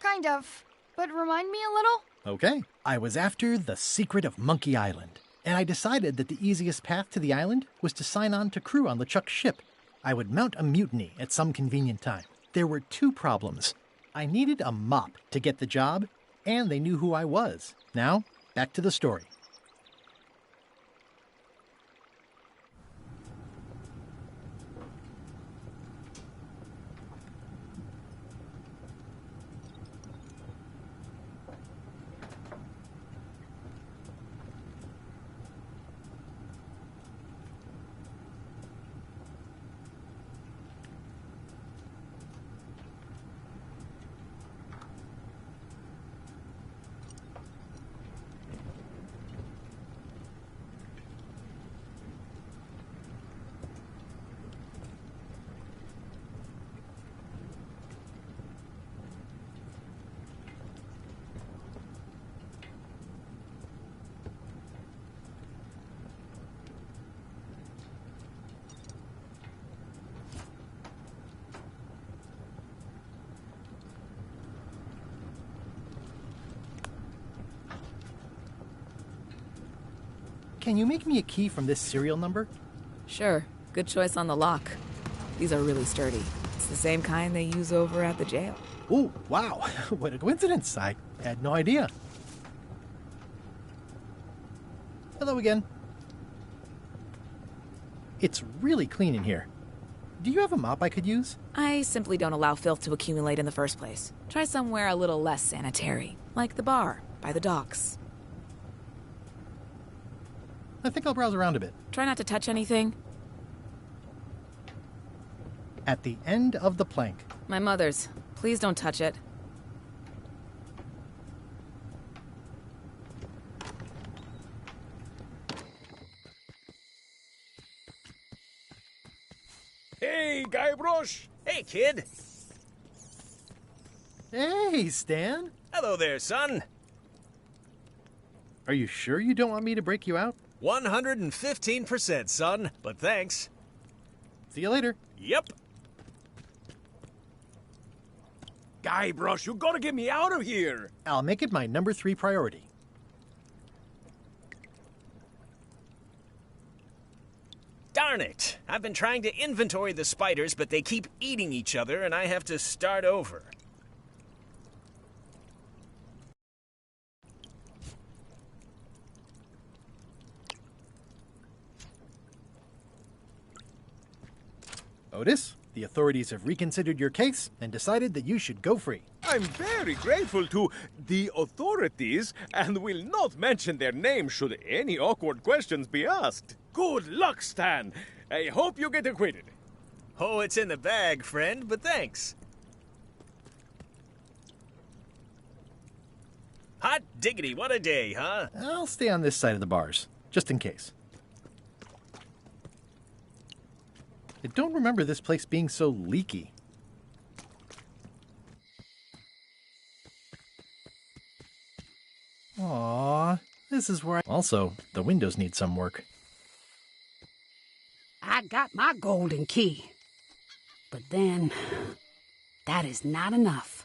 kind of. But remind me a little? Okay. I was after the secret of Monkey Island, and I decided that the easiest path to the island was to sign on to crew on LeChuck's ship. I would mount a mutiny at some convenient time. There were two problems. I needed a mop to get the job, and they knew who I was. Now, back to the story. Can you make me a key from this serial number? Sure. Good choice on the lock. These are really sturdy. It's the same kind they use over at the jail. Oh, wow. What a coincidence. I had no idea. Hello again. It's really clean in here. Do you have a mop I could use? I simply don't allow filth to accumulate in the first place. Try somewhere a little less sanitary, like the bar by the docks. I think I'll browse around a bit. Try not to touch anything. At the end of the plank. My mother's. Please don't touch it. Hey, Guybrush! Hey, kid! Hey, Stan! Hello there, son! Are you sure you don't want me to break you out? 115%, son, but thanks. See you later. Yep. Guybrush, you gotta get me out of here! I'll make it my number 3 priority. Darn it! I've been trying to inventory the spiders, but they keep eating each other, and I have to start over. Otis, the authorities have reconsidered your case and decided that you should go free. I'm very grateful to the authorities and will not mention their name should any awkward questions be asked. Good luck, Stan. I hope you get acquitted. Oh, it's in the bag, friend, but thanks. Hot diggity, what a day, huh? I'll stay on this side of the bars, just in case. I don't remember this place being so leaky. Aww, this is where Also, the windows need some work. I got my golden key. But then, that is not enough.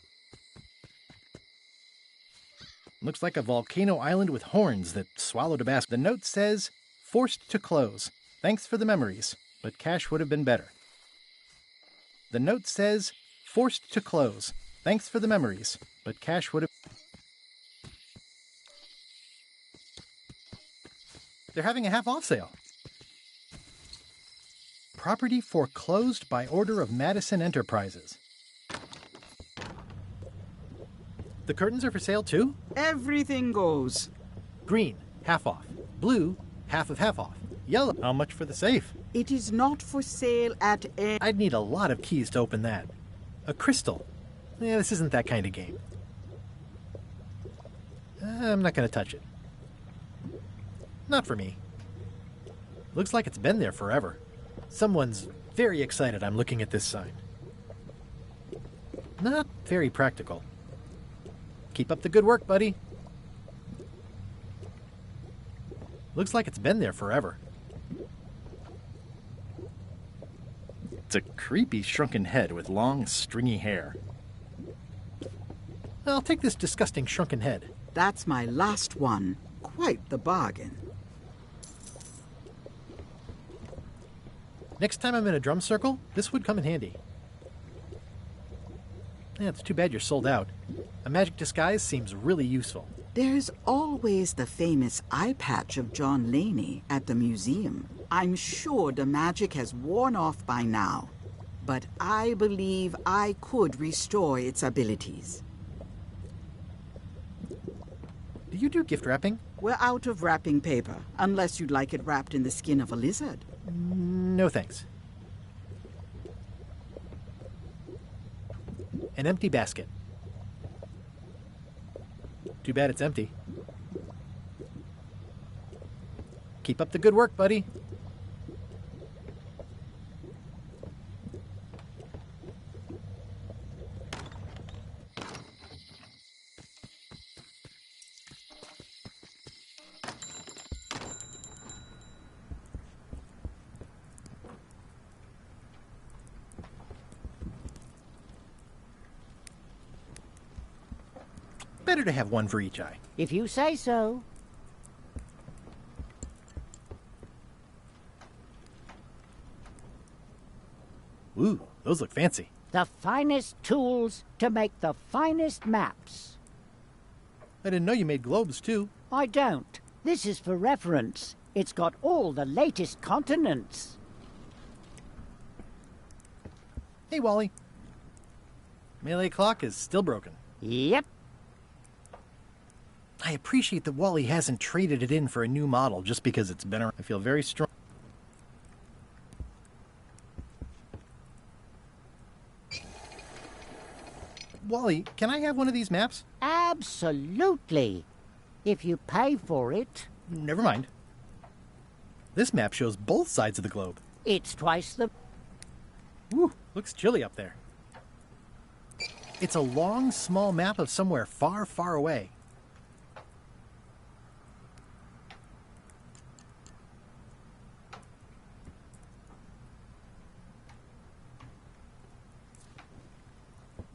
Looks like a volcano island with horns that swallowed a basket. The note says, forced to close. Thanks for the memories, but cash would have been better. The note says, forced to close. Thanks for the memories, but cash would have... They're having a half-off sale. Property foreclosed by order of Madison Enterprises. The curtains are for sale too? Everything goes. Green, half off. Blue, half off. Yellow, how much for the safe? It is not for sale at a... I'd need a lot of keys to open that. A crystal. Yeah, this isn't that kind of game. I'm not going to touch it. Not for me. Looks like it's been there forever. Someone's very excited I'm looking at this sign. Not very practical. Keep up the good work, buddy. Looks like it's been there forever. It's a creepy shrunken head with long, stringy hair. I'll take this disgusting shrunken head. That's my last one. Quite the bargain. Next time I'm in a drum circle, this would come in handy. Yeah, it's too bad you're sold out. A magic disguise seems really useful. There's always the famous eye patch of John Laney at the museum. I'm sure the magic has worn off by now, but I believe I could restore its abilities. Do you do gift wrapping? We're out of wrapping paper, unless you'd like it wrapped in the skin of a lizard. No thanks. An empty basket. Too bad it's empty. Keep up the good work, buddy. Better to have one for each eye. If you say so. Ooh, those look fancy. The finest tools to make the finest maps. I didn't know you made globes, too. I don't. This is for reference. It's got all the latest continents. Hey, Wally. Melee clock is still broken. Yep. I appreciate that Wally hasn't traded it in for a new model just because it's been around. I feel very strong. Wally, can I have one of these maps? Absolutely. If you pay for it. Never mind. This map shows both sides of the globe. It's twice the... Woo, looks chilly up there. It's a long, small map of somewhere far, far away.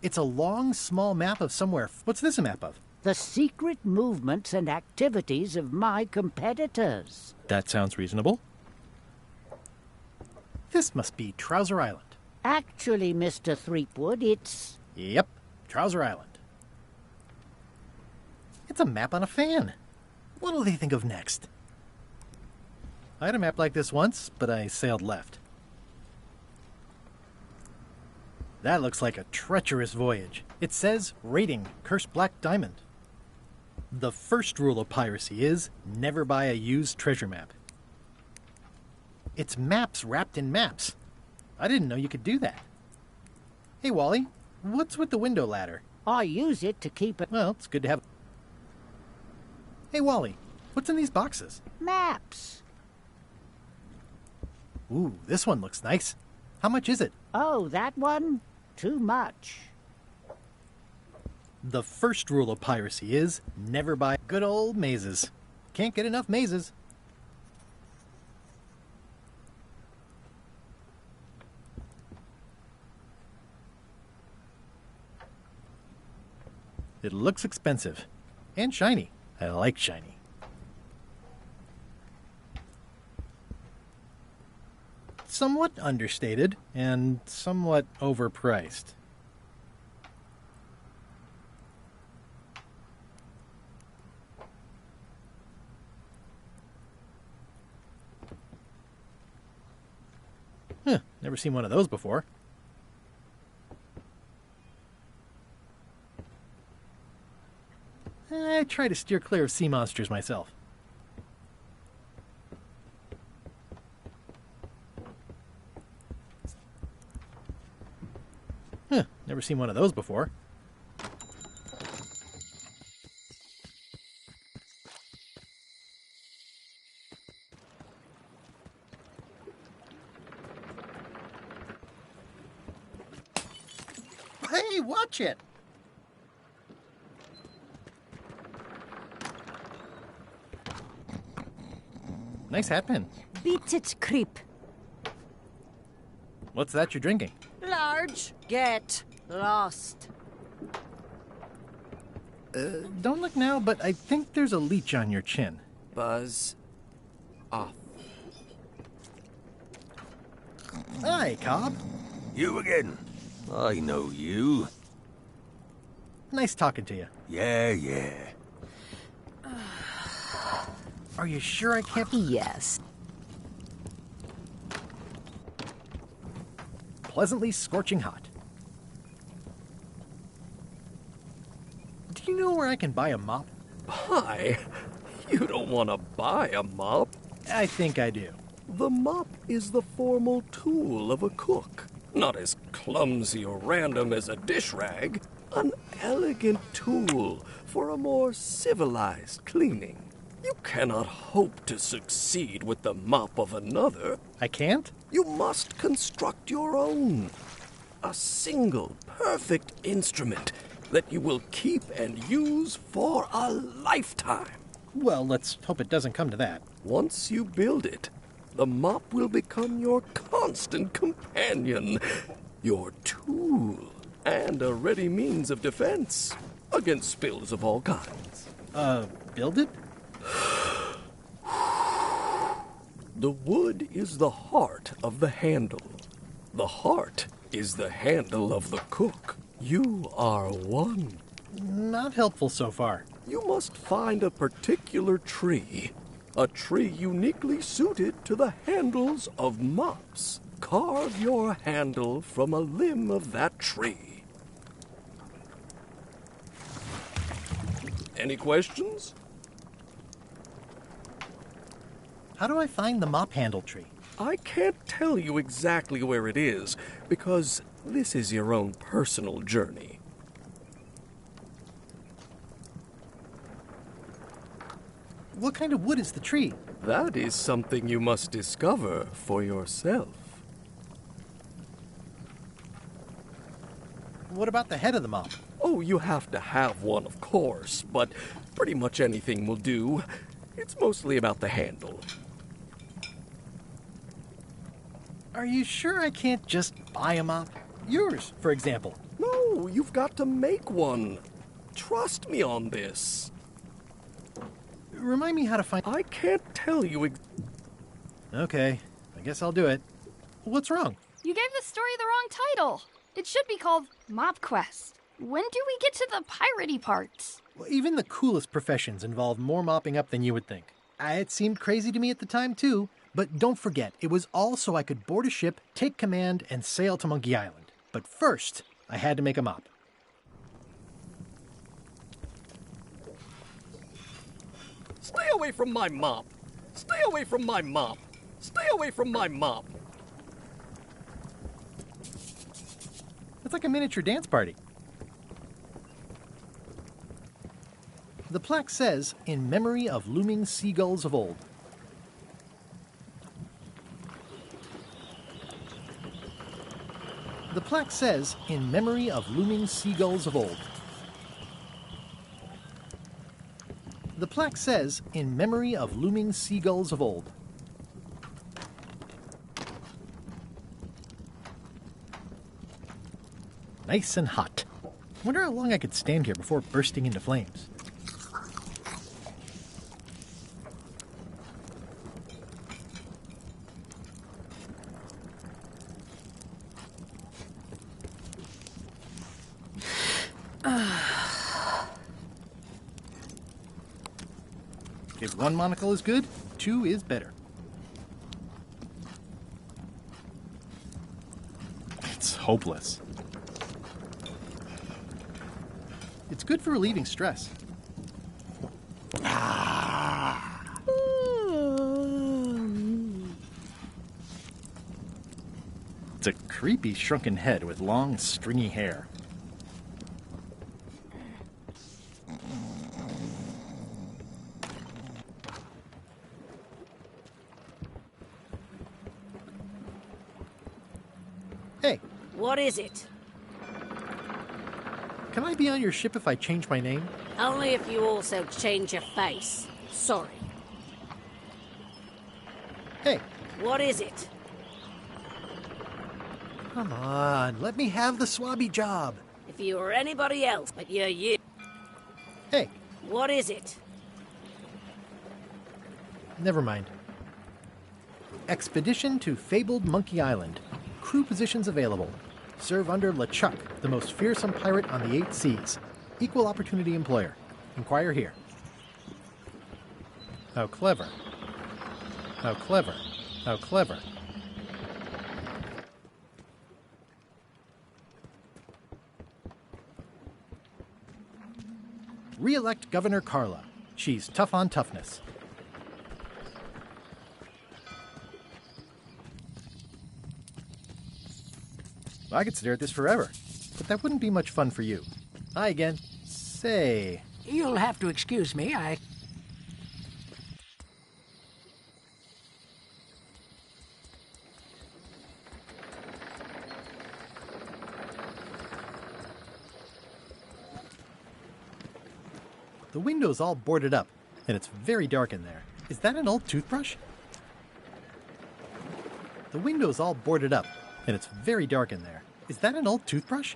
It's a long, small map of somewhere. What's this a map of? The secret movements and activities of my competitors. That sounds reasonable. This must be Trouser Island. Actually, Mr. Threepwood, it's... Yep, Trouser Island. It's a map on a fan. What'll they think of next? I had a map like this once, but I sailed left. That looks like a treacherous voyage. It says, rating, Cursed Black Diamond. The first rule of piracy is, never buy a used treasure map. It's maps wrapped in maps. I didn't know you could do that. Hey, Wally, what's with the window ladder? I use it to keep it... Well, it's good to have... Hey, Wally, what's in these boxes? Maps. Ooh, this one looks nice. How much is it? Oh, that one? Too much. The first rule of piracy is, never buy good old mazes. Can't get enough mazes. It looks expensive. And shiny. I like shiny. Somewhat understated and somewhat overpriced. Huh, never seen one of those before. I try to steer clear of sea monsters myself. Huh, never seen one of those before. Hey, watch it! Nice hat pin. Beats its creep. What's that you're drinking? Large. Get lost. Don't look now, but I think there's a leech on your chin. Buzz off. Hi, Cobb. You again? I know you. Nice talking to you. Yeah. Are you sure I can't... Yes. Pleasantly scorching hot. Do you know where I can buy a mop? Buy? You don't want to buy a mop. I think I do. The mop is the formal tool of a cook. Not as clumsy or random as a dish rag. An elegant tool for a more civilized cleaning. You cannot hope to succeed with the mop of another. I can't? You must construct your own. A single, perfect instrument that you will keep and use for a lifetime. Well, let's hope it doesn't come to that. Once you build it, the mop will become your constant companion, your tool, and a ready means of defense against spills of all kinds. Build it? The wood is the heart of the handle. The heart is the handle of the cook. You are one. Not helpful so far. You must find a particular tree. A tree uniquely suited to the handles of mops. Carve your handle from a limb of that tree. Any questions? How do I find the mop handle tree? I can't tell you exactly where it is, because this is your own personal journey. What kind of wood is the tree? That is something you must discover for yourself. What about the head of the mop? Oh, you have to have one, of course, but pretty much anything will do. It's mostly about the handle. Are you sure I can't just buy a mop? Yours, for example. No, you've got to make one. Trust me on this. Remind me how to find... I can't tell you Okay, I guess I'll do it. What's wrong? You gave the story the wrong title. It should be called Mop Quest. When do we get to the piratey parts? Well, even the coolest professions involve more mopping up than you would think. It seemed crazy to me at the time, too. But don't forget, it was all so I could board a ship, take command, and sail to Monkey Island. But first, I had to make a mop. Stay away from my mop! Stay away from my mop! Stay away from my mop! It's like a miniature dance party. The plaque says, "In memory of looming seagulls of old." The plaque says, "In memory of looming seagulls of old." The plaque says, "In memory of looming seagulls of old." Nice and hot. Wonder how long I could stand here before bursting into flames. If one monocle is good, two is better. It's hopeless. It's good for relieving stress. It's a creepy shrunken head with long, stringy hair. Hey. What is it? Can I be on your ship if I change my name? Only if you also change your face. Sorry. Hey. What is it? Come on, let me have the swabby job. If you were anybody else, but you're you. Hey, What is it? never mind. Expedition to fabled Monkey Island. Crew positions available. Serve under LeChuck, the most fearsome pirate on the 8 seas. Equal opportunity employer. Inquire here. How clever. How clever. How clever. Re-elect Governor Carla. She's tough on toughness. I could stare at this forever, but that wouldn't be much fun for you. Hi again. Say... You'll have to excuse me, The window's all boarded up, and it's very dark in there. Is that an old toothbrush? The window's all boarded up, and it's very dark in there. Is that an old toothbrush?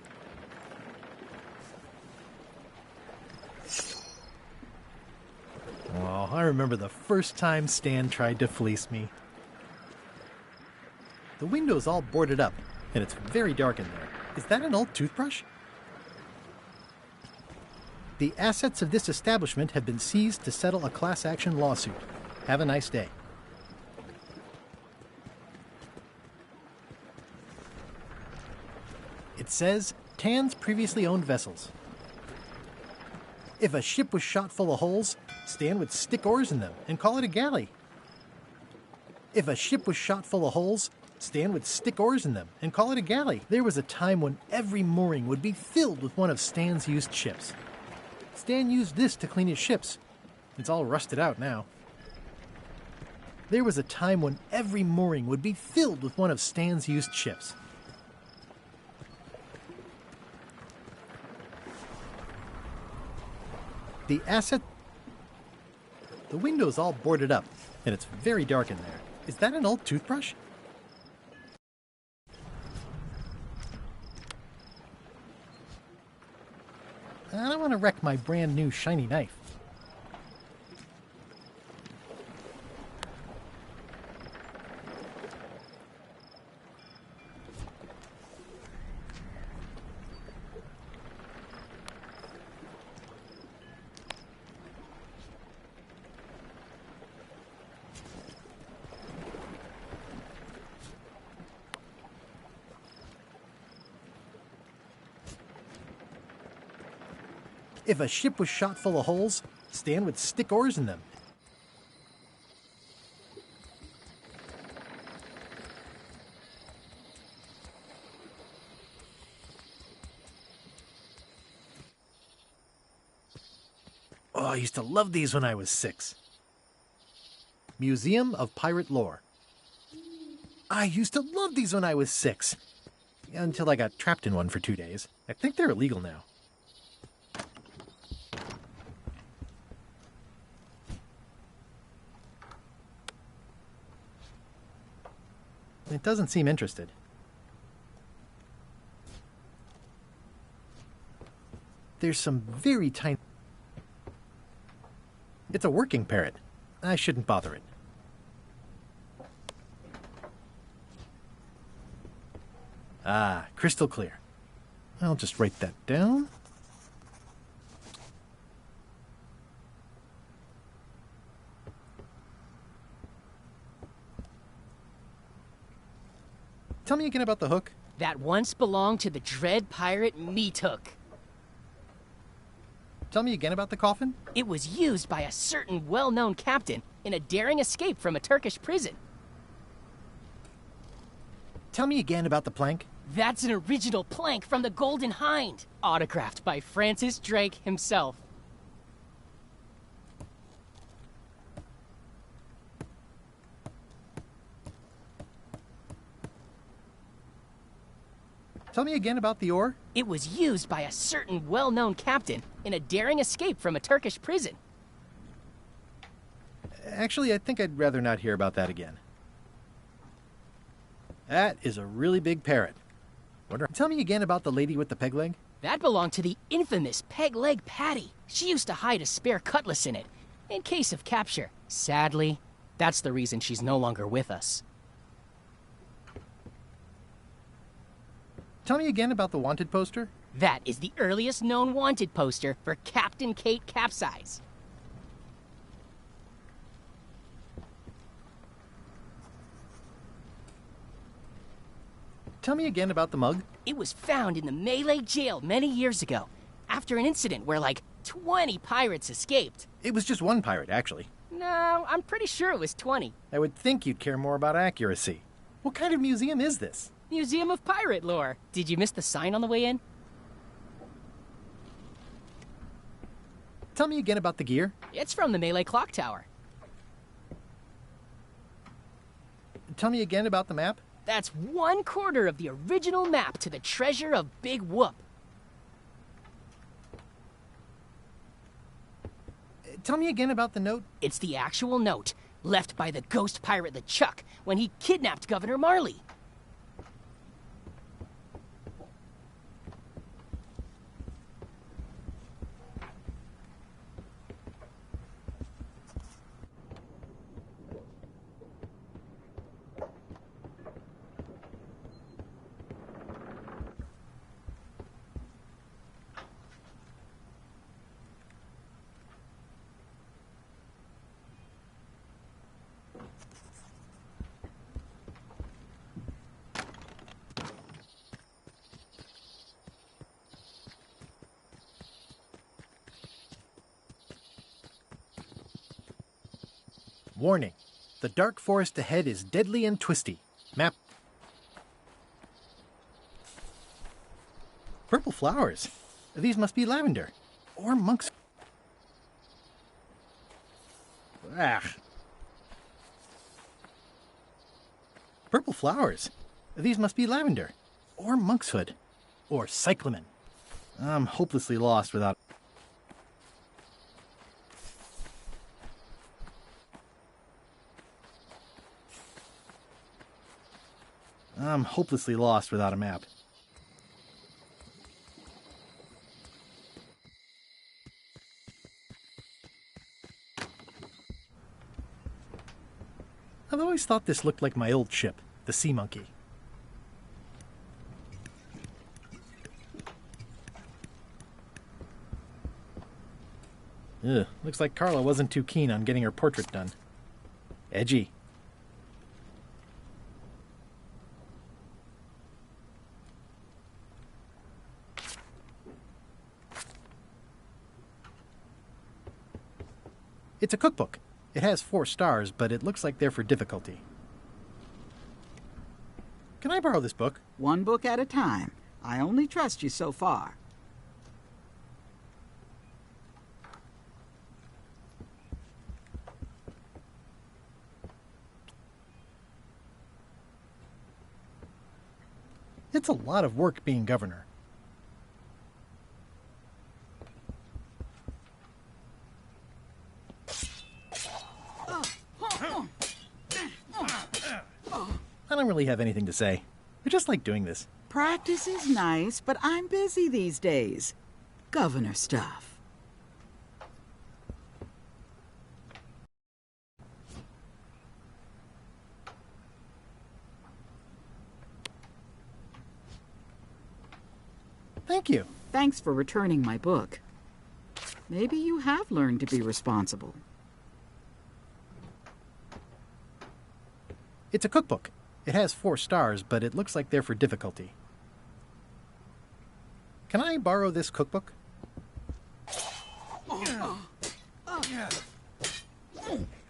Oh, I remember the first time Stan tried to fleece me. The window's all boarded up, and it's very dark in there. Is that an old toothbrush? The assets of this establishment have been seized to settle a class action lawsuit. Have a nice day. It says, Tan's previously owned vessels. If a ship was shot full of holes, Stan would stick oars in them and call it a galley. If a ship was shot full of holes, Stan would stick oars in them and call it a galley. There was a time when every mooring would be filled with one of Stan's used ships. Stan used this to clean his ships. It's all rusted out now. There was a time when every mooring would be filled with one of Stan's used ships. The window's all boarded up, and it's very dark in there. Is that an old toothbrush? I don't want to wreck my brand new shiny knife. If a ship was shot full of holes, Stan would stick oars in them. Oh, I used to love these when I was 6. Museum of Pirate Lore. I used to love these when I was 6. Until I got trapped in one for 2 days. I think they're illegal now. It doesn't seem interested. There's some very tiny... It's a working parrot. I shouldn't bother it. Ah, crystal clear. I'll just write that down. Tell me again about the hook. That once belonged to the dread pirate Meat Hook. Tell me again about the coffin. It was used by a certain well-known captain in a daring escape from a Turkish prison. Tell me again about the plank. That's an original plank from the Golden Hind, autographed by Francis Drake himself. Tell me again about the oar. It was used by a certain well-known captain in a daring escape from a Turkish prison. Actually, I think I'd rather not hear about that again. That is a really big parrot. Tell me again about the lady with the peg leg. That belonged to the infamous Peg Leg Patty. She used to hide a spare cutlass in it, in case of capture. Sadly, that's the reason she's no longer with us. Tell me again about the wanted poster. That is the earliest known wanted poster for Captain Kate Capsize. Tell me again about the mug. It was found in the Malay jail many years ago, after an incident where like 20 pirates escaped. It was just one pirate, actually. No, I'm pretty sure it was 20. I would think you'd care more about accuracy. What kind of museum is this? Museum of Pirate Lore. Did you miss the sign on the way in? Tell me again about the gear. It's from the Malay Clock Tower. Tell me again about the map. That's 1/4 of the original map to the treasure of Big Whoop. Tell me again about the note. It's the actual note, left by the ghost pirate LeChuck when he kidnapped Governor Marley. Warning. The dark forest ahead is deadly and twisty. Map. Purple flowers. These must be lavender. Or monks. Purple flowers. These must be lavender. Or monkshood. Or cyclamen. I'm hopelessly lost without... I'm hopelessly lost without a map. I've always thought this looked like my old ship, the Sea Monkey. Ugh, looks like Carla wasn't too keen on getting her portrait done. Edgy. It's a cookbook. It has 4 stars, but it looks like they're for difficulty. Can I borrow this book? One book at a time. I only trust you so far. It's a lot of work being governor. I don't really have anything to say. I just like doing this. Practice is nice, but I'm busy these days. Governor stuff. Thank you. Thanks for returning my book. Maybe you have learned to be responsible. It's a cookbook. It has 4 stars, but it looks like they're for difficulty. Can I borrow this cookbook?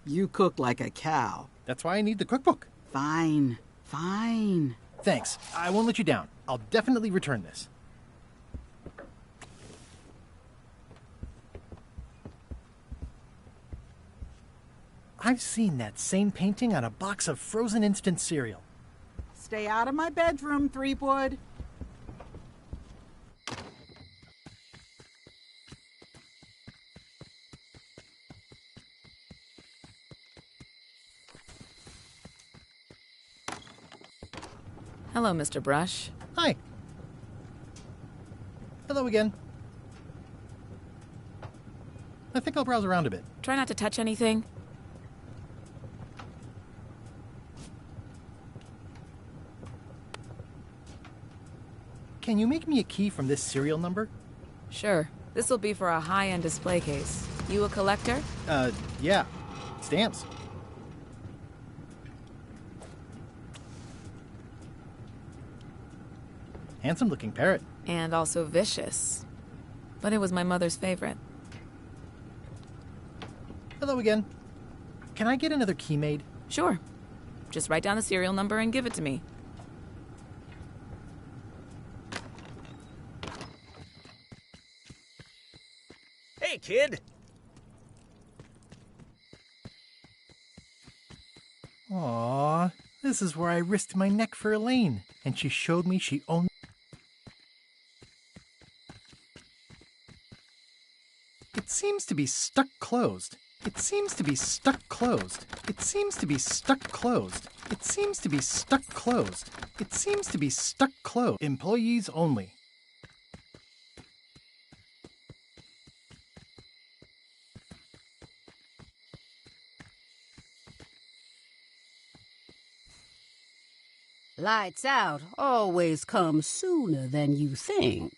You cook like a cow. That's why I need the cookbook. Fine, fine. Thanks. I won't let you down. I'll definitely return this. I've seen that same painting on a box of frozen instant cereal. Stay out of my bedroom, Threepwood. Hello, Mr. Brush. Hi. Hello again. I think I'll browse around a bit. Try not to touch anything. Can you make me a key from this serial number? Sure. This'll be for a high-end display case. You a collector? Yeah. Stamps. Handsome-looking parrot. And also vicious. But it was my mother's favorite. Hello again. Can I get another key made? Sure. Just write down the serial number and give it to me. Hey, kid! Aww, this is where I risked my neck for Elaine, and she showed me she owned... It seems to be stuck closed. It seems to be stuck closed. It seems to be stuck closed. It seems to be stuck closed. It seems to be stuck closed. Employees only. Lights out always comes sooner than you think.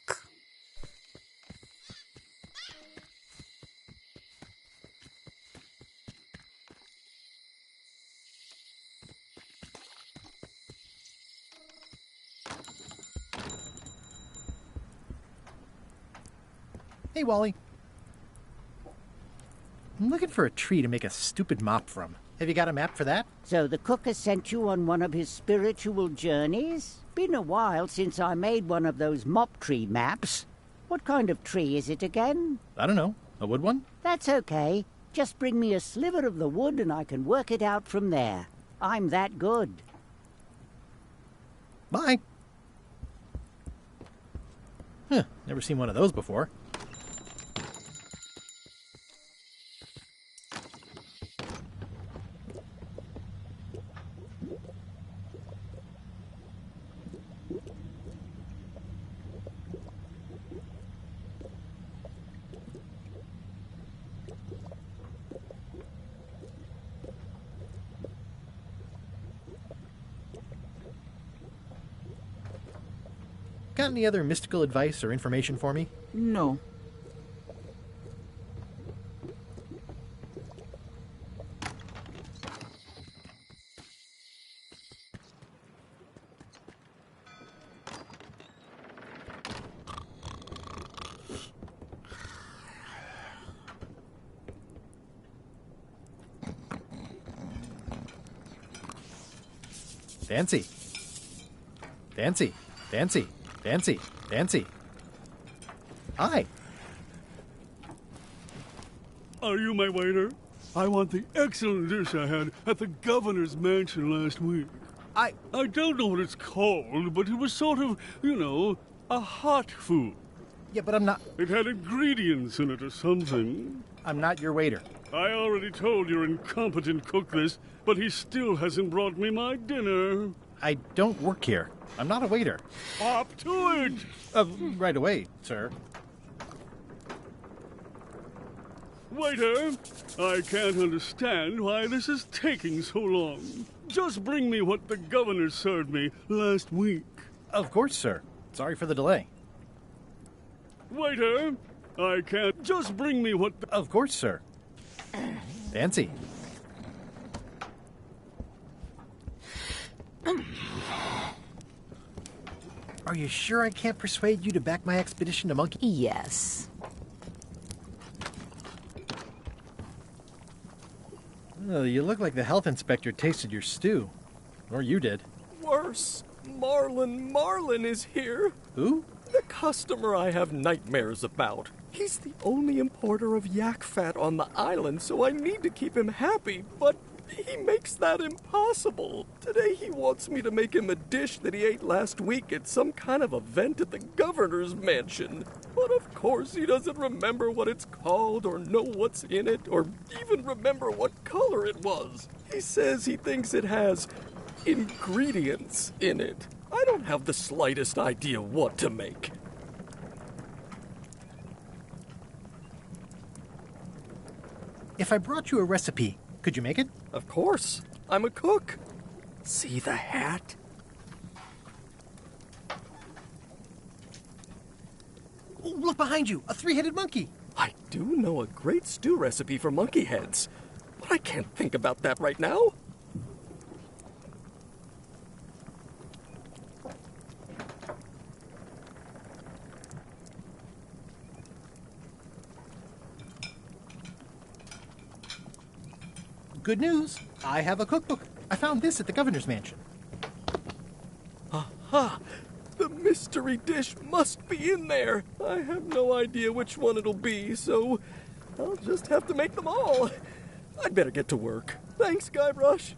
Hey, Wally. I'm looking for a tree to make a stupid mop from. Have you got a map for that? So the cook has sent you on one of his spiritual journeys? Been a while since I made one of those mop tree maps. What kind of tree is it again? I don't know. A wood one? That's okay. Just bring me a sliver of the wood and I can work it out from there. I'm that good. Bye. Huh, never seen one of those before. Got any other mystical advice or information for me? No. Fancy. Fancy. Fancy. Fancy. Fancy. Hi. Are you my waiter? I want the excellent dish I had at the governor's mansion last week. I don't know what it's called, but it was sort of, you know, a hot food. Yeah, but I'm not... It had ingredients in it or something. I'm not your waiter. I already told your incompetent cook this, but he still hasn't brought me my dinner. I don't work here. I'm not a waiter. Hop to it! Right away, sir. Waiter, I can't understand why this is taking so long. Just bring me what the governor served me last week. Of course, sir. Sorry for the delay. Waiter, I can't... Just bring me what the... Of course, sir. Fancy. Are you sure I can't persuade you to back my expedition to Monkey? Yes. Oh, you look like the health inspector tasted your stew. Or you did. Worse. Marlin is here. Who? The customer I have nightmares about. He's the only importer of yak fat on the island, so I need to keep him happy, but he makes that impossible. Today he wants me to make him a dish that he ate last week at some kind of event at the governor's mansion. But of course he doesn't remember what it's called or know what's in it or even remember what color it was. He says he thinks it has ingredients in it. I don't have the slightest idea what to make. If I brought you a recipe, could you make it? Of course. I'm a cook. See the hat? Oh, look behind you, a three-headed monkey. I do know a great stew recipe for monkey heads, but I can't think about that right now. Good news, I have a cookbook. I found this at the governor's mansion. Aha! The mystery dish must be in there. I have no idea which one it'll be, so I'll just have to make them all. I'd better get to work. Thanks, Guybrush.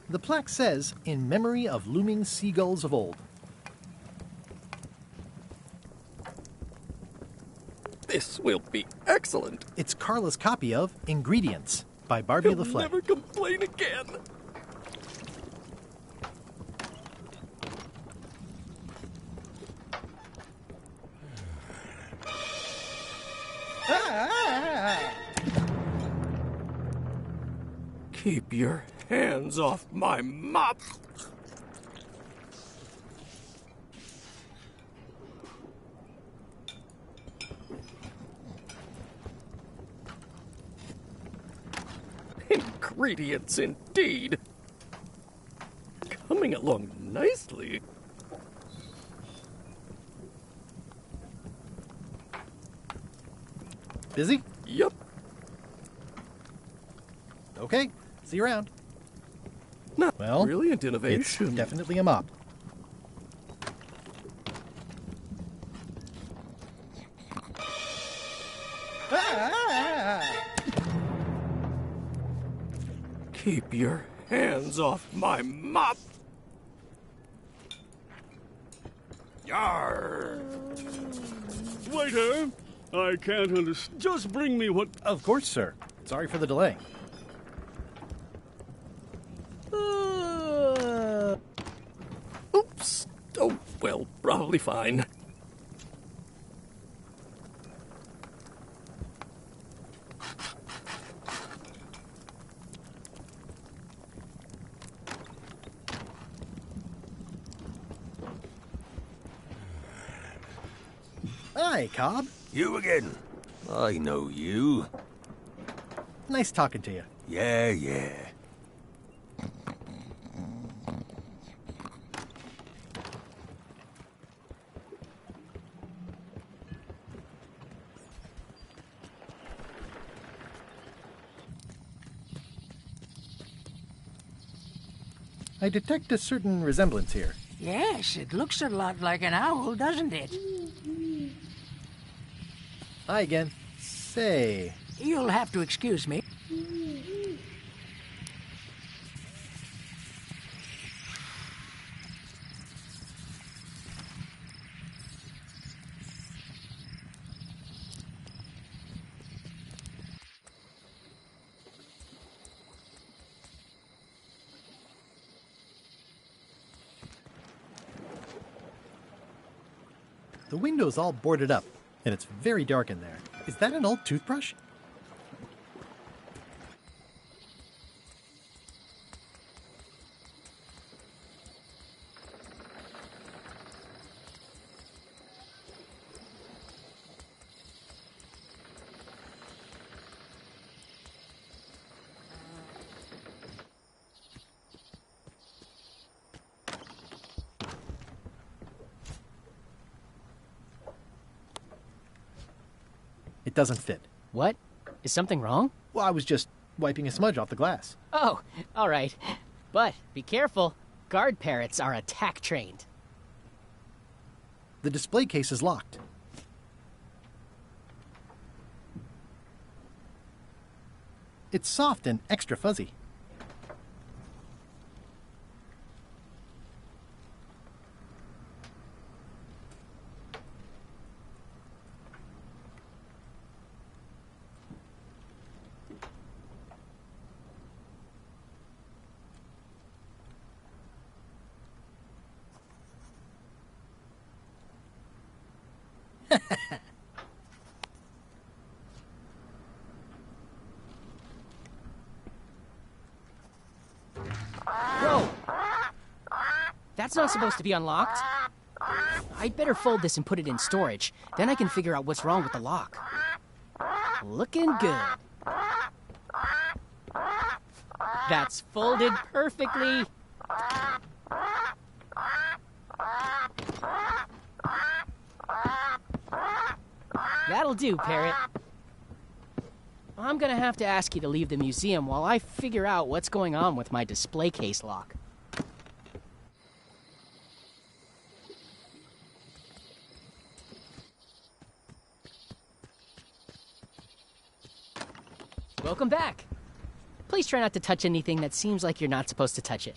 The plaque says, in memory of looming seagulls of old. This will be excellent. It's Carla's copy of Ingredients by Barbie He'll LaFleur. never complain again. Keep your hands off my mop. Ingredients indeed. Coming along nicely. Busy? Yep. Okay, see you around. Not Well, brilliant innovation. It's definitely a mop. Keep your hands off my mop. Yarr! Waiter, I can't understand. Just bring me what... Of course, sir. Sorry for the delay. Oops. Oh, well, probably fine. Hi, Cobb. You again. I know you. Nice talking to you. Yeah. I detect a certain resemblance here. Yes, it looks a lot like an owl, doesn't it? Hi again. Say, You'll have to excuse me. the window's all boarded up, and it's very dark in there. Is that an old toothbrush? It doesn't fit. What? Is something wrong? Well, I was just wiping a smudge off the glass. Oh, all right. But be careful. Guard parrots are attack trained. The display case is locked. It's soft and extra fuzzy. That's not supposed to be unlocked. I'd better fold this and put it in storage. Then I can figure out what's wrong with the lock. Looking good. That's folded perfectly. That'll do, Parrot. I'm gonna have to ask you to leave the museum while I figure out what's going on with my display case lock. Welcome back. Please try not to touch anything that seems like you're not supposed to touch it.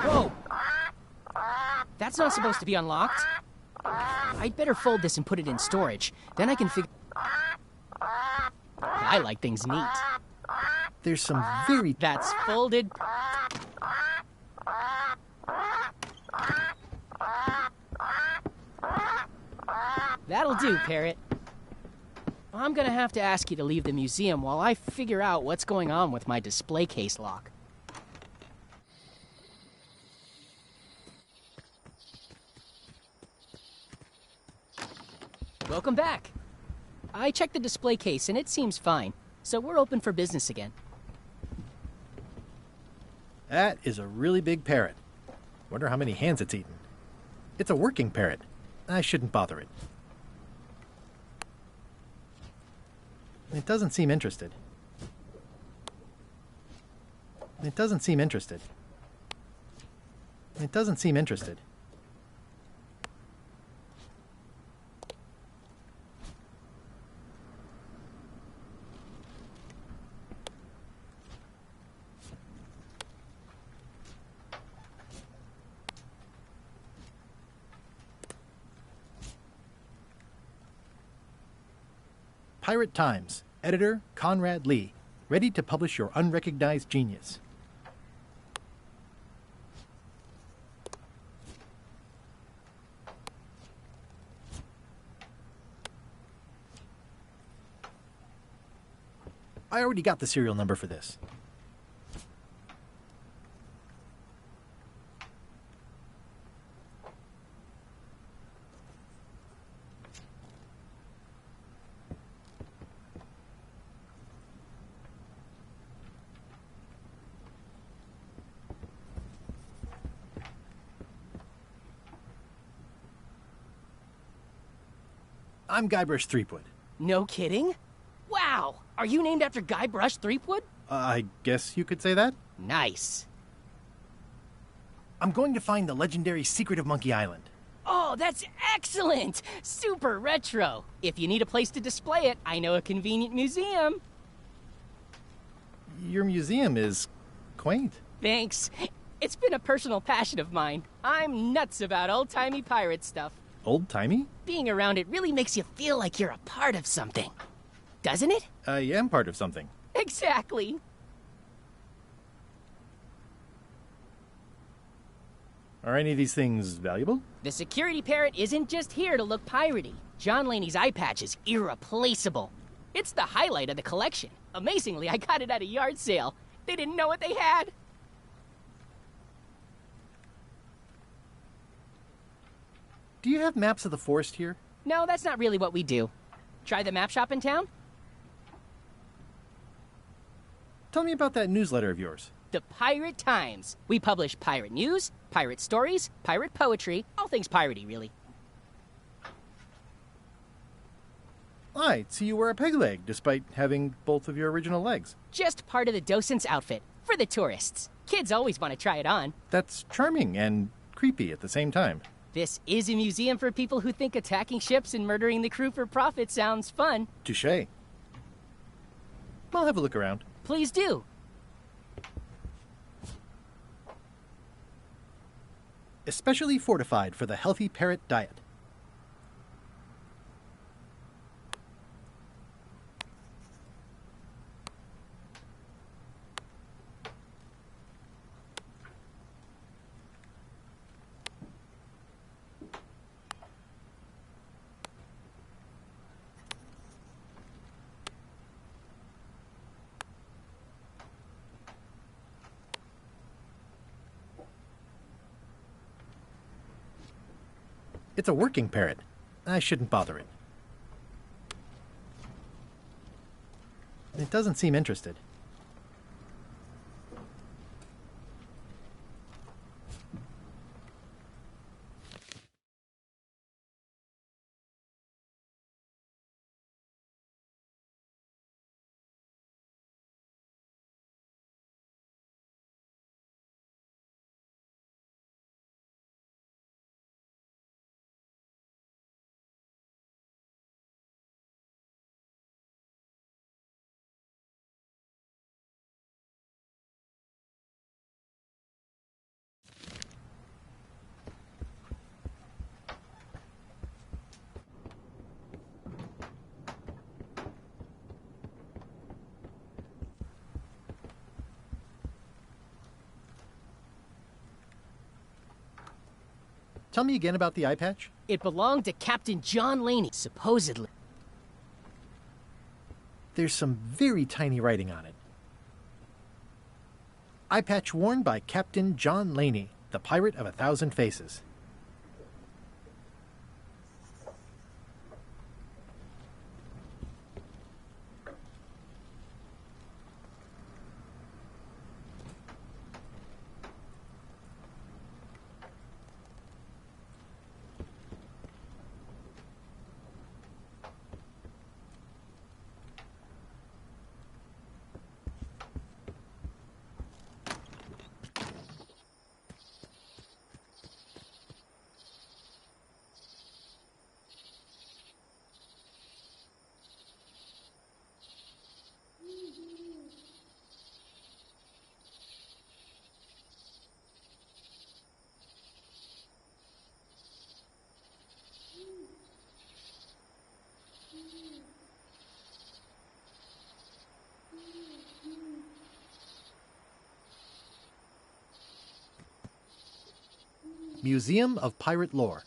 Whoa! That's not supposed to be unlocked. I'd better fold this and put it in storage. Then I can figure... I like things neat. There's some very... That's folded. That'll do, Parrot. I'm gonna have to ask you to leave the museum while I figure out what's going on with my display case lock. Welcome back. I checked the display case and it seems fine, so we're open for business again. That is a really big parrot. Wonder how many hands it's eaten. It's a working parrot. I shouldn't bother it. It doesn't seem interested. It doesn't seem interested. It doesn't seem interested. Pirate Times, editor Conrad Lee, ready to publish your unrecognized genius. I already got the serial number for this. I'm Guybrush Threepwood. No kidding? Wow! Are you named after Guybrush Threepwood? I guess you could say that. Nice. I'm going to find the legendary secret of Monkey Island. Oh, that's excellent! Super retro. If you need a place to display it, I know a convenient museum. Your museum is quaint. Thanks. It's been a personal passion of mine. I'm nuts about old-timey pirate stuff. Old-timey? Being around it really makes you feel like you're a part of something. Doesn't it? I am part of something. Exactly. Are any of these things valuable? The security parrot isn't just here to look piratey. John Laney's eye patch is irreplaceable. It's the highlight of the collection. Amazingly, I got it at a yard sale. They didn't know what they had. Do you have maps of the forest here? No, that's not really what we do. Try the map shop in town? Tell me about that newsletter of yours. The Pirate Times. We publish pirate news, pirate stories, pirate poetry, all things piratey, really. I see you wear a peg leg, despite having both of your original legs. Just part of the docent's outfit, for the tourists. Kids always want to try it on. That's charming and creepy at the same time. This is a museum for people who think attacking ships and murdering the crew for profit sounds fun. Touché. I'll have a look around. Please do. Especially fortified for the healthy parrot diet. It's a working parrot. I shouldn't bother it. It doesn't seem interested. Tell me again about the eye patch. It belonged to Captain John Laney, supposedly. There's some very tiny writing on it. Eye patch worn by Captain John Laney, the Pirate of 1,000 Faces. Museum of Pirate Lore.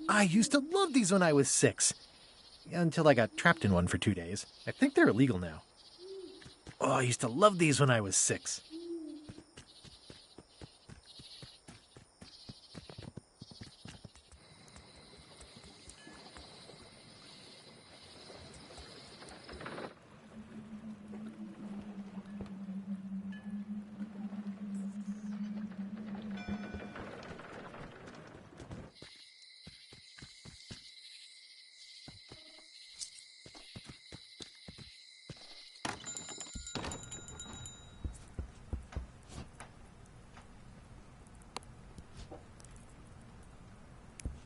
I used to love these when I was 6. Until I got trapped in one for 2 days. I think they're illegal now. Oh, I used to love these when I was 6.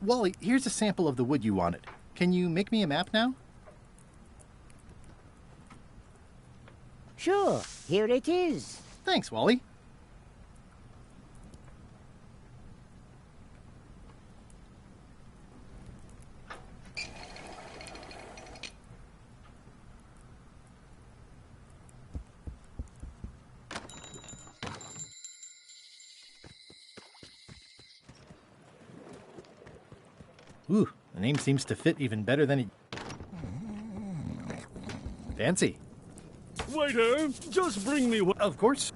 Wally, here's a sample of the wood you wanted. Can you make me a map now? Sure, here it is. Thanks, Wally. Ooh, the name seems to fit even better than it... Fancy. Waiter, just bring me one. Of course.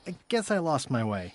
I guess I lost my way.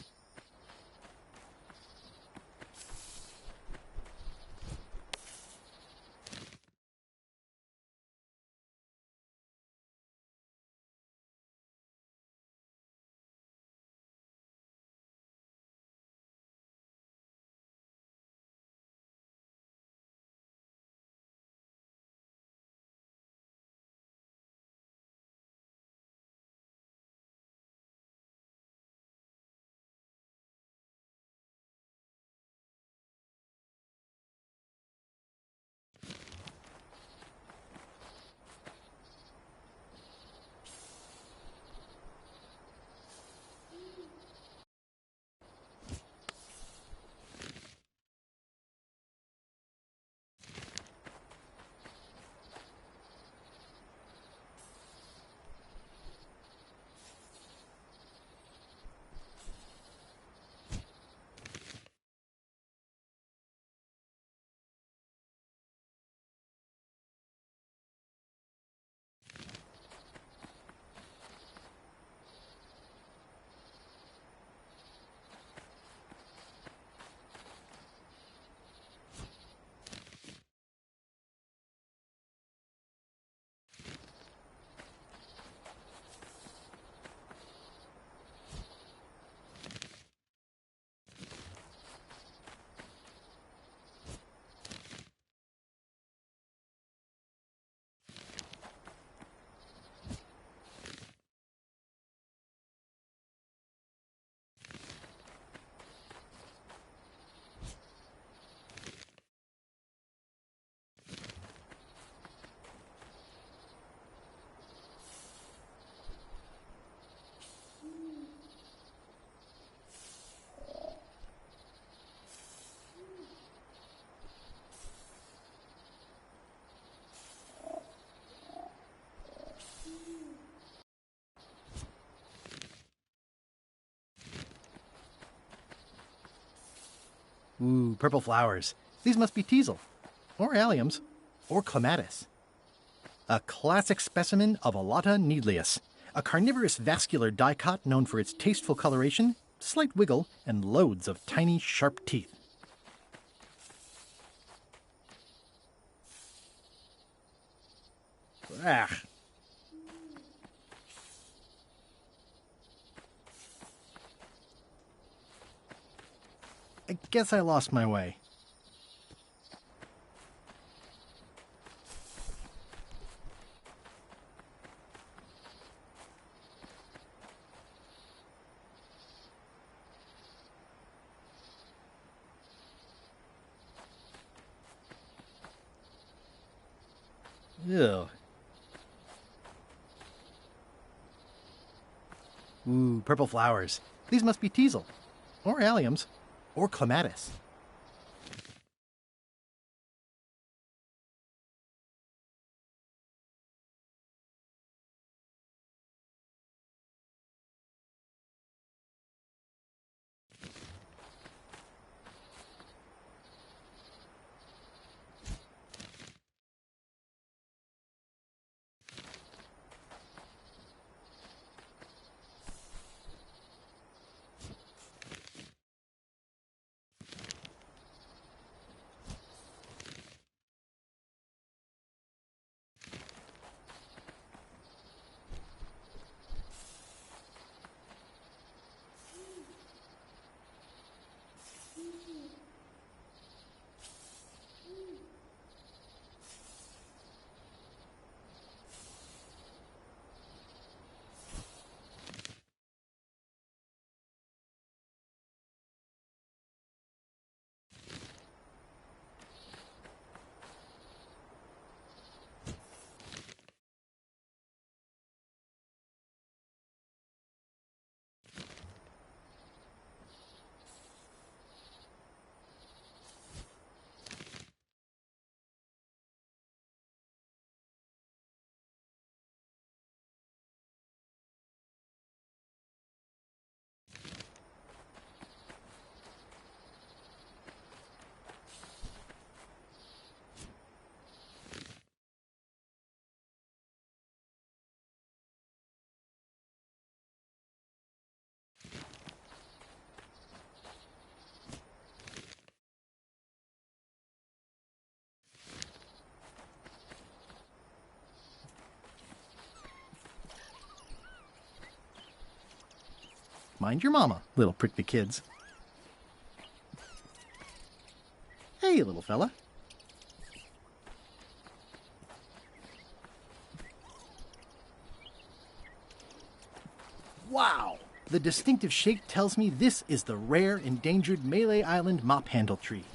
Ooh, purple flowers. These must be teasel, or alliums, or clematis. A classic specimen of Alata needleus, a carnivorous vascular dicot known for its tasteful coloration, slight wiggle, and loads of tiny, sharp teeth. Ah. I guess I lost my way. Ew. Ooh, purple flowers. These must be teasel, or alliums, or clematis. Mind your mama, little prickly kids. Hey, little fella. Wow! The distinctive shape tells me this is the rare, endangered Malay Island mop handle tree.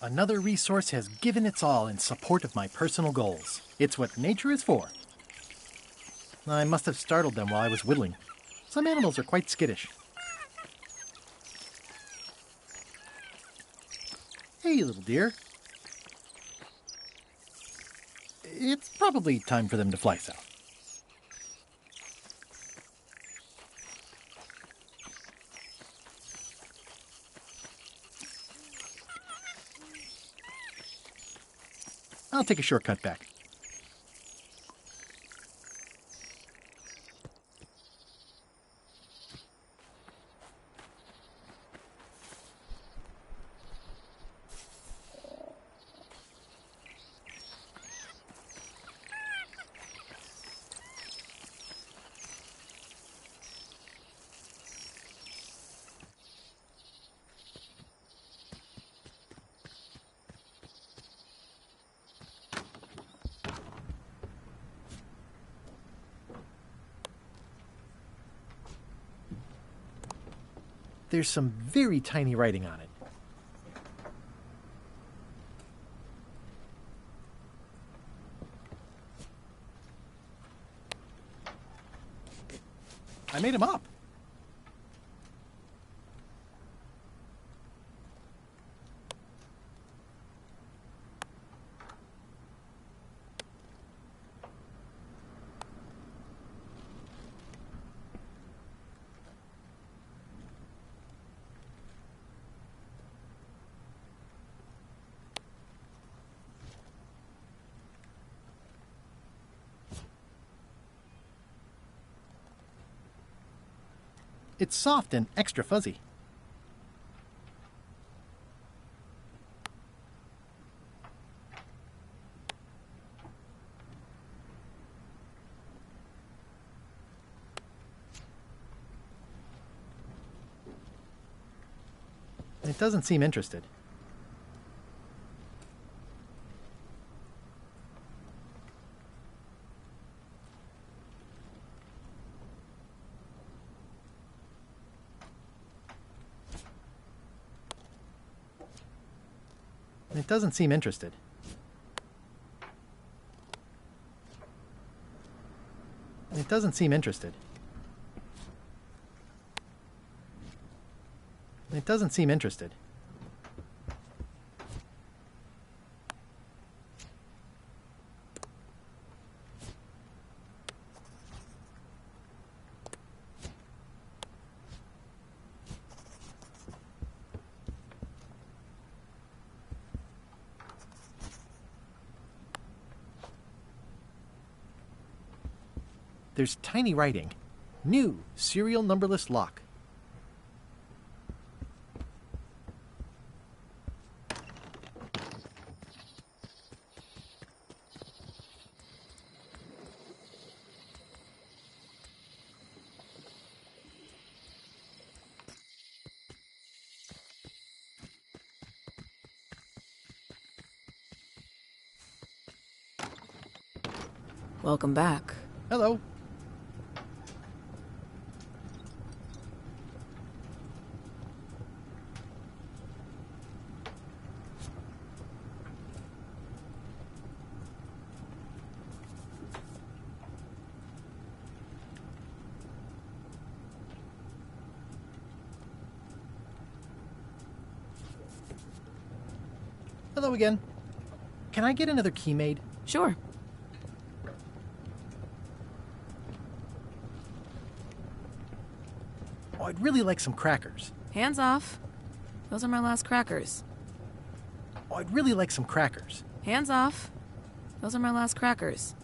Another resource has given its all in support of my personal goals. It's what nature is for. I must have startled them while I was whittling. Some animals are quite skittish. Hey, little dear. It's probably time for them to fly south. I'll take a shortcut back. There's some very tiny writing on it. I made him up. It's soft and extra fuzzy. It doesn't seem interested. It doesn't seem interested. It doesn't seem interested. It doesn't seem interested. There's tiny writing. New serial numberless lock. Welcome back. Hello. Hello again. Can I get another key made? Sure. Oh, I'd really like some crackers. Hands off. Those are my last crackers. Oh, I'd really like some crackers. Hands off. Those are my last crackers.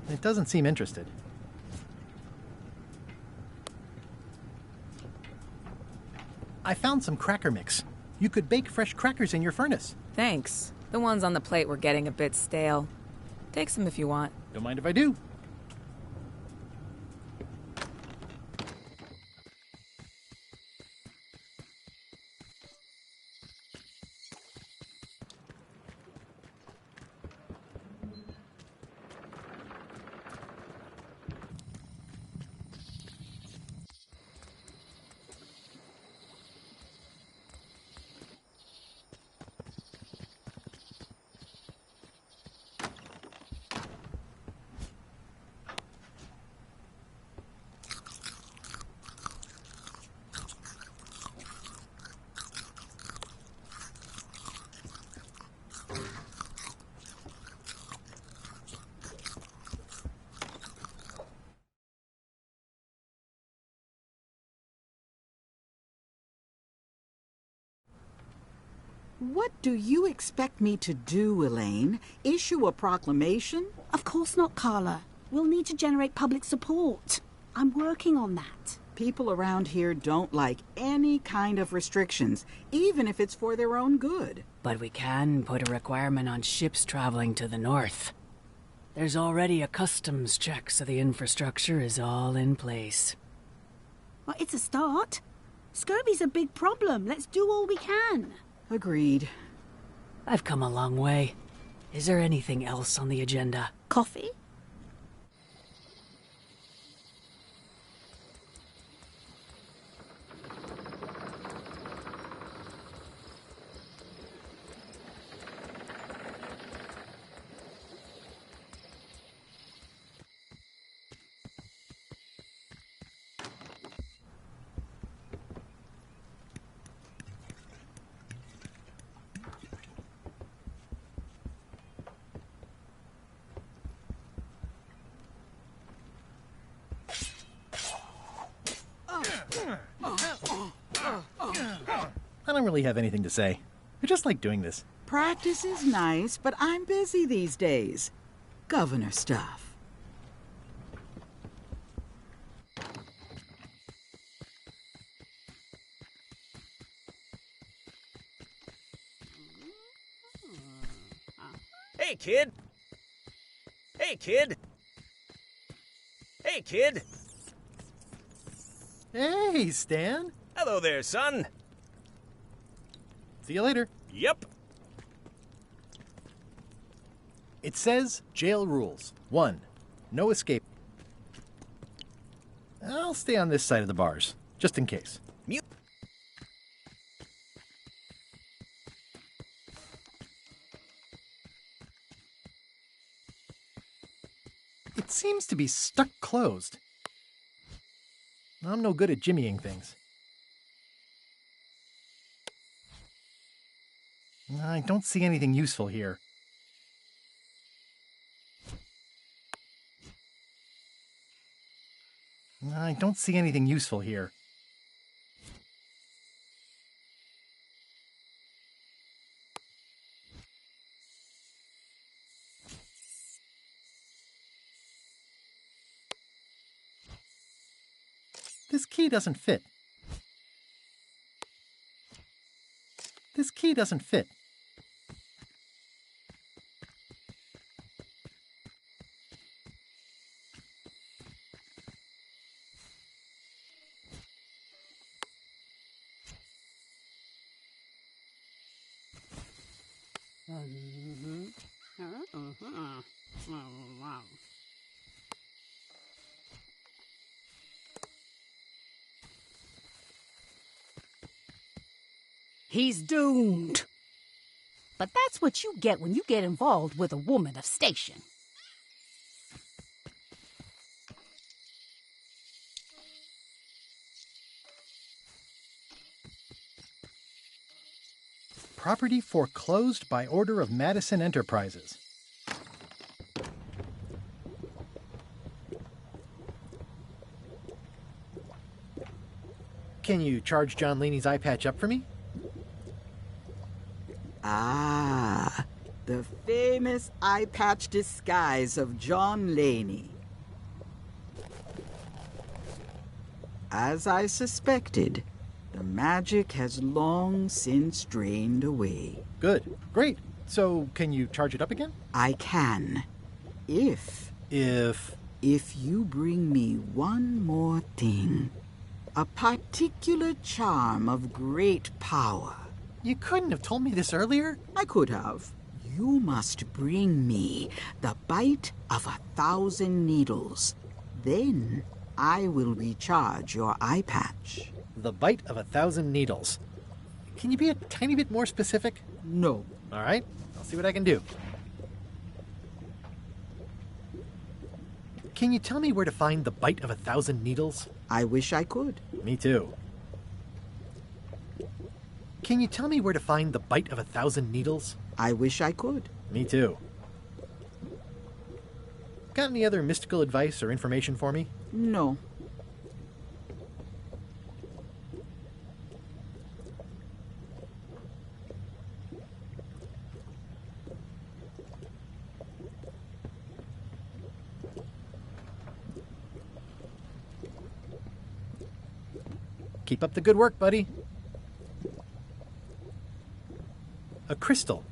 It doesn't seem interested. I found some cracker mix. You could bake fresh crackers in your furnace. Thanks. The ones on the plate were getting a bit stale. Take some if you want. Don't mind if I do. What do you expect me to do, Elaine? Issue a proclamation? Of course not, Carla. We'll need to generate public support. I'm working on that. People around here don't like any kind of restrictions, even if it's for their own good. But we can put a requirement on ships traveling to the north. There's already a customs check, so the infrastructure is all in place. Well, it's a start. Scurvy's a big problem. Let's do all we can. Agreed. I've come a long way. Is there anything else on the agenda? Coffee? I don't really have anything to say. I just like doing this. Practice is nice, but I'm busy these days. Governor stuff. Hey, kid! Hey, kid! Hey, kid! Hey, Stan! Hello there, son! See you later. Yep. It says jail rules. 1. No escape. I'll stay on this side of the bars, just in case. It seems to be stuck closed. I'm no good at jimmying things. I don't see anything useful here. I don't see anything useful here. This key doesn't fit. This key doesn't fit. He's doomed. But that's what you get when you get involved with a woman of station. Property foreclosed by order of Madison Enterprises. Can you charge John Laney's eye patch up for me? Ah, the famous eye patch disguise of John Laney. As I suspected, the magic has long since drained away. Good. Great. So, can you charge it up again? I can. If you bring me one more thing. A particular charm of great power. You couldn't have told me this earlier? I could have. You must bring me the bite of 1,000 needles. Then I will recharge your eye patch. The bite of 1,000 needles. Can you be a tiny bit more specific? No. All right, I'll see what I can do. Can you tell me where to find the bite of 1,000 needles? I wish I could. Me too. Can you tell me where to find the bite of 1,000 needles? I wish I could. Me too. Got any other mystical advice or information for me? No. Keep up the good work, buddy. A crystal.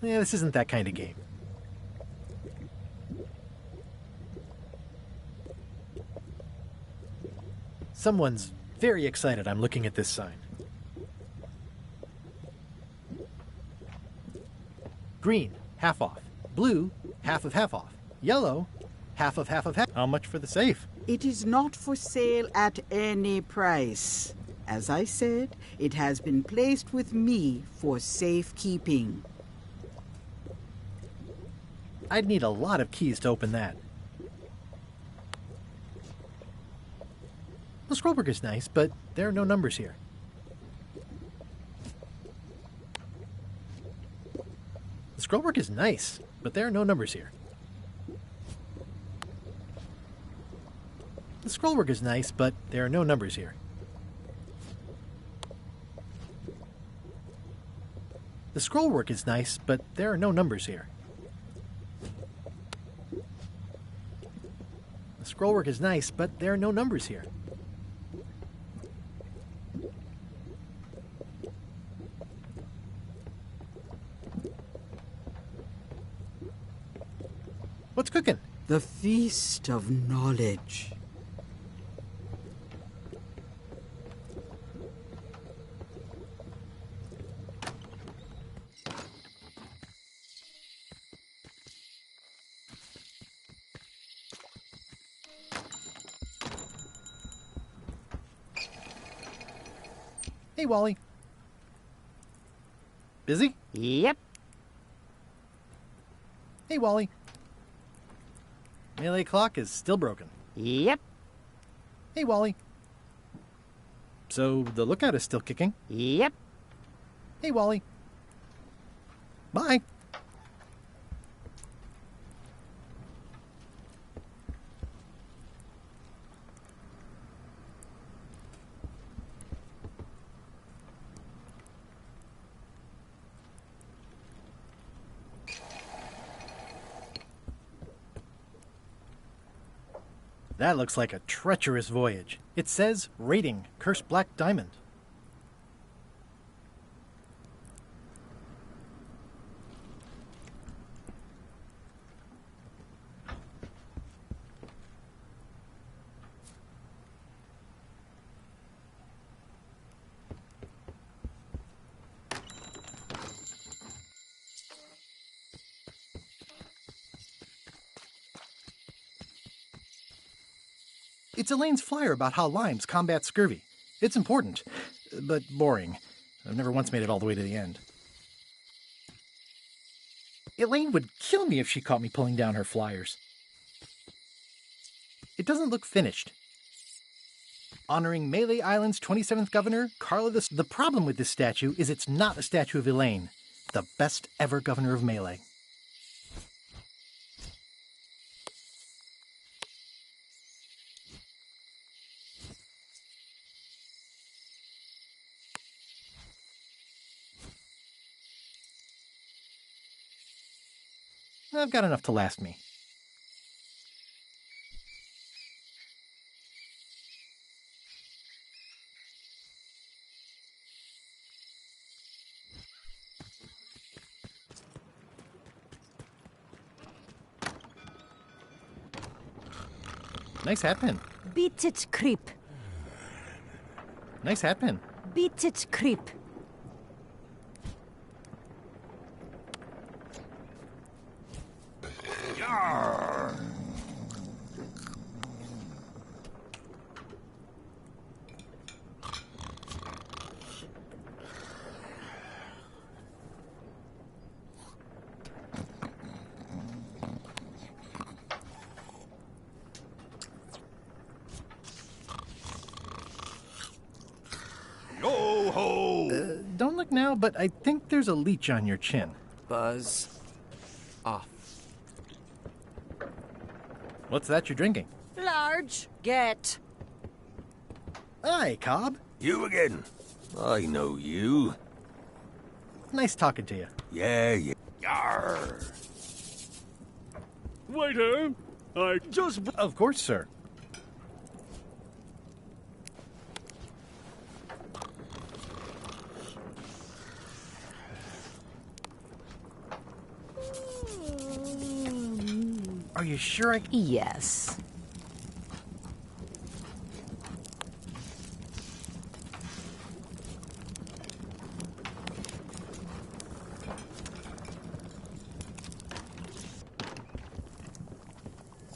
Yeah, this isn't that kind of game. Someone's very excited I'm looking at this sign. Green, half off. Blue, half of half off. Yellow, half of half of half. How much for the safe? It is not for sale at any price. As I said, it has been placed with me for safekeeping. I'd need a lot of keys to open that. The scrollwork is nice, but there are no numbers here. The scrollwork is nice, but there are no numbers here. The scrollwork is nice, but there are no numbers here. The scrollwork is nice, but there are no numbers here. The scrollwork is nice, but there are no numbers here. What's cooking? The Feast of Knowledge. Hey, Wally. Busy? Yep. Hey, Wally. Melee clock is still broken. Yep. Hey, Wally. So the lookout is still kicking. Yep. Hey, Wally. Bye. That looks like a treacherous voyage. It says, rating, Cursed Black Diamond. It's Elaine's flyer about how limes combat scurvy. It's important, but boring. I've never once made it all the way to the end. Elaine would kill me if she caught me pulling down her flyers. It doesn't look finished. Honoring Melee Island's 27th governor, Carla the problem with this statue is it's not a statue of Elaine, the best ever governor of Melee. I've got enough to last me. Nice hat pin. Beat it, creep. Nice hat pin. Beat it, creep. Yarr! Yo-ho! Don't look now, but I think there's a leech on your chin. Buzz off. What's that you're drinking? Large. Get. Hi, Cobb. You again. I know you. Nice talking to you. Yeah. Yarr! Waiter, I just... Of course, sir. Are you sure I... Yes.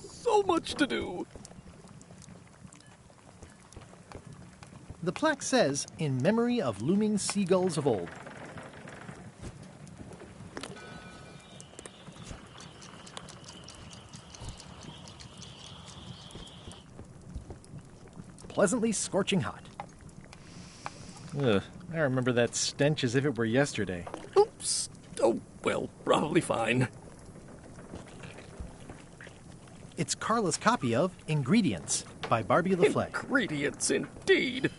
So much to do. The plaque says, in memory of looming seagulls of old. Pleasantly scorching hot. Ugh, I remember that stench as if it were yesterday. Oops. Oh, well, probably fine. It's Carla's copy of Ingredients by Barbie LaFleur. Ingredients, indeed.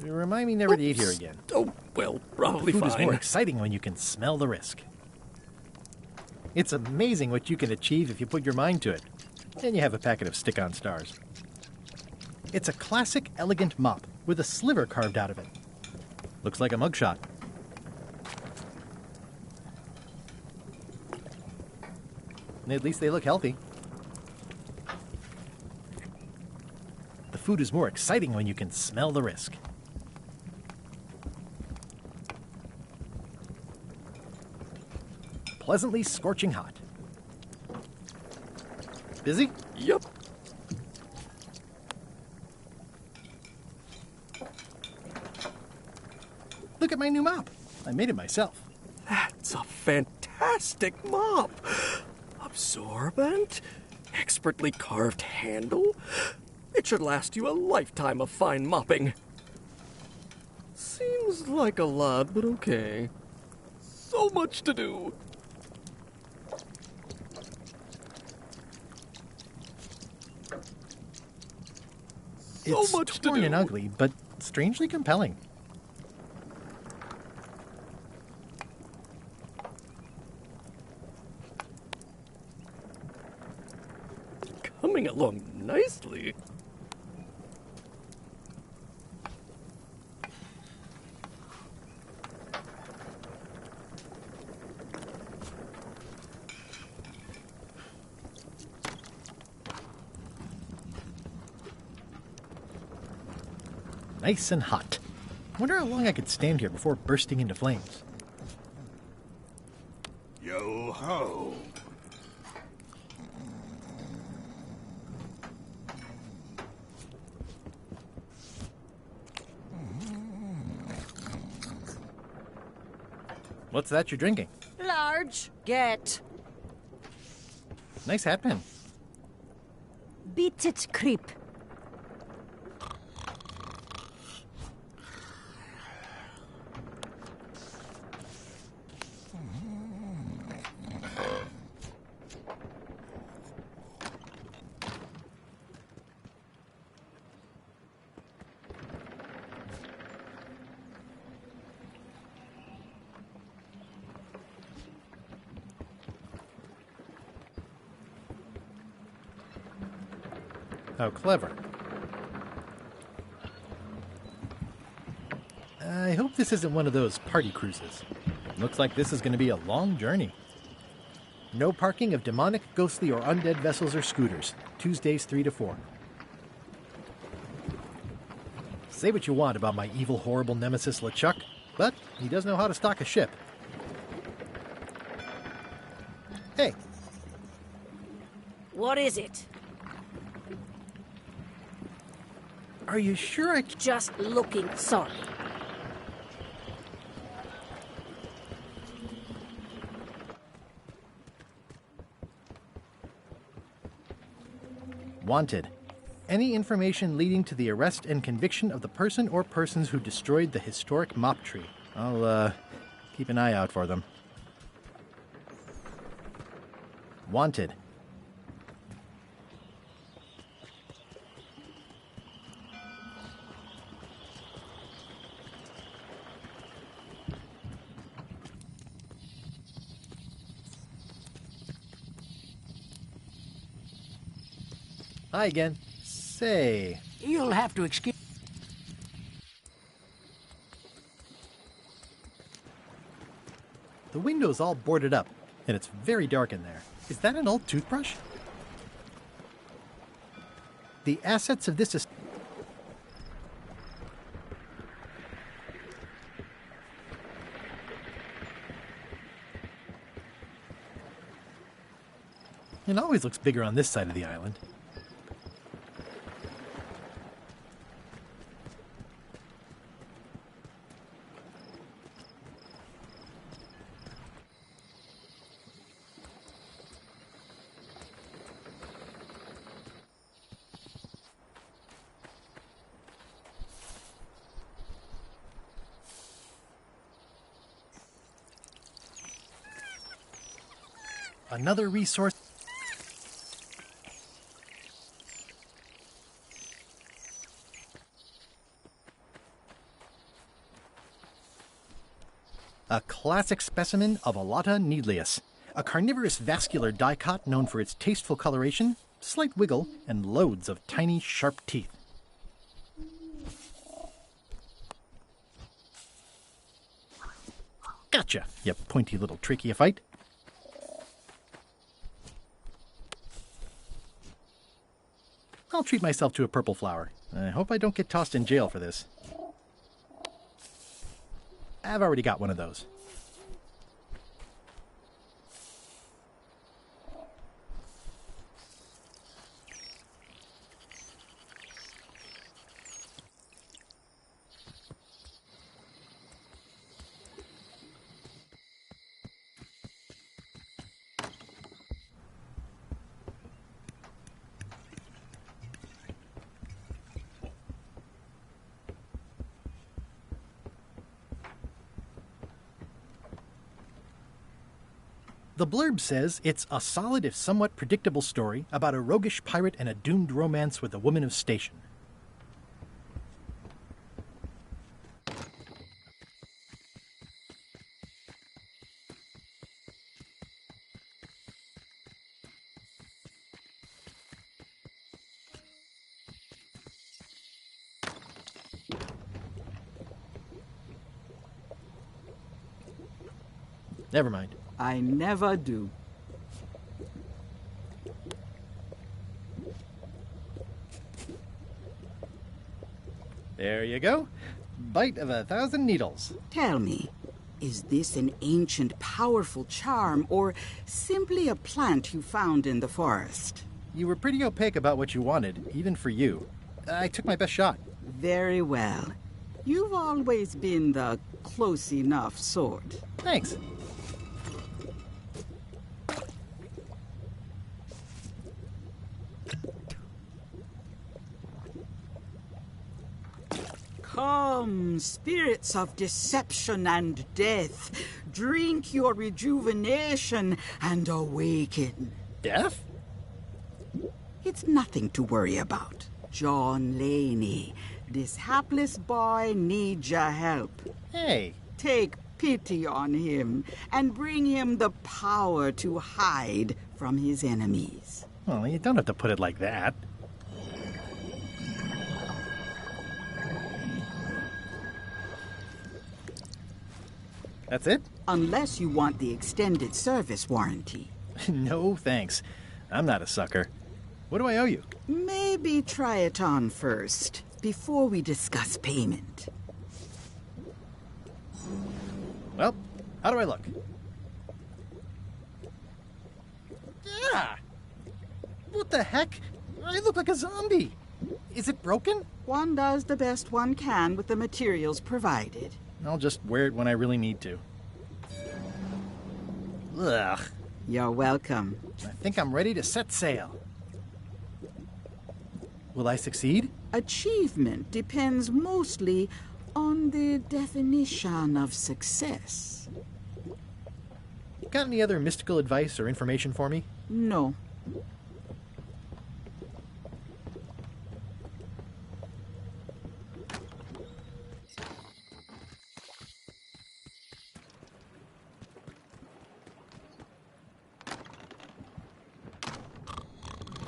Remind me never to eat here again. Oh, well, probably Food fine. is more exciting when you can smell the risk. It's amazing what you can achieve if you put your mind to it. Then you have a packet of stick-on stars. It's a classic, elegant mop with a sliver carved out of it. Looks like a mugshot. At least they look healthy. The food is more exciting when you can smell the risk. Pleasantly scorching hot. Busy? Yep. Look at my new mop. I made it myself. That's a fantastic mop. Absorbent, expertly carved handle. It should last you a lifetime of fine mopping. Seems like a lot, but okay. So much to do. It's so much torn to do. and ugly, but strangely compelling. Coming along nicely. Nice and hot. Wonder how long I could stand here before bursting into flames. Yo-ho! What's that you're drinking? Large, get. Nice hat pin. Beat it, creep. How clever. I hope this isn't one of those party cruises. Looks like this is going to be a long journey. No parking of demonic, ghostly, or undead vessels or scooters. Tuesdays 3 to 4. Say what you want about my evil, horrible nemesis LeChuck, but he does know how to stock a ship. Hey. What is it? Are you sure I... Just looking sorry. Wanted. Any information leading to the arrest and conviction of the person or persons who destroyed the historic mop tree. I'll, keep an eye out for them. Wanted. Hi again. Say... You'll have to excuse... The window's all boarded up, and it's very dark in there. Is that an old toothbrush? The assets of this... It always looks bigger on this side of the island. Another resource. A classic specimen of Alata needleus, a carnivorous vascular dicot known for its tasteful coloration, slight wiggle, and loads of tiny, sharp teeth. Gotcha, you pointy little trichiophyte. I'll treat myself to a purple flower. I hope I don't get tossed in jail for this. I've already got one of those. The blurb says it's a solid if somewhat predictable story about a roguish pirate and a doomed romance with a woman of station. Never mind. I never do. There you go. Bite of 1,000 needles. Tell me, is this an ancient, powerful charm, or simply a plant you found in the forest? You were pretty opaque about what you wanted, even for you. I took my best shot. Very well. You've always been the close enough sort. Thanks. Come, spirits of deception and death, drink your rejuvenation and awaken. Death? It's nothing to worry about. John Laney, this hapless boy needs your help. Hey. Take pity on him and bring him the power to hide from his enemies. Well, you don't have to put it like that. That's it? Unless you want the extended service warranty. No, thanks. I'm not a sucker. What do I owe you? Maybe try it on first, before we discuss payment. Well, how do I look? Ah! What the heck? I look like a zombie. Is it broken? One does the best one can with the materials provided. I'll just wear it when I really need to. Ugh. You're welcome. I think I'm ready to set sail. Will I succeed? Achievement depends mostly on the definition of success. Got any other mystical advice or information for me? No.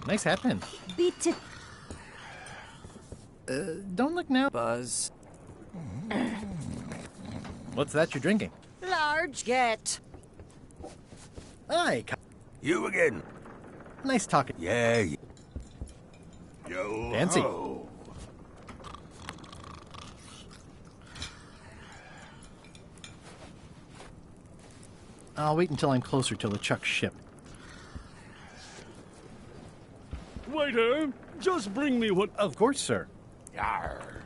Nice hat pin. Beat it. Don't look now. Buzz. What's that you're drinking? Large get. Hi. You again? Nice talking. Yeah. Yo. Fancy. Ho. I'll wait until I'm closer to LeChuck's ship. Waiter, just bring me what... Of course, sir. Yarr.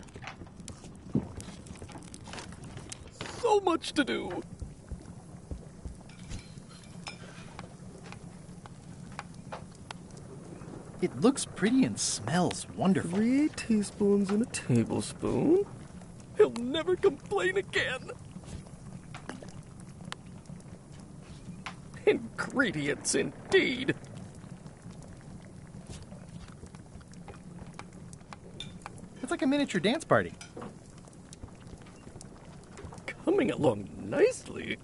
So much to do. It looks pretty and smells wonderful. 3 teaspoons in a tablespoon. He'll never complain again. Ingredients, indeed. It's like a miniature dance party. Coming along nicely.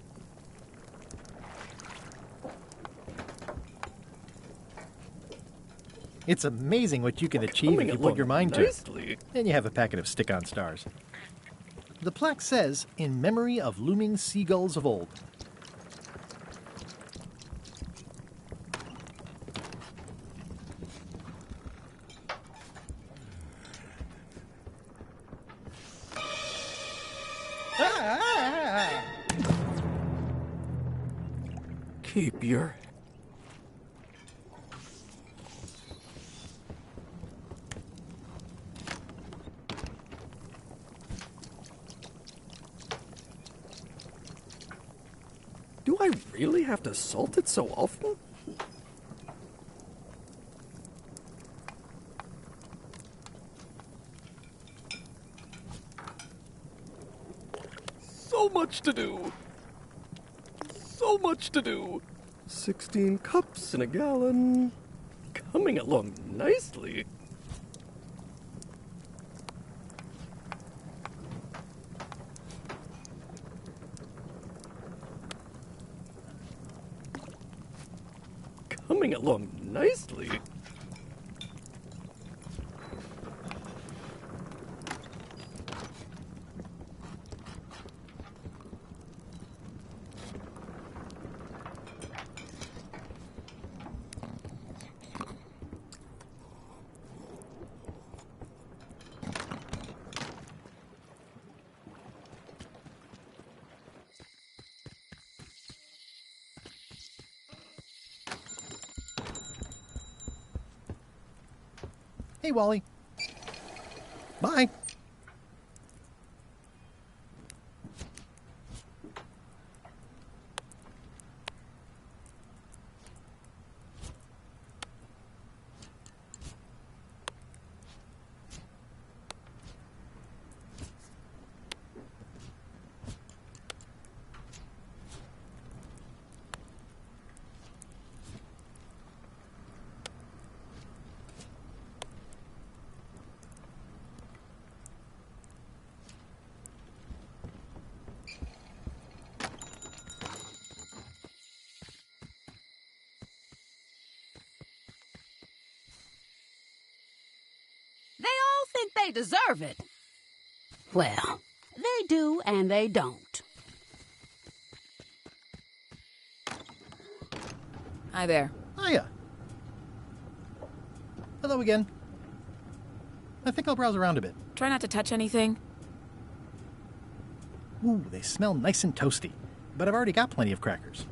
It's amazing what you can achieve if you put your mind to it. Nicely. And you have a packet of stick-on stars. The plaque says, in memory of looming seagulls of old. Keep your... Do I really have to salt it so often? So much to do. So much to do. 16 cups in a gallon. Coming along nicely. Coming along nicely. Hey, Wally. Bye. They deserve it. Well, they do and they don't. Hi there. Hiya. Hello again. I think I'll browse around a bit. Try not to touch anything. Ooh, they smell nice and toasty. But I've already got plenty of crackers.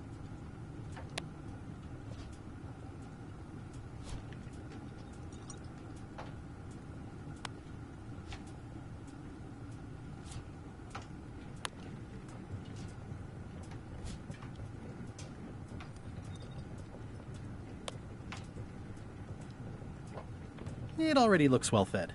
It already looks well fed.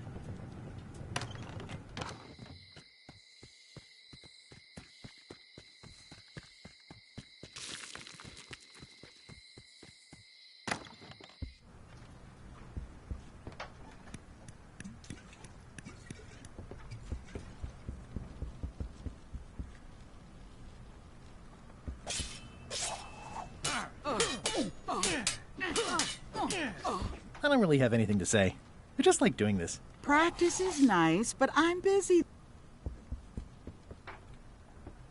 I don't really have anything to say. I just like doing this. Practice is nice, but I'm busy.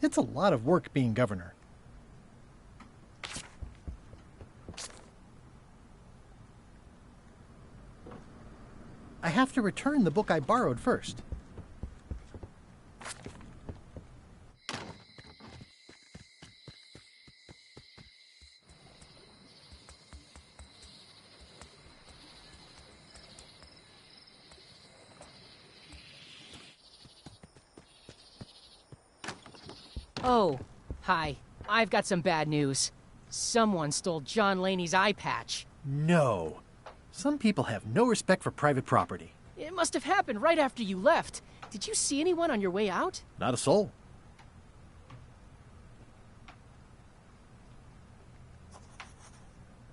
It's a lot of work being governor. I have to return the book I borrowed first. Oh, hi. I've got some bad news. Someone stole John Laney's eye patch. No. Some people have no respect for private property. It must have happened right after you left. Did you see anyone on your way out? Not a soul.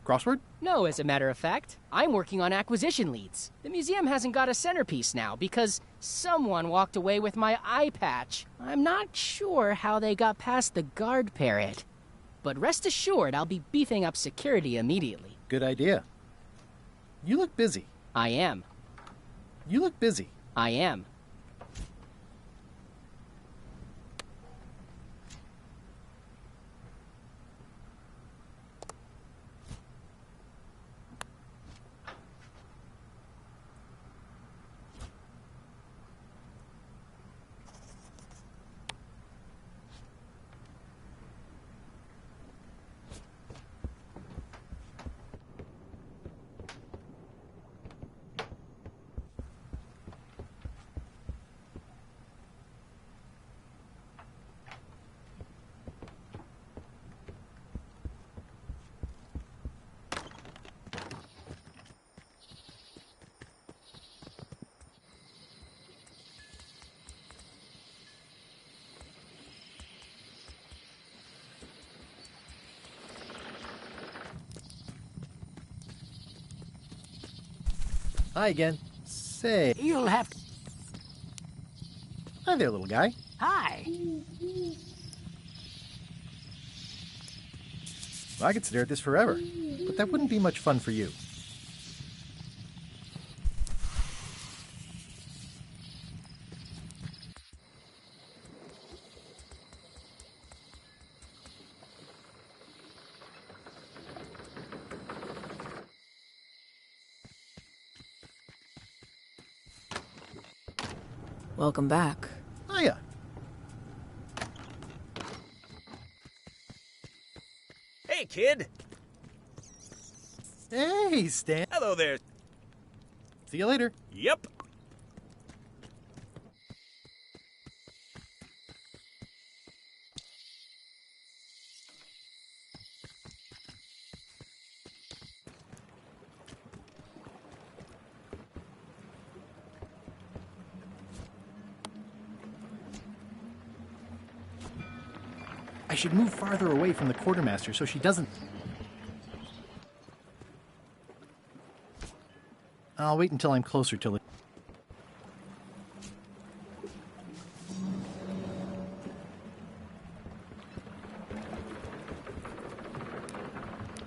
Crossword? No, as a matter of fact. I'm working on acquisition leads. The museum hasn't got a centerpiece now because someone walked away with my eye patch. I'm not sure how they got past the guard parrot. But rest assured, I'll be beefing up security immediately. Good idea. You look busy. I am. You look busy. I am. Hi again. Say... You'll have to... Hi there, little guy. Hi. I could stare at this forever, but that wouldn't be much fun for you. Welcome back. Hiya. Hey, kid. Hey, Stan. Hello there. See you later. Yep. I should move farther away from the quartermaster so she doesn't... I'll wait until I'm closer to...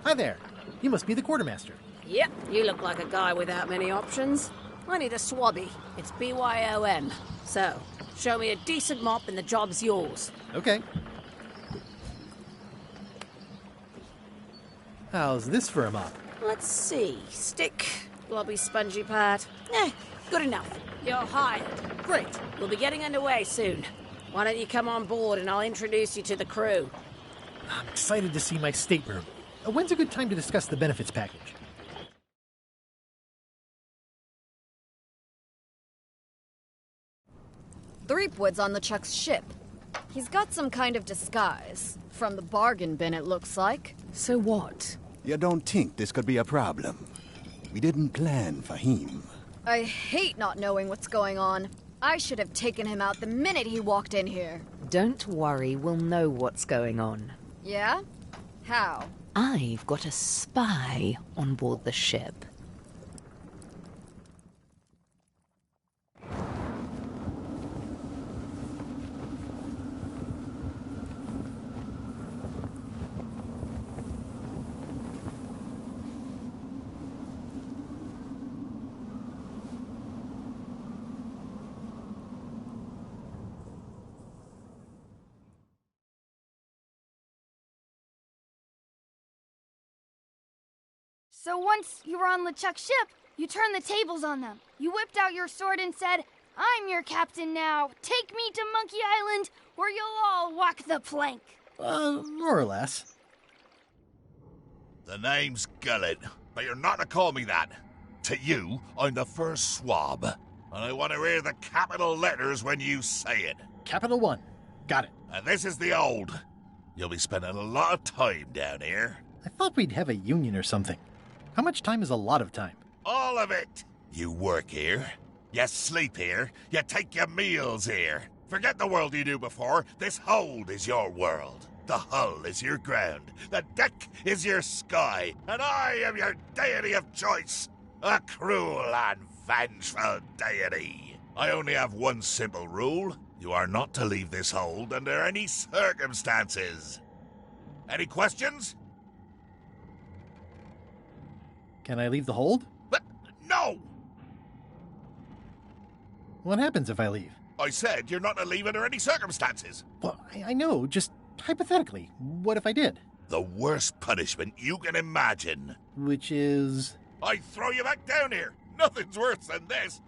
Hi there. You must be the quartermaster. Yep, you look like a guy without many options. I need a swabby. It's BYOM. So, show me a decent mop and the job's yours. Okay. How's this for a mop? Let's see. Stick, blobby spongy pad. Good enough. You're hired. Great. We'll be getting underway soon. Why don't you come on board and I'll introduce you to the crew. I'm excited to see my stateroom. When's a good time to discuss the benefits package? Threepwood's on LeChuck's ship. He's got some kind of disguise. From the bargain bin, it looks like. So what? You don't think this could be a problem? We didn't plan for him. I hate not knowing what's going on. I should have taken him out the minute he walked in here. Don't worry, we'll know what's going on. Yeah? How? I've got a spy on board the ship. So once you were on LeChuck's ship, you turned the tables on them. You whipped out your sword and said, "I'm your captain now. Take me to Monkey Island, or you'll all walk the plank." More or less. The name's Gullet, but you're not to call me that. To you, I'm the first swab, and I want to hear the capital letters when you say it. Capital 1. Got it. And this is the old. You'll be spending a lot of time down here. I thought we'd have a union or something. How much time is a lot of time? All of it. You work here. You sleep here. You take your meals here. Forget the world you knew before. This hold is your world. The hull is your ground. The deck is your sky. And I am your deity of choice. A cruel and vengeful deity. I only have one simple rule. You are not to leave this hold under any circumstances. Any questions? Can I leave the hold? But no! What happens if I leave? I said you're not to leave under any circumstances. Well, I know, just hypothetically. What if I did? The worst punishment you can imagine. Which is? I throw you back down here. Nothing's worse than this.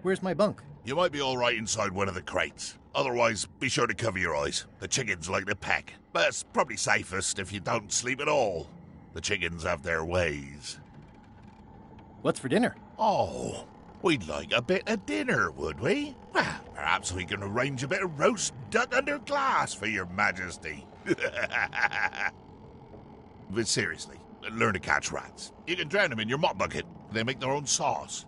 Where's my bunk? You might be all right inside one of the crates. Otherwise, be sure to cover your eyes. The chickens like to peck. But it's probably safest if you don't sleep at all. The chickens have their ways. What's for dinner? Oh, we'd like a bit of dinner, would we? Well, perhaps we can arrange a bit of roast duck under glass for your majesty. But seriously, learn to catch rats. You can drown them in your mop bucket. They make their own sauce.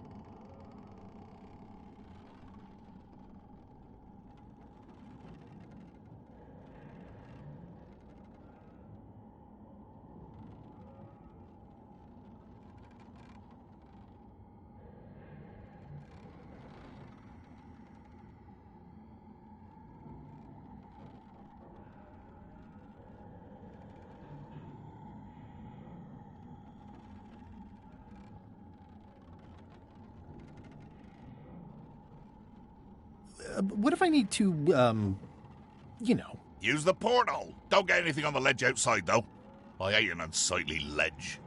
What if I need to, you know? Use the portal. Don't get anything on the ledge outside, though. I hate an unsightly ledge.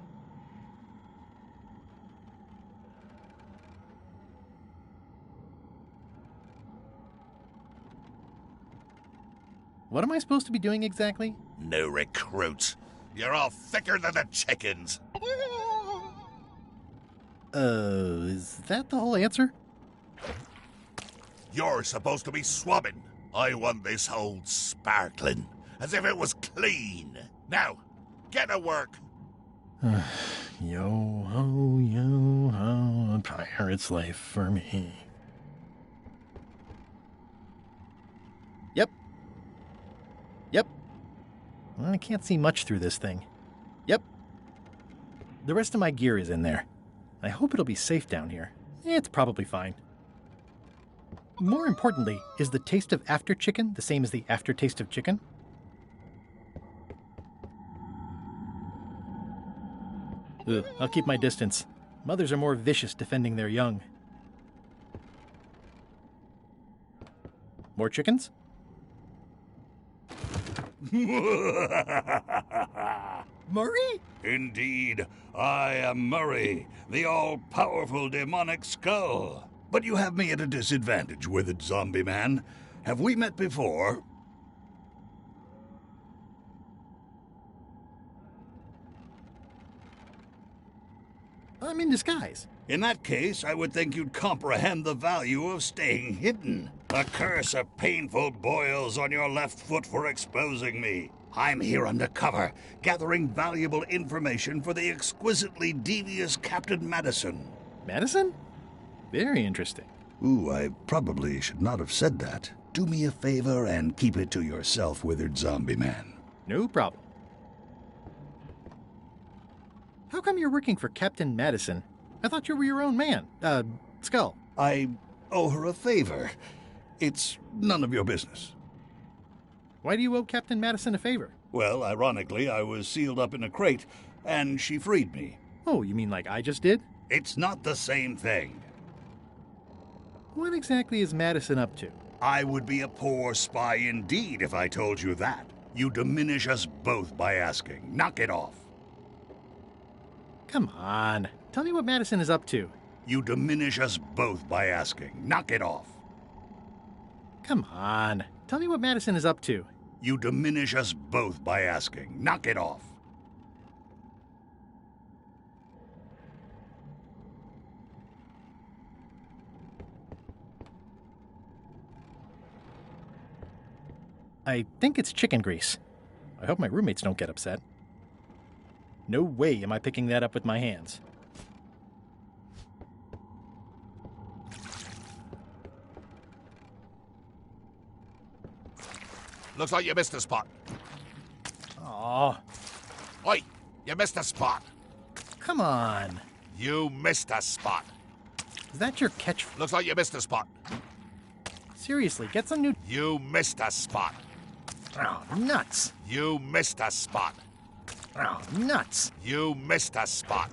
What am I supposed to be doing exactly? No recruits. You're all thicker than the chickens. Is that the whole answer? You're supposed to be swabbing. I want this hold sparkling, as if it was clean. Now, get to work. Yo-ho, a pirate's life for me. Yep. Well, I can't see much through this thing. Yep. The rest of my gear is in there. I hope it'll be safe down here. It's probably fine. More importantly, is the taste of after chicken the same as the aftertaste of chicken? Ugh, I'll keep my distance. Mothers are more vicious defending their young. More chickens? Murray? Indeed, I am Murray, the all-powerful demonic skull. But you have me at a disadvantage, withered zombie man. Have we met before? I'm in disguise. In that case, I would think you'd comprehend the value of staying hidden. A curse of painful boils on your left foot for exposing me. I'm here undercover, gathering valuable information for the exquisitely devious Captain Madison. Madison? Very interesting. Ooh, I probably should not have said that. Do me a favor and keep it to yourself, withered zombie man. No problem. How come you're working for Captain Madison? I thought you were your own man. Skull. I owe her a favor. It's none of your business. Why do you owe Captain Madison a favor? Well, ironically, I was sealed up in a crate, and she freed me. Oh, you mean like I just did? It's not the same thing. What exactly is Madison up to? I would be a poor spy indeed if I told you that. You diminish us both by asking. Knock it off. Come on. Tell me what Madison is up to. You diminish us both by asking. Knock it off. Come on. Tell me what Madison is up to. You diminish us both by asking. Knock it off. I think it's chicken grease. I hope my roommates don't get upset. No way am I picking that up with my hands. Looks like you missed a spot. Aw. Oi, you missed a spot. Come on. You missed a spot. Is that your catch? Looks like you missed a spot. Seriously, get some new... You missed a spot. Oh, nuts. You missed a spot. Oh, nuts. You missed a spot.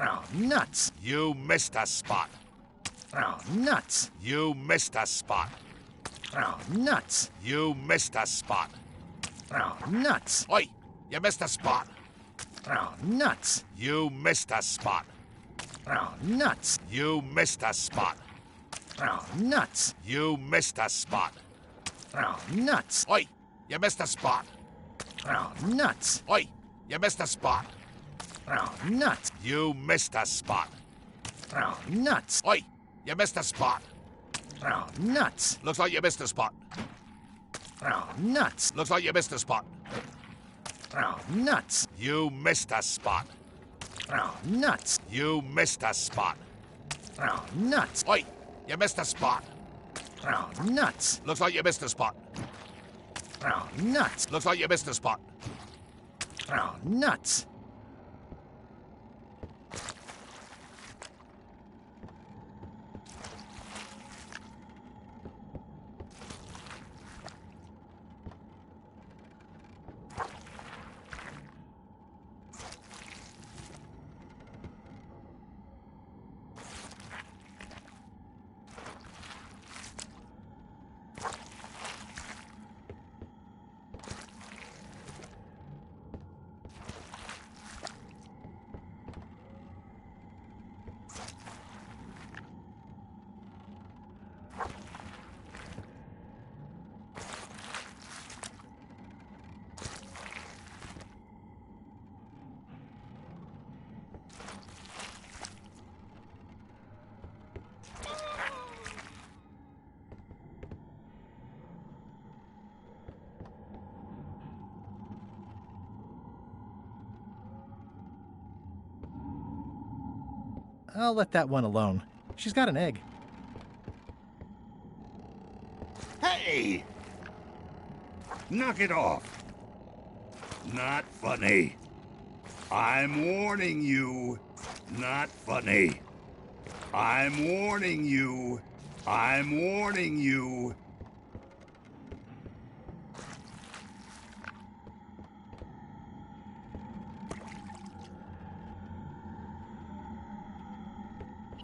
Oh, nuts. You missed a spot. Oh, nuts. You missed a spot. Oh, nuts. You missed a spot. Oh, nuts. Oi, you missed a spot. Oh, nuts. You missed a spot. Oh, nuts. You missed a spot. Oh, nuts. You missed a spot. Oh, nuts. Oi, you missed a spot. Oh, nuts. Oi, you missed a spot. Oh, nuts. You missed a spot. Oh, nuts. Oi, you missed a spot. Oh, nuts. Looks like you missed a spot. Oh, nuts. Looks like you missed a spot. Oh, nuts. You missed a spot. Oh, nuts. You missed a spot. Oh, nuts. Oi, you missed a spot. Oh, nuts. Looks like you missed a spot. Oh, nuts. Looks like you missed a spot. Oh, nuts. I'll let that one alone. She's got an egg. Hey! Knock it off. Not funny. I'm warning you. Not funny. I'm warning you. I'm warning you.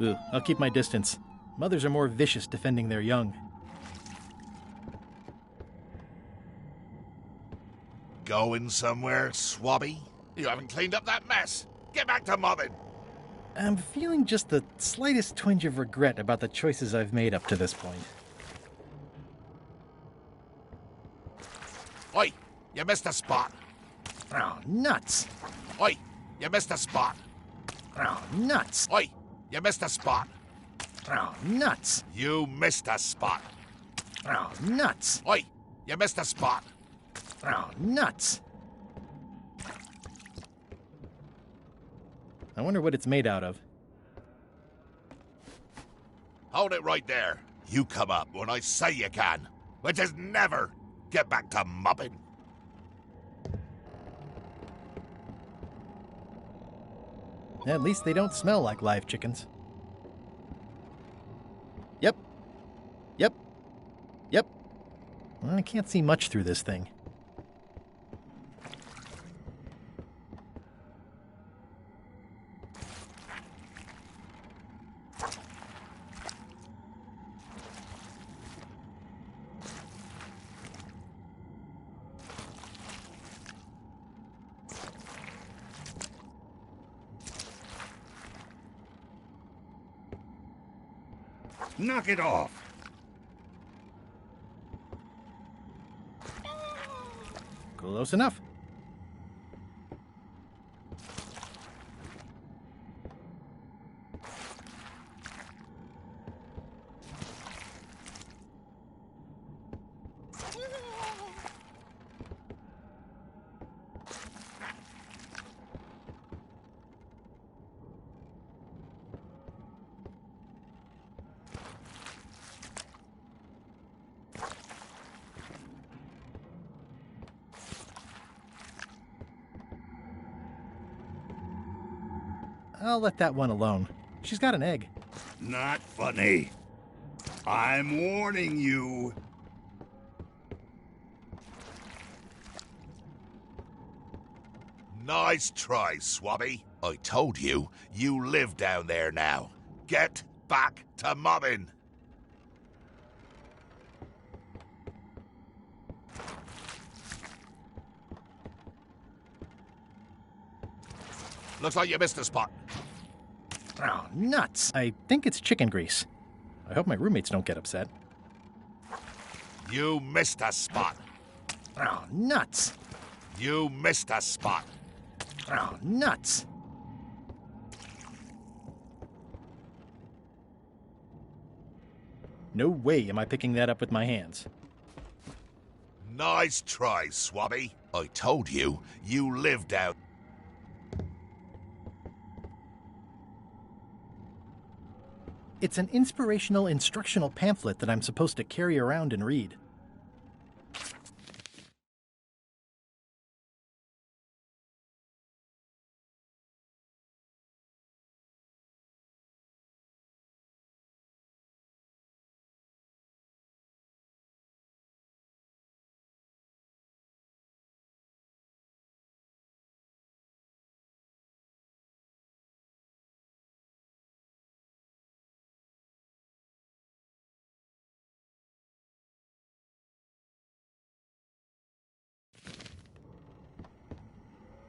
Ugh, I'll keep my distance. Mothers are more vicious defending their young. Going somewhere, Swabby? You haven't cleaned up that mess. Get back to mobbing. I'm feeling just the slightest twinge of regret about the choices I've made up to this point. Oi, you missed a spot. Oh, nuts. Oi, you missed a spot. Oh, nuts. Oi, you missed a spot. Oh, nuts. You missed a spot. Oh, nuts. Oi, you missed a spot. Oh, nuts. I wonder what it's made out of. Hold it right there. You come up when I say you can, which is never. Get back to mobbing. At least they don't smell like live chickens. Yep. Yep. Yep. Well, I can't see much through this thing. Knock it off. Close enough. I'll let that one alone. She's got an egg. Not funny. I'm warning you. Nice try, Swabby. I told you, you live down there now. Get back to mobbing. Looks like you missed a spot. Oh, nuts. I think it's chicken grease. I hope my roommates don't get upset. You missed a spot. Oh, nuts. You missed a spot. Oh, nuts. No way am I picking that up with my hands. Nice try, Swabby. I told you, you live down. It's an inspirational instructional pamphlet that I'm supposed to carry around and read.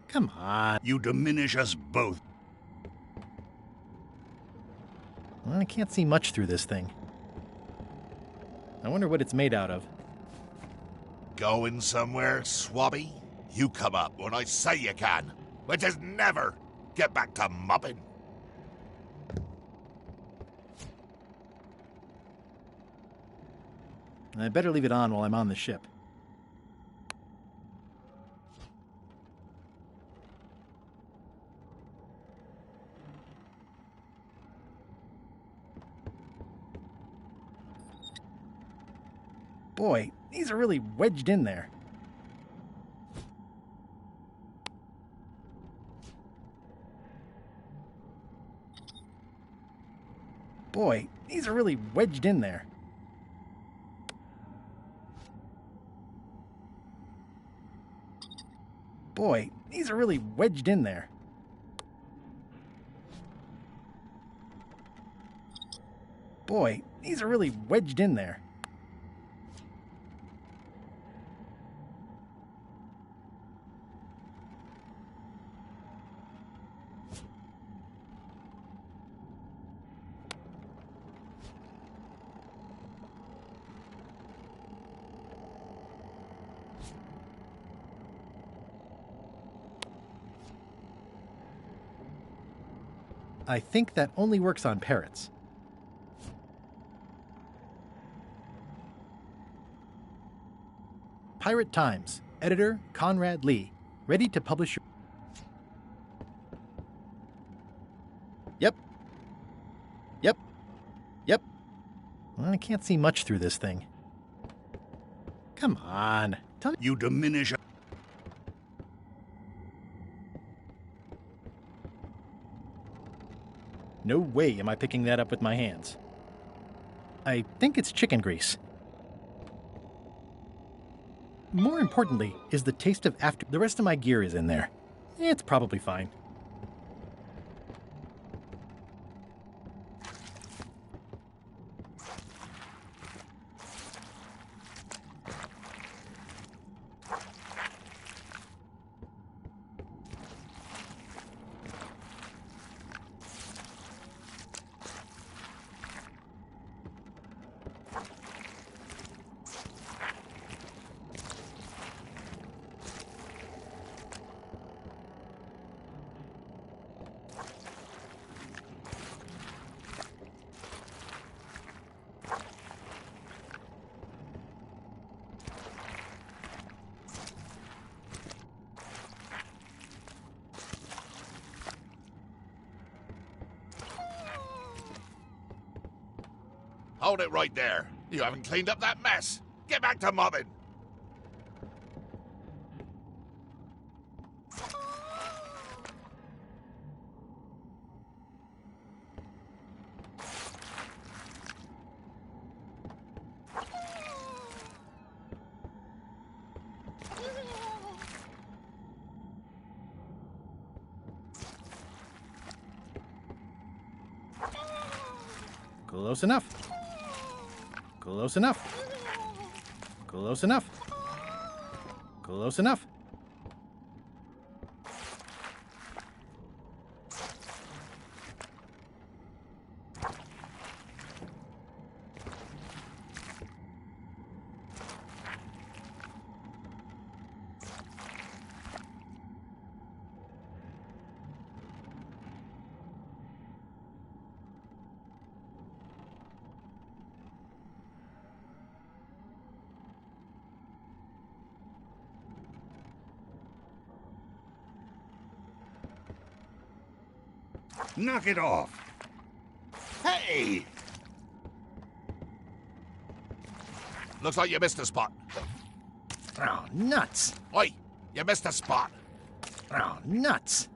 Come on. You diminish us both. I can't see much through this thing. I wonder what it's made out of. Going somewhere, Swabby? You come up when I say you can, which is never. Get back to mobbing. I better leave it on while I'm on the ship. Boy, these are really wedged in there. Boy, these are really wedged in there. Boy, these are really wedged in there. Boy, these are really wedged in there. I think that only works on parrots. Pirate Times, editor Conrad Lee, ready to publish your... Yep. Well, I can't see much through this thing. Come on. You diminish... No way am I picking that up with my hands. I think it's chicken grease. More importantly is the taste of after... The rest of my gear is in there. It's probably fine. Hold it right there. You haven't cleaned up that mess. Get back to mobbing. Close enough. Close enough. Close enough. Close enough. Knock it off. Hey! Looks like you missed a spot. Oh, nuts. Oi, you missed a spot. Oh, nuts.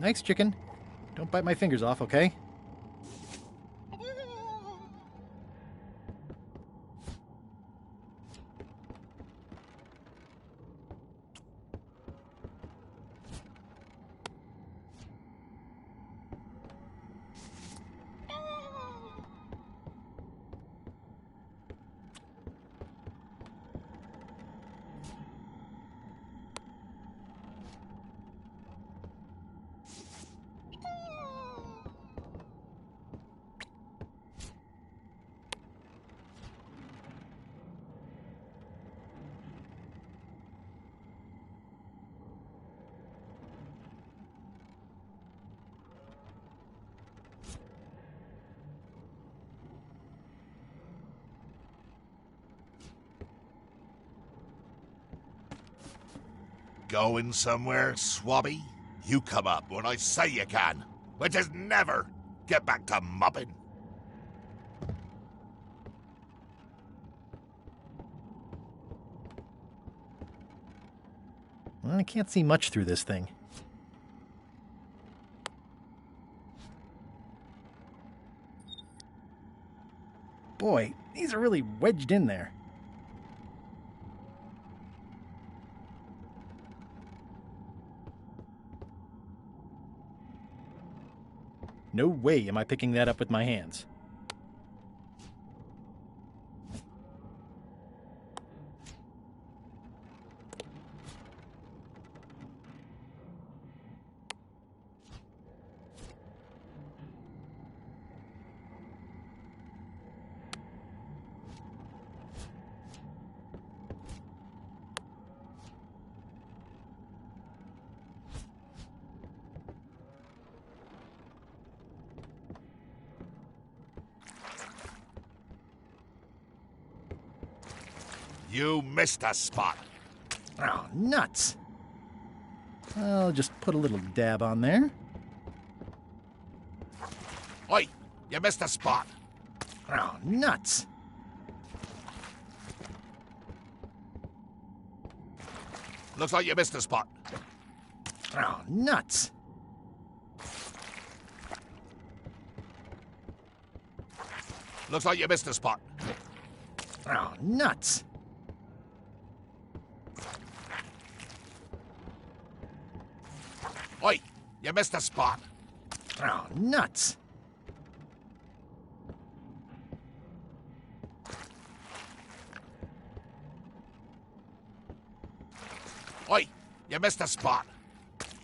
Thanks, chicken. Don't bite my fingers off, okay? Going somewhere, Swabby? You come up when I say you can, which is never. Get back to mopping. Well, I can't see much through this thing. Boy, these are really wedged in there. No way am I picking that up with my hands. You missed a spot. Oh, nuts. I'll just put a little dab on there. Oi, you missed a spot. Oh, nuts. Looks like you missed a spot. Oh, nuts. Looks like you missed a spot. Oh, nuts. Oi, you missed a spot. Oh, nuts. Oi, you missed a spot.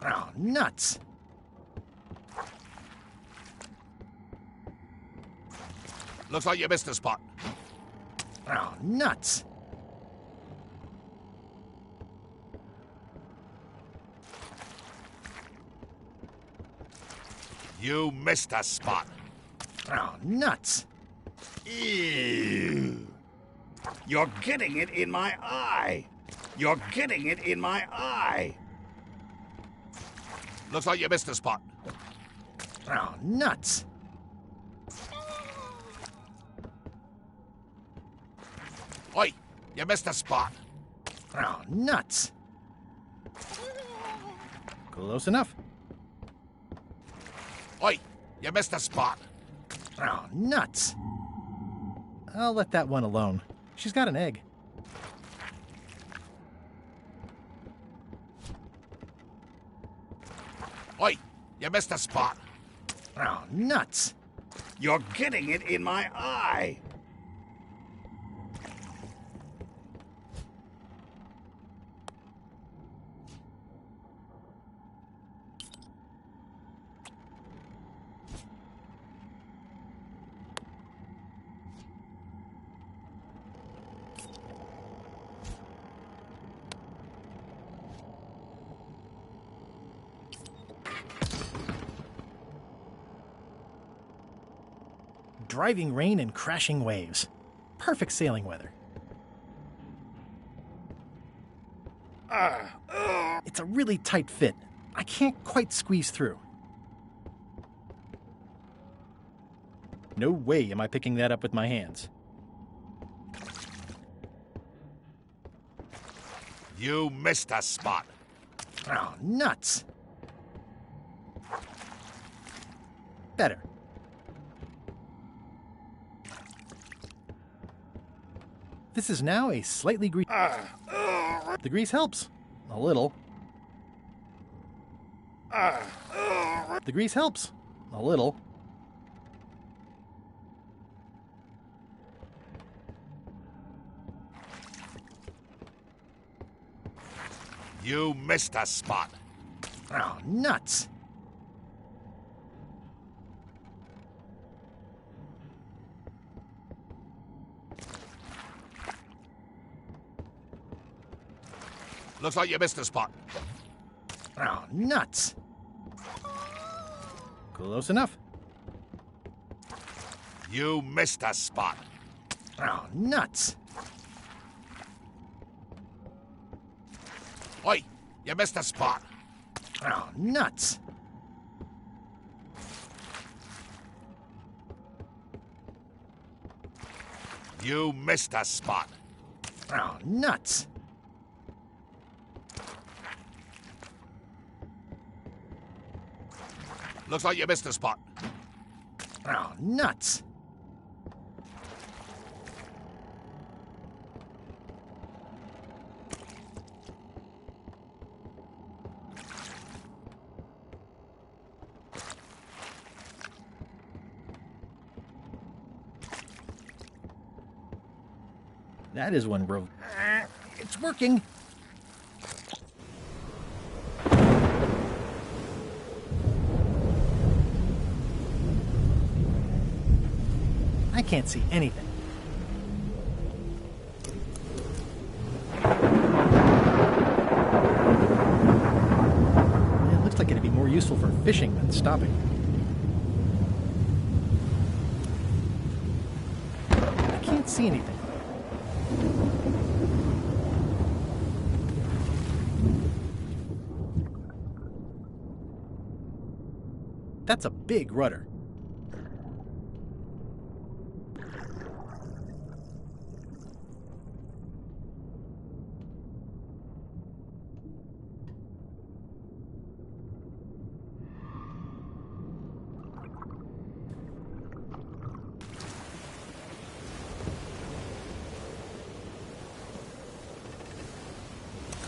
Oh, nuts. Looks like you missed a spot. Oh, nuts. You missed a spot. Oh, nuts. Ew. You're getting it in my eye. You're getting it in my eye. Looks like you missed a spot. Oh, nuts. Oi, you missed a spot. Oh, nuts. Close enough. Oi, you missed a spot. Oh, nuts. I'll let that one alone. She's got an egg. Oi, you missed a spot. Oh, nuts. You're getting it in my eye. Driving rain and crashing waves. Perfect sailing weather. It's a really tight fit. I can't quite squeeze through. No way am I picking that up with my hands. You missed a spot. Oh, nuts. Better. This is now a slightly greasy. The grease helps. A little. The grease helps. A little. You missed a spot. Oh, nuts. Looks like you missed a spot. Oh, nuts. Close enough. You missed a spot. Oh, nuts. Oi, you missed a spot. Oh, nuts. You missed a spot. Oh, nuts. Looks like you missed a spot. Oh, nuts. That is one row. It's working. I can't see anything. It looks like it'd be more useful for fishing than stopping. I can't see anything. That's a big rudder.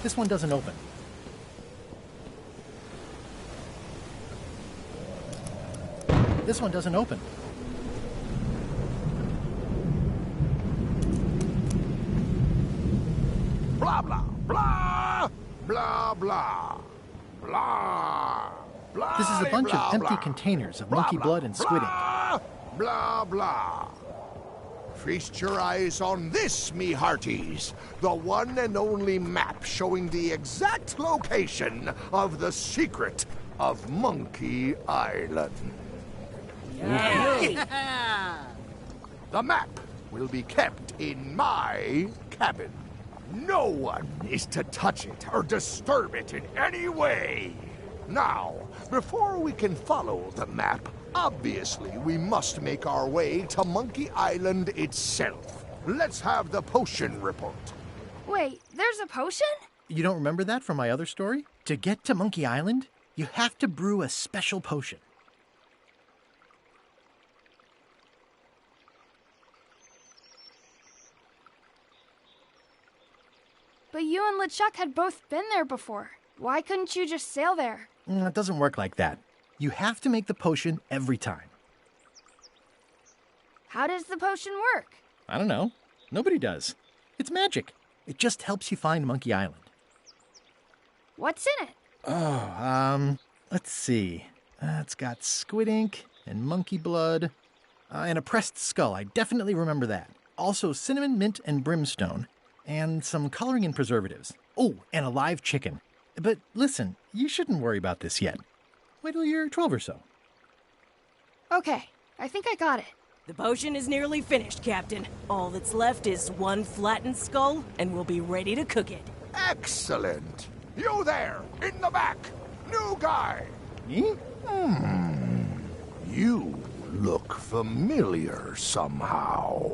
This one doesn't open. This one doesn't open. Blah, blah, blah, blah, blah, blah, blah. This is a bunch blah, of empty blah, containers of blah, monkey blah, blood and squid ink. Blah, blah. Feast your eyes on this, me hearties. The one and only map showing the exact location of the secret of Monkey Island. The map will be kept in my cabin. No one is to touch it or disturb it in any way. Now, before we can follow the map, obviously we must make our way to Monkey Island itself. Let's have the potion report. Wait, there's a potion? You don't remember that from my other story? To get to Monkey Island, you have to brew a special potion. But you and LeChuck had both been there before. Why couldn't you just sail there? It doesn't work like that. You have to make the potion every time. How does the potion work? I don't know. Nobody does. It's magic. It just helps you find Monkey Island. What's in it? Oh, let's see. It's got squid ink and monkey blood and a pressed skull. I definitely remember that. Also cinnamon, mint, and brimstone. And some coloring and preservatives. Oh, and a live chicken. But listen, you shouldn't worry about this yet. Wait till you're 12 or so. Okay, I think I got it. The potion is nearly finished, Captain. All that's left is one flattened skull, and we'll be ready to cook it. Excellent. You there, in the back. New guy. Me? You look familiar somehow.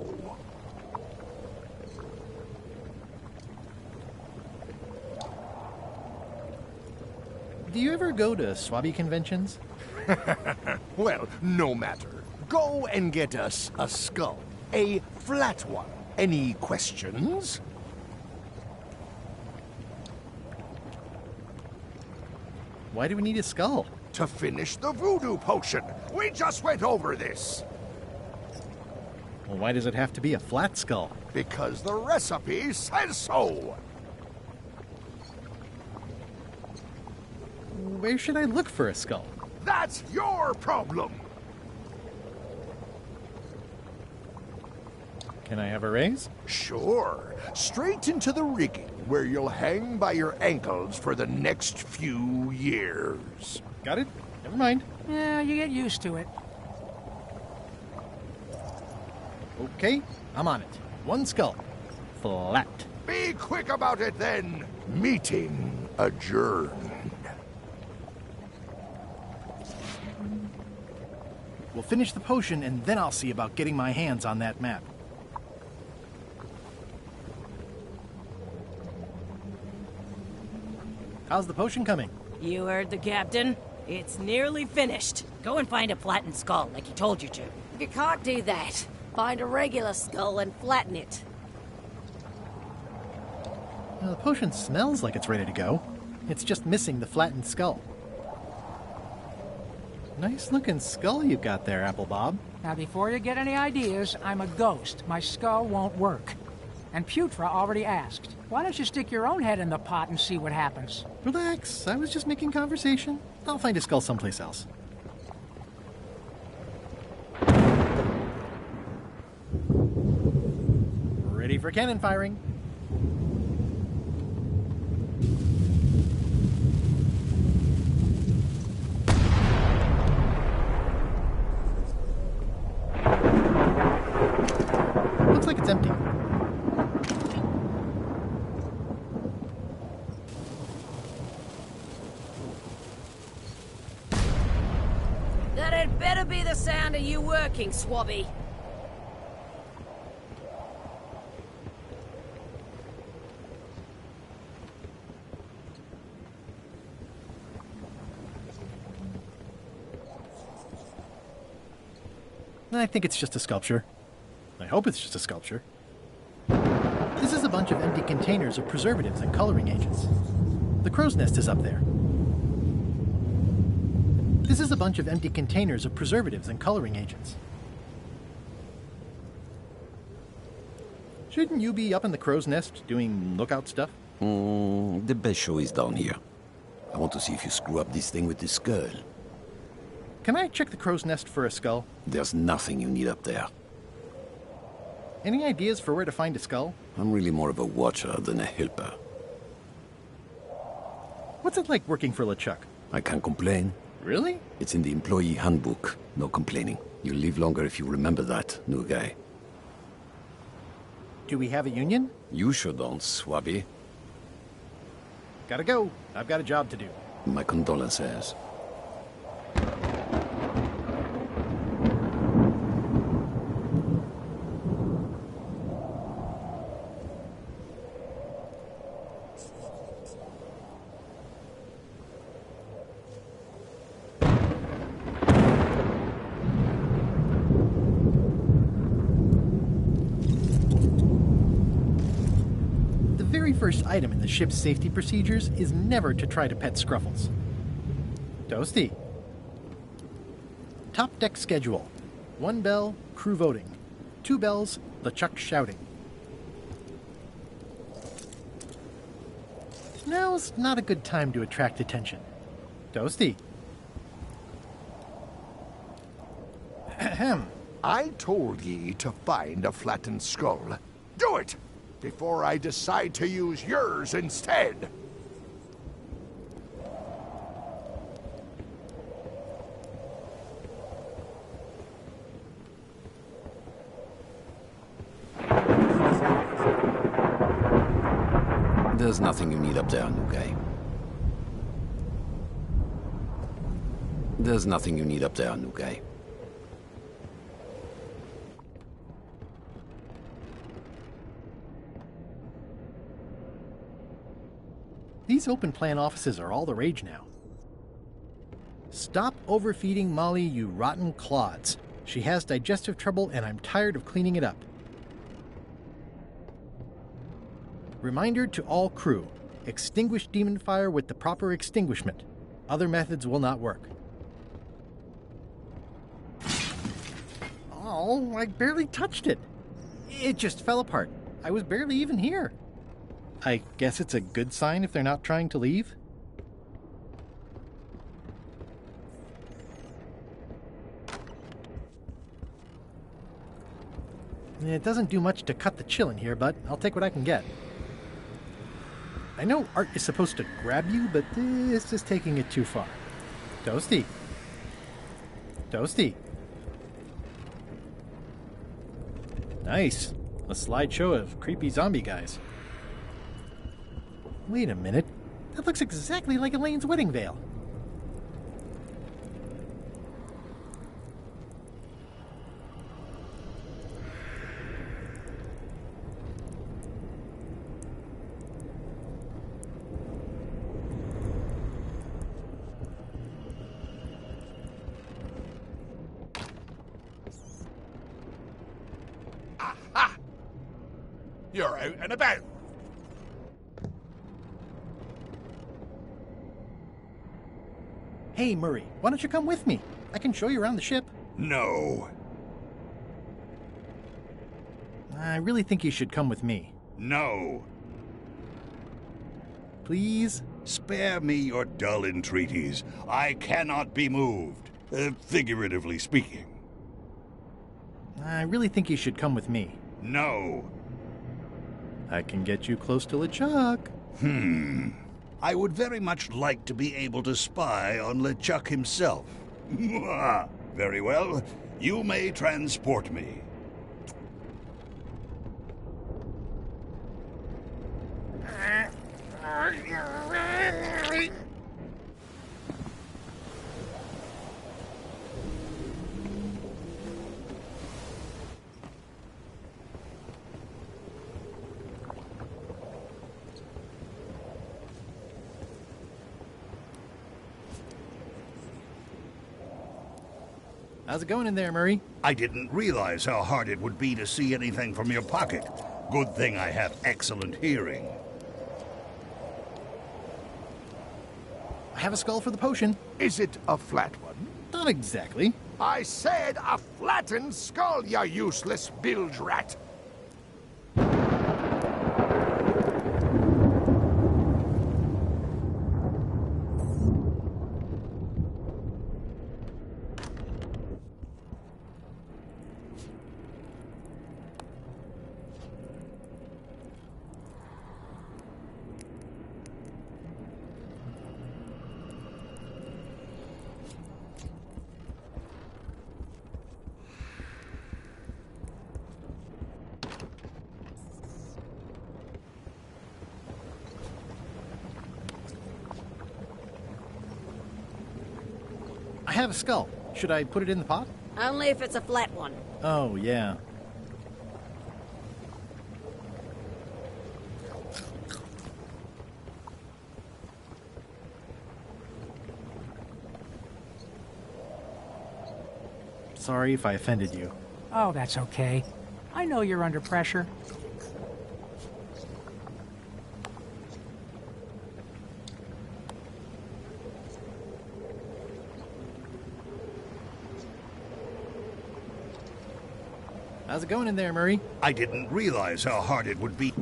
Do you ever go to Swabby conventions? Well, no matter. Go and get us a skull. A flat one. Any questions? Why do we need a skull? To finish the voodoo potion. We just went over this. Well, why does it have to be a flat skull? Because the recipe says so. Where should I look for a skull? That's your problem. Can I have a raise? Sure. Straight into the rigging, where you'll hang by your ankles for the next few years. Got it? Never mind. Yeah, you get used to it. Okay, I'm on it. One skull. Flat. Be quick about it then. Meeting adjourned. We'll finish the potion, and then I'll see about getting my hands on that map. How's the potion coming? You heard the Captain. It's nearly finished. Go and find a flattened skull, like he told you to. You can't do that. Find a regular skull and flatten it. Well, the potion smells like it's ready to go. It's just missing the flattened skull. Nice looking skull you've got there, Apple Bob. Now, before you get any ideas, I'm a ghost. My skull won't work. And Putra already asked. Why don't you stick your own head in the pot and see what happens? Relax, I was just making conversation. I'll find a skull someplace else. Ready for cannon firing. Looks like it's empty. That had better be the sound of you working, Swabby. I think it's just a sculpture. I hope it's just a sculpture. This is a bunch of empty containers of preservatives and coloring agents. The crow's nest is up there. This is a bunch of empty containers of preservatives and coloring agents. Shouldn't you be up in the crow's nest doing lookout stuff? The best show is down here. I want to see if you screw up this thing with this skull. Can I check the crow's nest for a skull? There's nothing you need up there. Any ideas for where to find a skull? I'm really more of a watcher than a helper. What's it like working for LeChuck? I can't complain. Really? It's in the employee handbook. No complaining. You'll live longer if you remember that, new guy. Do we have a union? You sure don't, Swabby. Gotta go. I've got a job to do. My condolences. First item in the ship's safety procedures is never to try to pet Scruffles. Toasty. Top deck schedule. 1 bell, crew voting. 2 bells, LeChuck shouting. Now's not a good time to attract attention. Toasty. Ahem. I told ye to find a flattened skull. Do it! Before I decide to use yours instead. There's nothing you need up there, new guy. There's nothing you need up there, new guy. These open plan offices are all the rage now. Stop overfeeding Molly, you rotten clods. She has digestive trouble and I'm tired of cleaning it up. Reminder to all crew. Extinguish demon fire with the proper extinguishment. Other methods will not work. Oh, I barely touched it. It just fell apart. I was barely even here. I guess it's a good sign if they're not trying to leave? It doesn't do much to cut the chill in here, but I'll take what I can get. I know art is supposed to grab you, but this is taking it too far. Toasty. Toasty. Nice. A slideshow of creepy zombie guys. Wait a minute. That looks exactly like Elaine's wedding veil. Aha! You're out and about. Hey, Murray, why don't you come with me? I can show you around the ship. No. I really think you should come with me. No. Please? Spare me your dull entreaties. I cannot be moved, figuratively speaking. I really think you should come with me. No. I can get you close to LeChuck. I would very much like to be able to spy on LeChuck himself. Very well. You may transport me. How's it going in there, Murray? I didn't realize how hard it would be to see anything from your pocket. Good thing I have excellent hearing. I have a skull for the potion. Is it a flat one? Not exactly. I said a flattened skull, you useless bilge rat! I have a skull. Should I put it in the pot? Only if it's a flat one. Oh, yeah. Sorry if I offended you. Oh, that's okay. I know you're under pressure. How's it going in there, Murray? I didn't realize how hard it would be.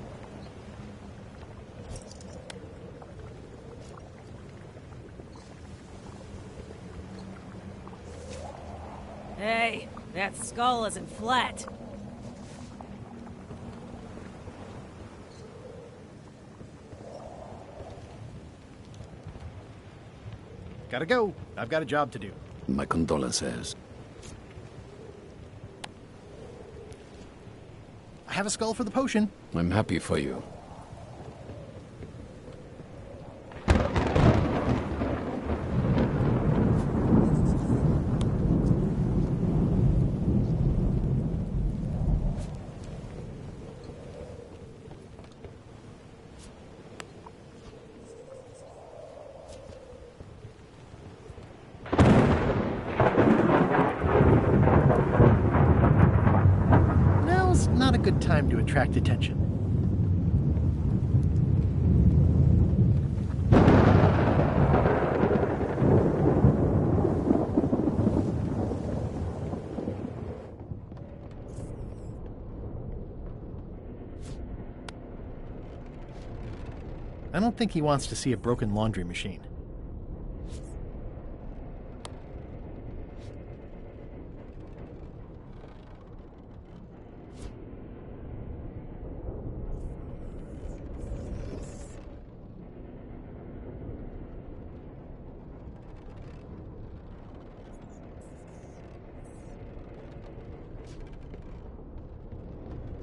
Hey, that skull isn't flat. Gotta go. I've got a job to do. My condolences. I have a skull for the potion. I'm happy for you. Now's not a good time to attract attention. I don't think he wants to see a broken laundry machine.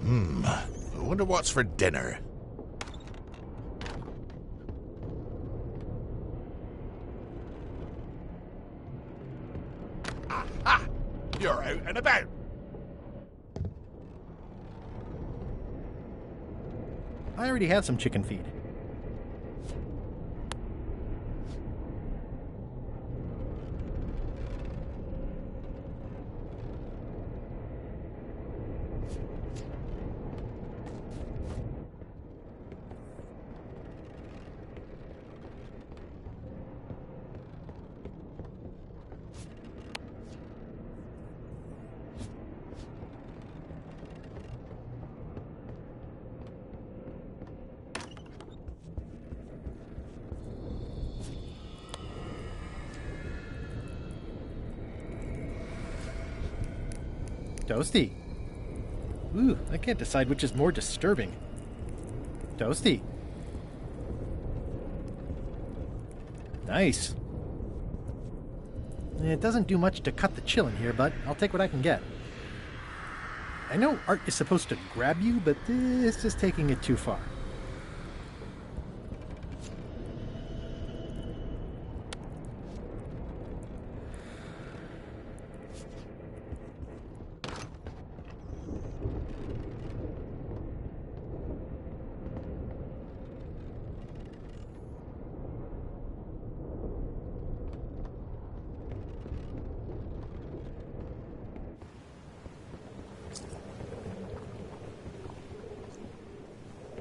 I wonder what's for dinner. Aha! You're out and about. I already have some chicken feed. Toasty. Ooh, I can't decide which is more disturbing. Toasty. Nice. It doesn't do much to cut the chill in here, but I'll take what I can get. I know art is supposed to grab you, but this is taking it too far.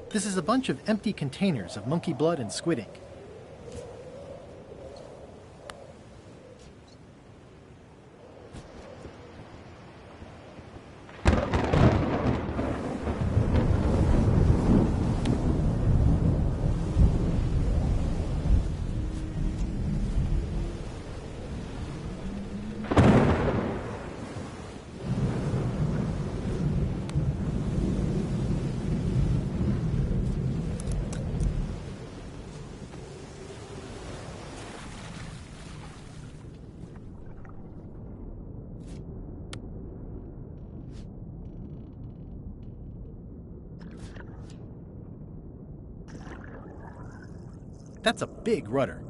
This is a bunch of empty containers of monkey blood and squid ink. That's a big rudder.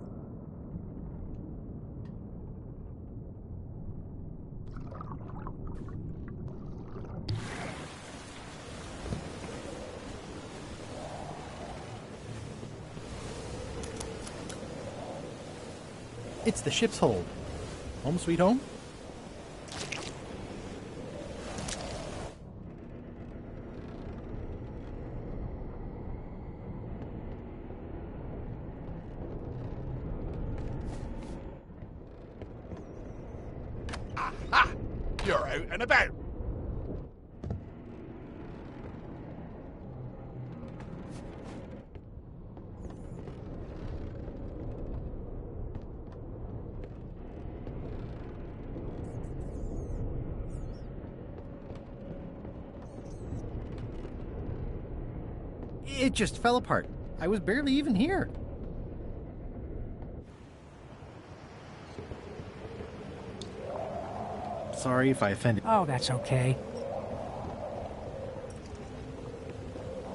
It's the ship's hold. Home sweet home? Aha! You're out and about. It just fell apart. I was barely even here. Sorry if I offended. Oh, that's okay.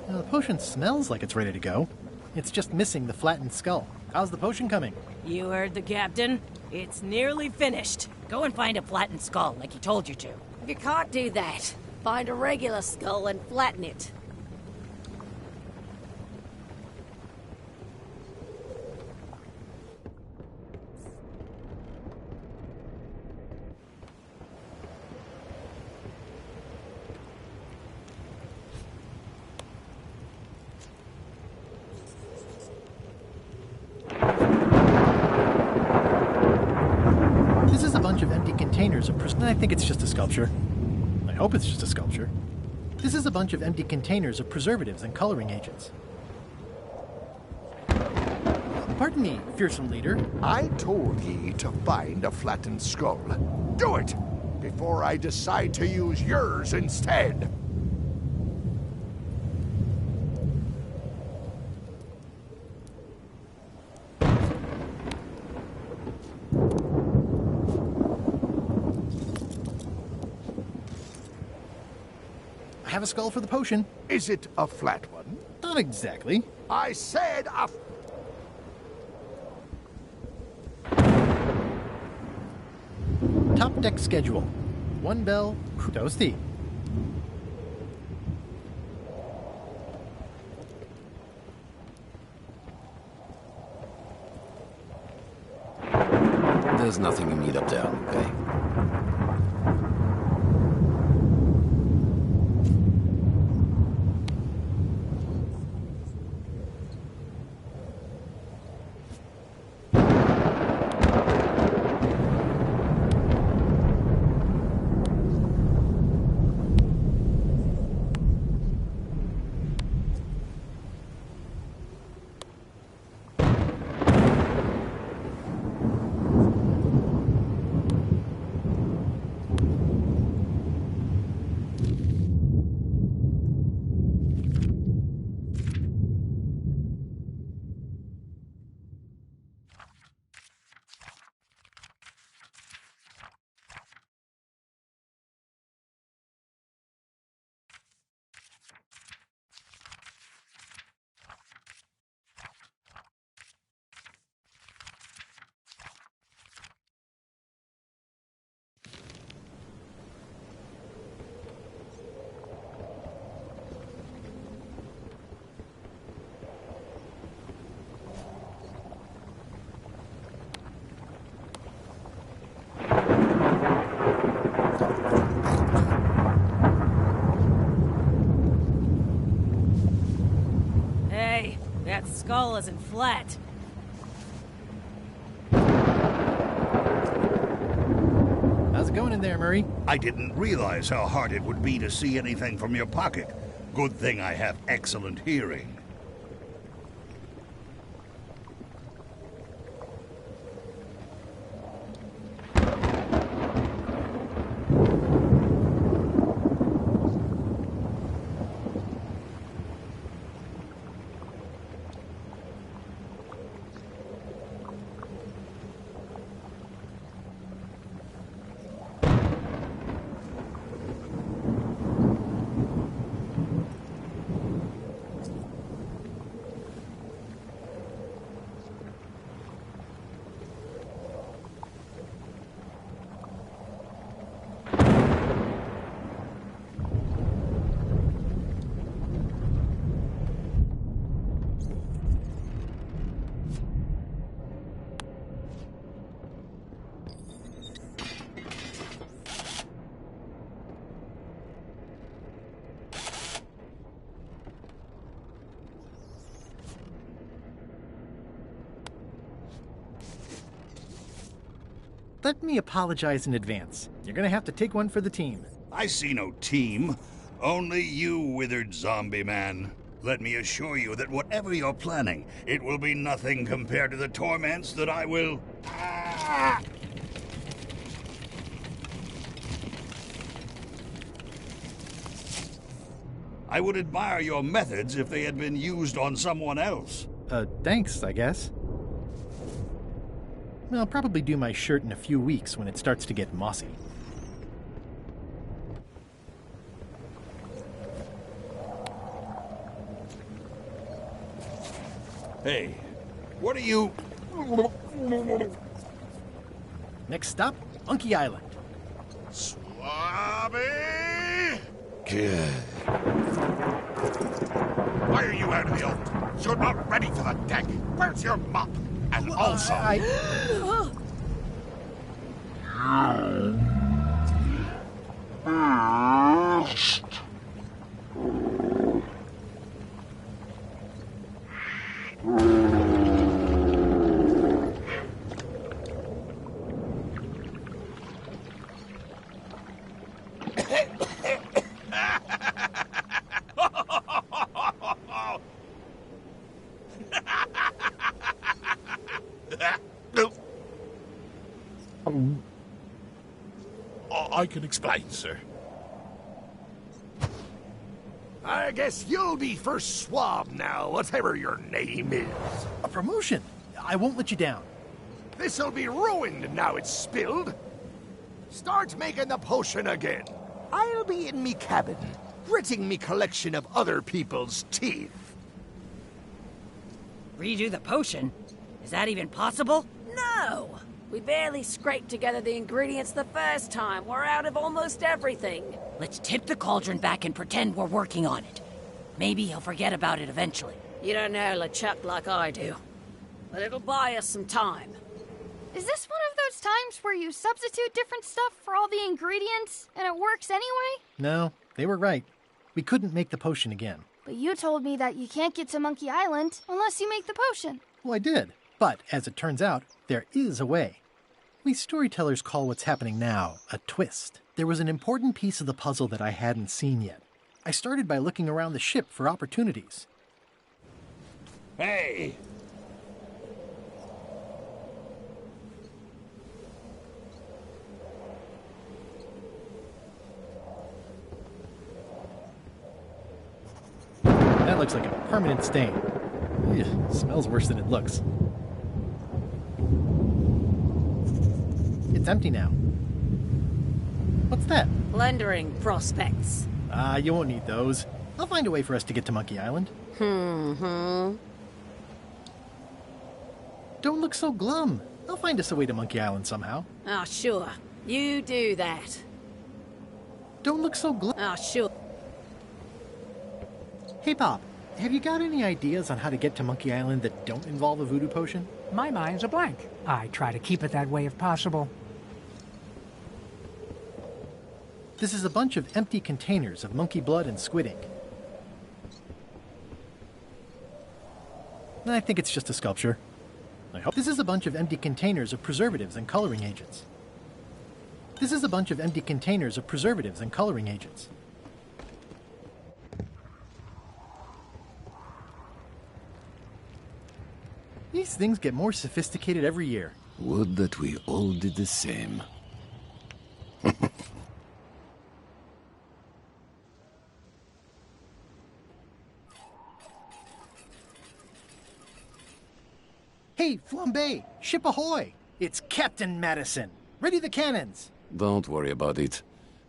The potion smells like it's ready to go. It's just missing the flattened skull. How's the potion coming? You heard the captain. It's nearly finished. Go and find a flattened skull like he told you to. If you can't do that, find a regular skull and flatten it. Of empty containers of I think it's just a sculpture. I hope it's just a sculpture. This is a bunch of empty containers of preservatives and coloring agents. Pardon me, fearsome leader. I told ye to find a flattened skull. Do it, before I decide to use yours instead. I have a skull for the potion. Is it a flat one? Not exactly. I said a... Top deck schedule. 1 bell, Toasty. There's nothing you need up there, okay? skull isn't flat. How's it going in there, Murray? I didn't realize how hard it would be to see anything from your pocket. Good thing I have excellent hearing. Let me apologize in advance. You're gonna have to take one for the team. I see no team. Only you, withered zombie man. Let me assure you that whatever you're planning, it will be nothing compared to the torments that I will... Ah! I would admire your methods if they had been used on someone else. Thanks, I guess. I'll probably do my shirt in a few weeks when it starts to get mossy. Hey, what are you... Next stop, Monkey Island. Swabby! Good. Why are you out of the old? You're not ready for the deck. Where's your mop? And also... I can explain, sir. I guess you'll be first swab now, whatever your name is. A promotion! I won't let you down. This'll be ruined now it's spilled. Start making the potion again. I'll be in me cabin, gritting me collection of other people's teeth. Redo the potion? Is that even possible? No! We barely scraped together the ingredients the first time. We're out of almost everything. Let's tip the cauldron back and pretend we're working on it. Maybe he'll forget about it eventually. You don't know LeChuck like I do. But it'll buy us some time. Is this one of those times where you substitute different stuff for all the ingredients and it works anyway? No, they were right. We couldn't make the potion again. But you told me that you can't get to Monkey Island unless you make the potion. Well, I did. But, as it turns out, there is a way. We storytellers call what's happening now a twist. There was an important piece of the puzzle that I hadn't seen yet. I started by looking around the ship for opportunities. Hey! That looks like a permanent stain. Ugh, smells worse than it looks. It's empty now. What's that? Plundering prospects. You won't need those. I'll find a way for us to get to Monkey Island. Don't look so glum. I'll find us a way to Monkey Island somehow. Oh, sure. You do that. Don't look so glum. Oh, sure. Hey, Pop. Have you got any ideas on how to get to Monkey Island that don't involve a voodoo potion? My mind's a blank. I try to keep it that way if possible. This is a bunch of empty containers of monkey blood and squid ink. I think it's just a sculpture. I hope this is a bunch of empty containers of preservatives and coloring agents. This is a bunch of empty containers of preservatives and coloring agents. These things get more sophisticated every year. Would that we all did the same. Hey, Flambe! Ship ahoy! It's Captain Madison! Ready the cannons! Don't worry about it.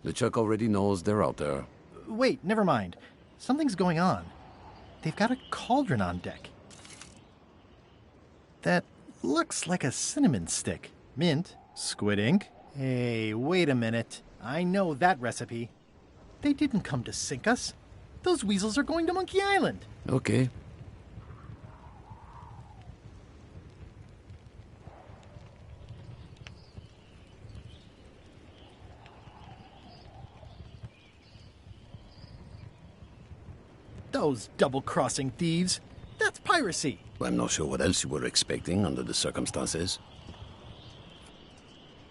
LeChuck already knows they're out there. Wait, never mind. Something's going on. They've got a cauldron on deck. That looks like a cinnamon stick. Mint, squid ink. Hey, wait a minute. I know that recipe. They didn't come to sink us. Those weasels are going to Monkey Island. Okay. Those double-crossing thieves. That's piracy. I'm not sure what else you were expecting under the circumstances.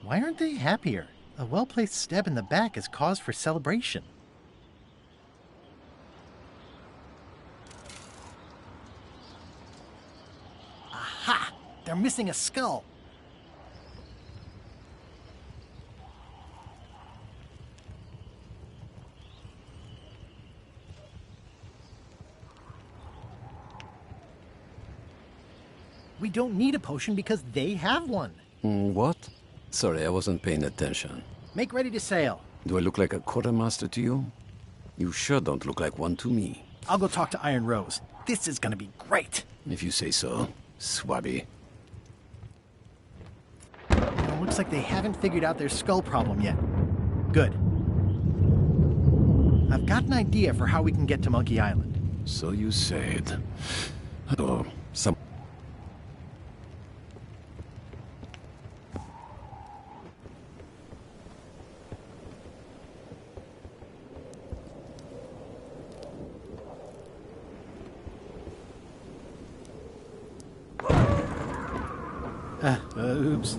Why aren't they happier? A well-placed stab in the back is cause for celebration. Aha! They're missing a skull. We don't need a potion because they have one. What? Sorry, I wasn't paying attention. Make ready to sail. Do I look like a quartermaster to you? You sure don't look like one to me. I'll go talk to Iron Rose. This is gonna be great. If you say so, Swabby. Looks like they haven't figured out their skull problem yet. Good. I've got an idea for how we can get to Monkey Island. So you said. Oh, some... Oops.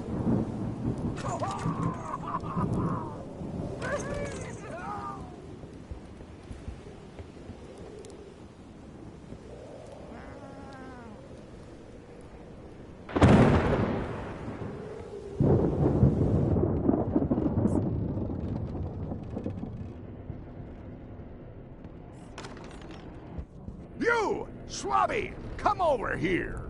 You, Swabby, come over here.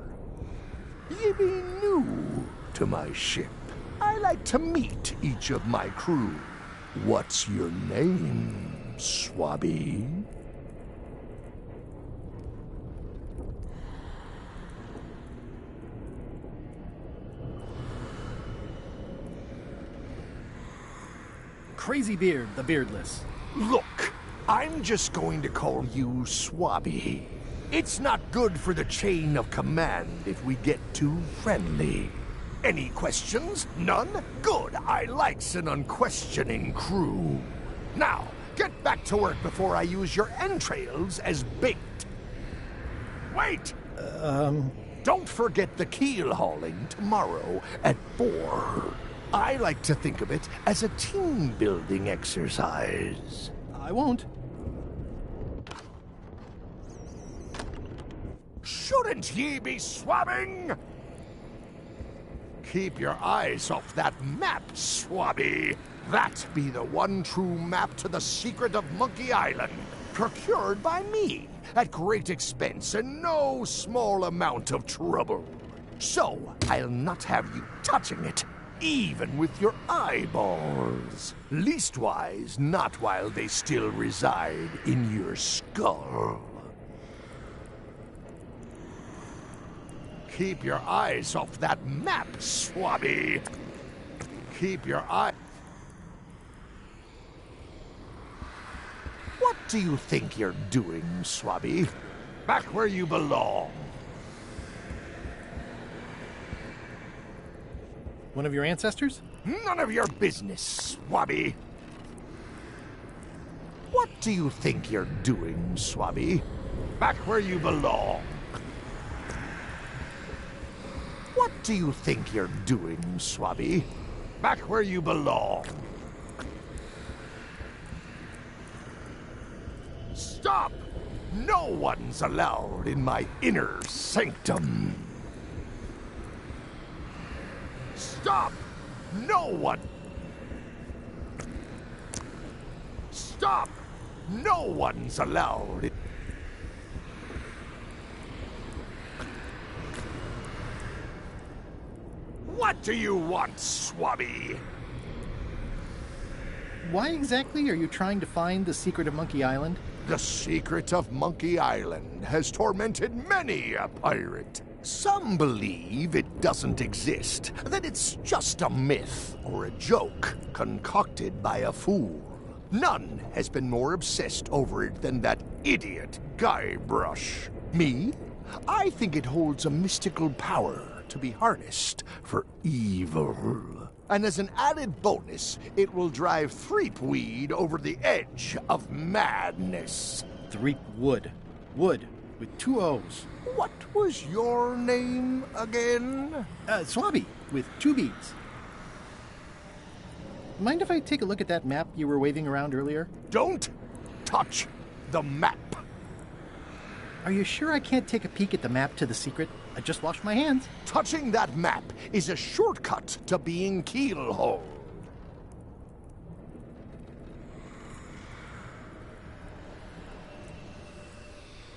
Ye be new to my ship. I like to meet each of my crew. What's your name, Swabby? Crazy Beard, the Beardless. Look, I'm just going to call you Swabby. It's not good for the chain of command if we get too friendly. Any questions? None? Good. I likes an unquestioning crew. Now, get back to work before I use your entrails as bait. Wait! Don't forget the keel hauling tomorrow at 4. I like to think of it as a team-building exercise. I won't. Shouldn't ye be swabbing? Keep your eyes off that map, Swabby. That be the one true map to the secret of Monkey Island, procured by me at great expense and no small amount of trouble. So, I'll not have you touching it, even with your eyeballs. Leastwise, not while they still reside in your skull. Keep your eyes off that map, Swabby. Keep your eye... What do you think you're doing, Swabby? Back where you belong. One of your ancestors? None of your business, Swabby. What do you think you're doing, Swabby? Back where you belong. What do you think you're doing, Swabby? Back where you belong. Stop! No one's allowed in my inner sanctum. Stop! No one! Stop! No one's allowed. What do you want, Swabby? Why exactly are you trying to find the secret of Monkey Island? The secret of Monkey Island has tormented many a pirate. Some believe it doesn't exist, that it's just a myth or a joke concocted by a fool. None has been more obsessed over it than that idiot Guybrush. Me? I think it holds a mystical power to be harnessed for evil. And as an added bonus, it will drive Threepweed over the edge of madness. Threepwood. Wood, with 2 O's. What was your name again? Swabby, with 2 B's. Mind if I take a look at that map you were waving around earlier? Don't touch the map. Are you sure I can't take a peek at the map to the secret? I just washed my hands. Touching that map is a shortcut to being keelhauled.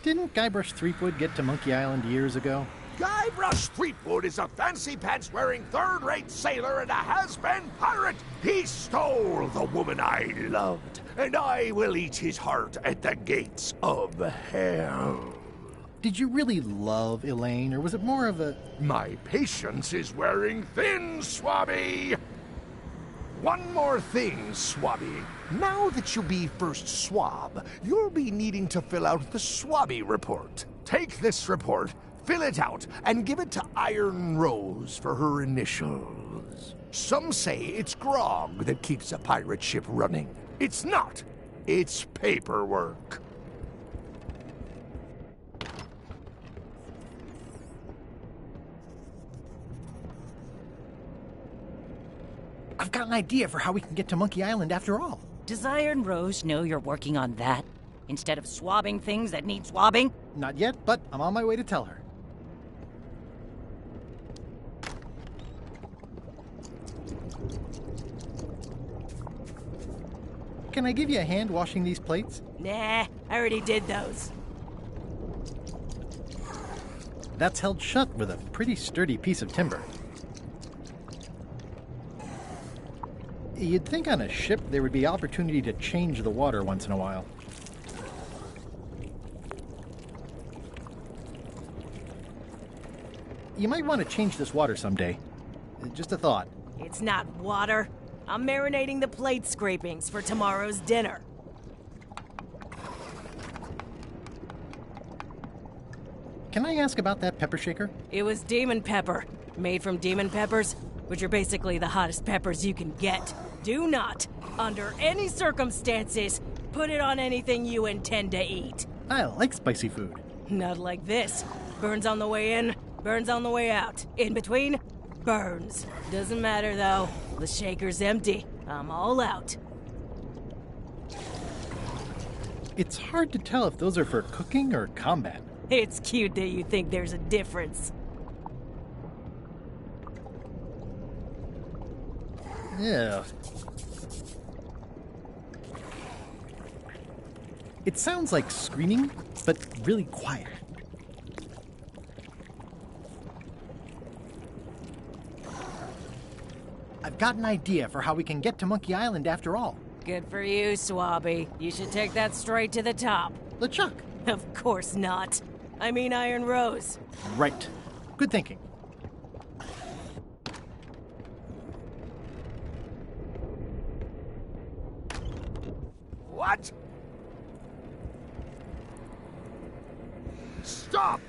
Didn't Guybrush Threepwood get to Monkey Island years ago? Guybrush Threepwood is a fancy-pants-wearing third-rate sailor and a has-been pirate. He stole the woman I loved, and I will eat his heart at the gates of hell. Did you really love Elaine, or was it more of a... My patience is wearing thin, Swabby! One more thing, Swabby. Now that you'll be first swab, you'll be needing to fill out the Swabby report. Take this report, fill it out, and give it to Iron Rose for her initials. Some say it's grog that keeps a pirate ship running. It's not. It's paperwork. I've got an idea for how we can get to Monkey Island after all. Does Iron Rose know you're working on that? Instead of swabbing things that need swabbing? Not yet, but I'm on my way to tell her. Can I give you a hand washing these plates? Nah, I already did those. That's held shut with a pretty sturdy piece of timber. You'd think on a ship there would be opportunity to change the water once in a while. You might want to change this water someday. Just a thought. It's not water. I'm marinating the plate scrapings for tomorrow's dinner. Can I ask about that pepper shaker? It was demon pepper, made from demon peppers, which are basically the hottest peppers you can get. Do not, under any circumstances, put it on anything you intend to eat. I like spicy food. Not like this. Burns on the way in, burns on the way out. In between, burns. Doesn't matter though. The shaker's empty. I'm all out. It's hard to tell if those are for cooking or combat. It's cute that you think there's a difference. Yeah. It sounds like screaming, but really quiet. I've got an idea for how we can get to Monkey Island after all. Good for you, Swabby. You should take that straight to the top. LeChuck. Of course not. I mean Iron Rose. Right. Good thinking. What? Stop!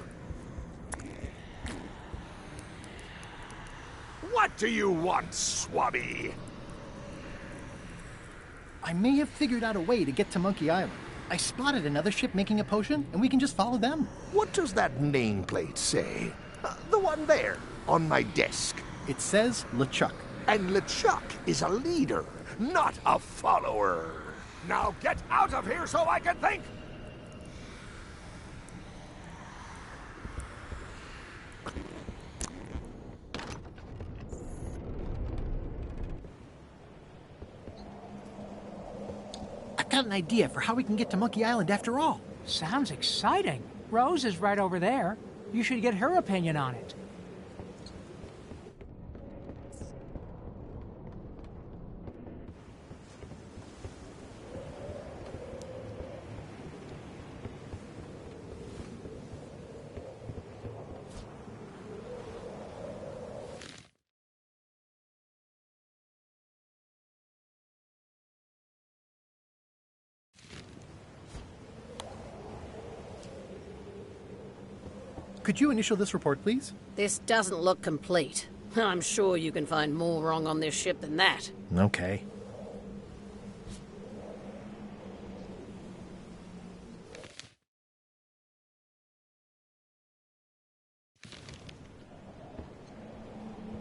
What do you want, Swabby? I may have figured out a way to get to Monkey Island. I spotted another ship making a potion, and we can just follow them. What does that nameplate say? The one there, on my desk. It says LeChuck. And LeChuck is a leader, not a follower. Now get out of here so I can think! I've got an idea for how we can get to Monkey Island after all. Sounds exciting. Rose is right over there. You should get her opinion on it. Could you initial this report, please? This doesn't look complete. I'm sure you can find more wrong on this ship than that. Okay.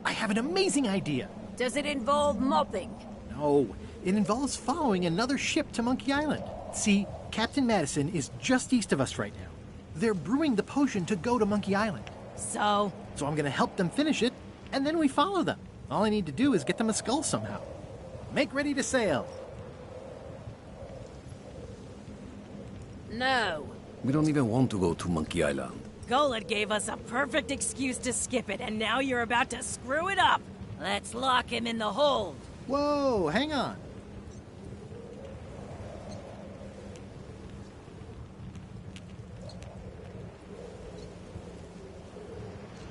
I have an amazing idea. Does it involve mopping? No, it involves following another ship to Monkey Island. See, Captain Madison is just east of us right now. They're brewing the potion to go to Monkey Island. So I'm gonna help them finish it, and then we follow them. All I need to do is get them a skull somehow. Make ready to sail. No. We don't even want to go to Monkey Island. Golett gave us a perfect excuse to skip it, and now you're about to screw it up. Let's lock him in the hold. Whoa, hang on.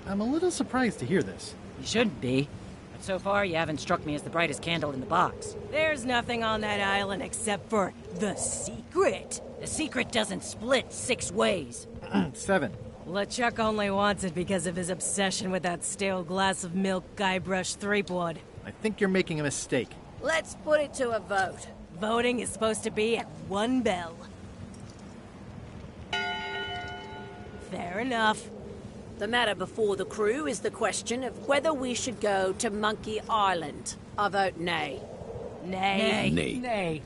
I'm a little surprised to hear this. You shouldn't be. But so far, you haven't struck me as the brightest candle in the box. There's nothing on that island except for the secret. The secret doesn't split 6 ways. 7. LeChuck only wants it because of his obsession with that stale glass of milk Guybrush Threepwood. I think you're making a mistake. Let's put it to a vote. Voting is supposed to be at 1 bell. Fair enough. The matter before the crew is the question of whether we should go to Monkey Island. I vote nay. Nay. Nay. Nay.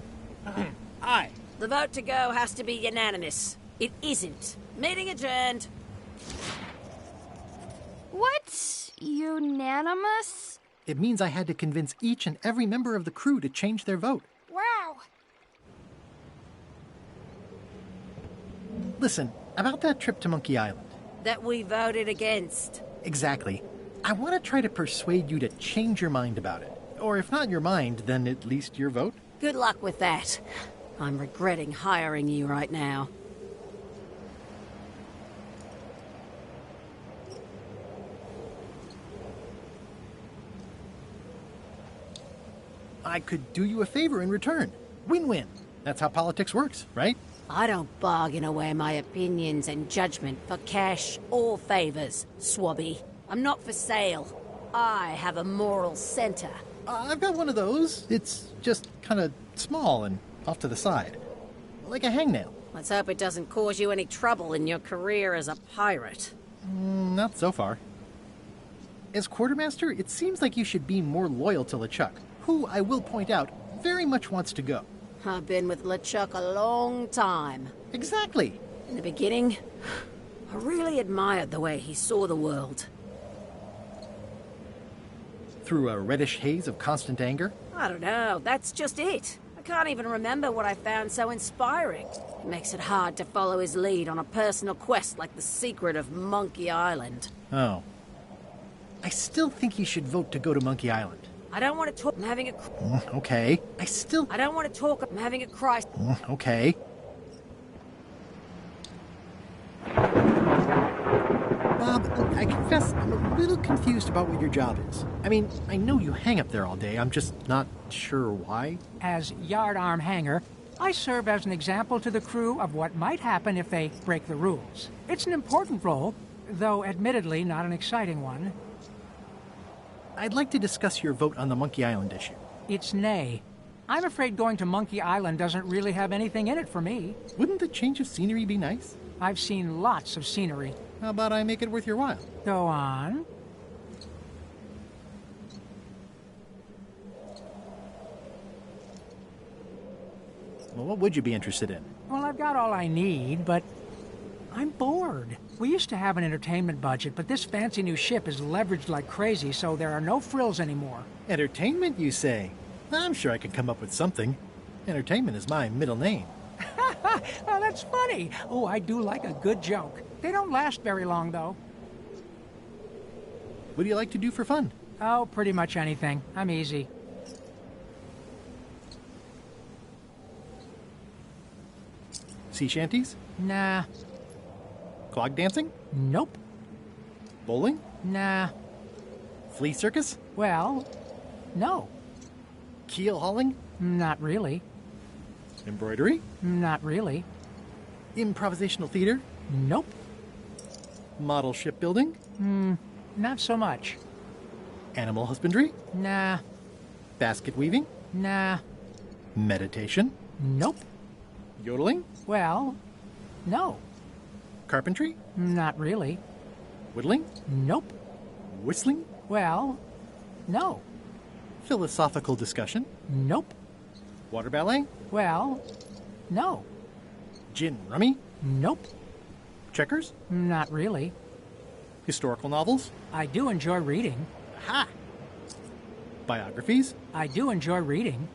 Aye. The vote to go has to be unanimous. It isn't. Meeting adjourned. What? Unanimous? It means I had to convince each and every member of the crew to change their vote. Wow. Listen, about that trip to Monkey Island. That we voted against. Exactly. I want to try to persuade you to change your mind about it. Or if not your mind, then at least your vote. Good luck with that. I'm regretting hiring you right now. I could do you a favor in return. Win-win. That's how politics works, right? I don't bargain away my opinions and judgment for cash or favors, Swabby. I'm not for sale. I have a moral center. I've got one of those. It's just kind of small and off to the side. Like a hangnail. Let's hope it doesn't cause you any trouble in your career as a pirate. Not so far. As quartermaster, it seems like you should be more loyal to LeChuck, who, I will point out, very much wants to go. I've been with LeChuck a long time. Exactly. In the beginning, I really admired the way he saw the world. Through a reddish haze of constant anger? I don't know, that's just it. I can't even remember what I found so inspiring. It makes it hard to follow his lead on a personal quest like the secret of Monkey Island. Oh. I still think you should vote to go to Monkey Island. I don't want to talk. I'm having a. Okay. I don't want to talk. I'm having a crisis. Okay. Bob, I confess I'm a little confused about what your job is. I mean, I know you hang up there all day. I'm just not sure why. As yardarm hanger, I serve as an example to the crew of what might happen if they break the rules. It's an important role, though admittedly not an exciting one. I'd like to discuss your vote on the Monkey Island issue. It's nay. I'm afraid going to Monkey Island doesn't really have anything in it for me. Wouldn't the change of scenery be nice? I've seen lots of scenery. How about I make it worth your while? Go on. Well, what would you be interested in? Well, I've got all I need, but I'm bored. We used to have an entertainment budget, but this fancy new ship is leveraged like crazy, so there are no frills anymore. Entertainment, you say? I'm sure I could come up with something. Entertainment is my middle name. Well, that's funny. Oh, I do like a good joke. They don't last very long, though. What do you like to do for fun? Oh, pretty much anything. I'm easy. Sea shanties? Nah. Clog dancing? Nope. Bowling? Nah. Flea circus? Well, no. Keel hauling? Not really. Embroidery? Not really. Improvisational theater? Nope. Model shipbuilding? Not so much. Animal husbandry? Nah. Basket weaving? Nah. Meditation? Nope. Yodeling? Well, no. Carpentry? Not really. Whittling? Nope. Whistling? Well, no. Philosophical discussion? Nope. Water ballet? Well, no. Gin rummy? Nope. Checkers? Not really. Historical novels? I do enjoy reading. Ha! Biographies? I do enjoy reading.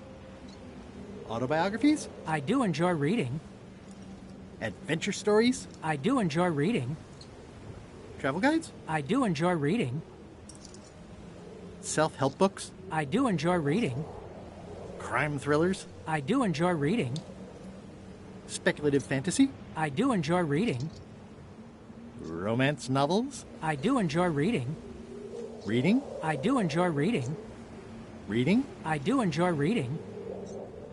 Autobiographies? I do enjoy reading. Adventure stories? I do enjoy reading. Travel guides? I do enjoy reading. Self-help books? I do enjoy reading. Crime thrillers? I do enjoy reading. Speculative fantasy? I do enjoy reading. Romance novels? I do enjoy reading. Reading? I do enjoy reading. Reading? I do enjoy reading.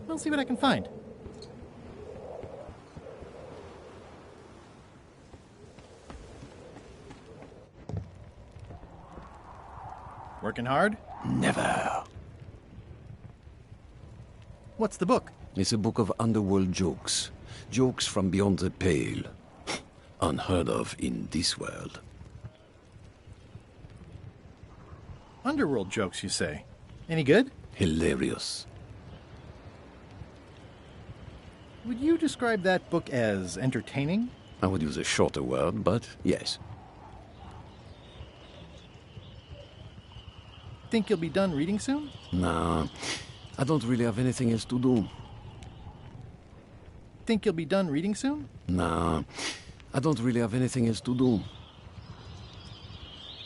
I'll see what I can find. Working hard? Never. What's the book? It's a book of underworld jokes. Jokes from beyond the pale. Unheard of in this world. Underworld jokes, you say? Any good? Hilarious. Would you describe that book as entertaining? I would use a shorter word, but yes. Think you'll be done reading soon? Nah, I don't really have anything else to do. Think you'll be done reading soon? Nah, I don't really have anything else to do.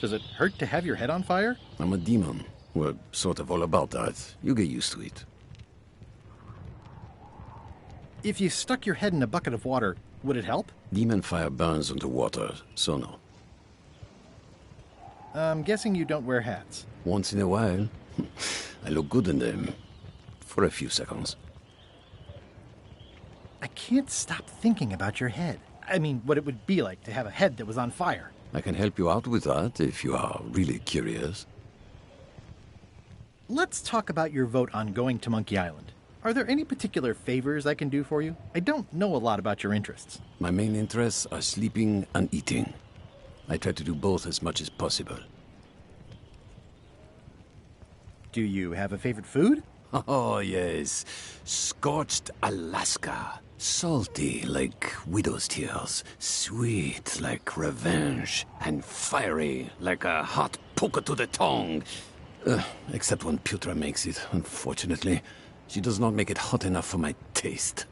Does it hurt to have your head on fire? I'm a demon. We're sort of all about that. You get used to it. If you stuck your head in a bucket of water, would it help? Demon fire burns underwater, so no. I'm guessing you don't wear hats. Once in a while, I look good in them. For a few seconds. I can't stop thinking about your head. I mean, what it would be like to have a head that was on fire. I can help you out with that if you are really curious. Let's talk about your vote on going to Monkey Island. Are there any particular favors I can do for you? I don't know a lot about your interests. My main interests are sleeping and eating. I try to do both as much as possible. Do you have a favorite food? Oh, yes. Scorched Alaska. Salty like widow's tears. Sweet like revenge. And fiery like a hot poker to the tongue. Except when Putra makes it, unfortunately. She does not make it hot enough for my taste.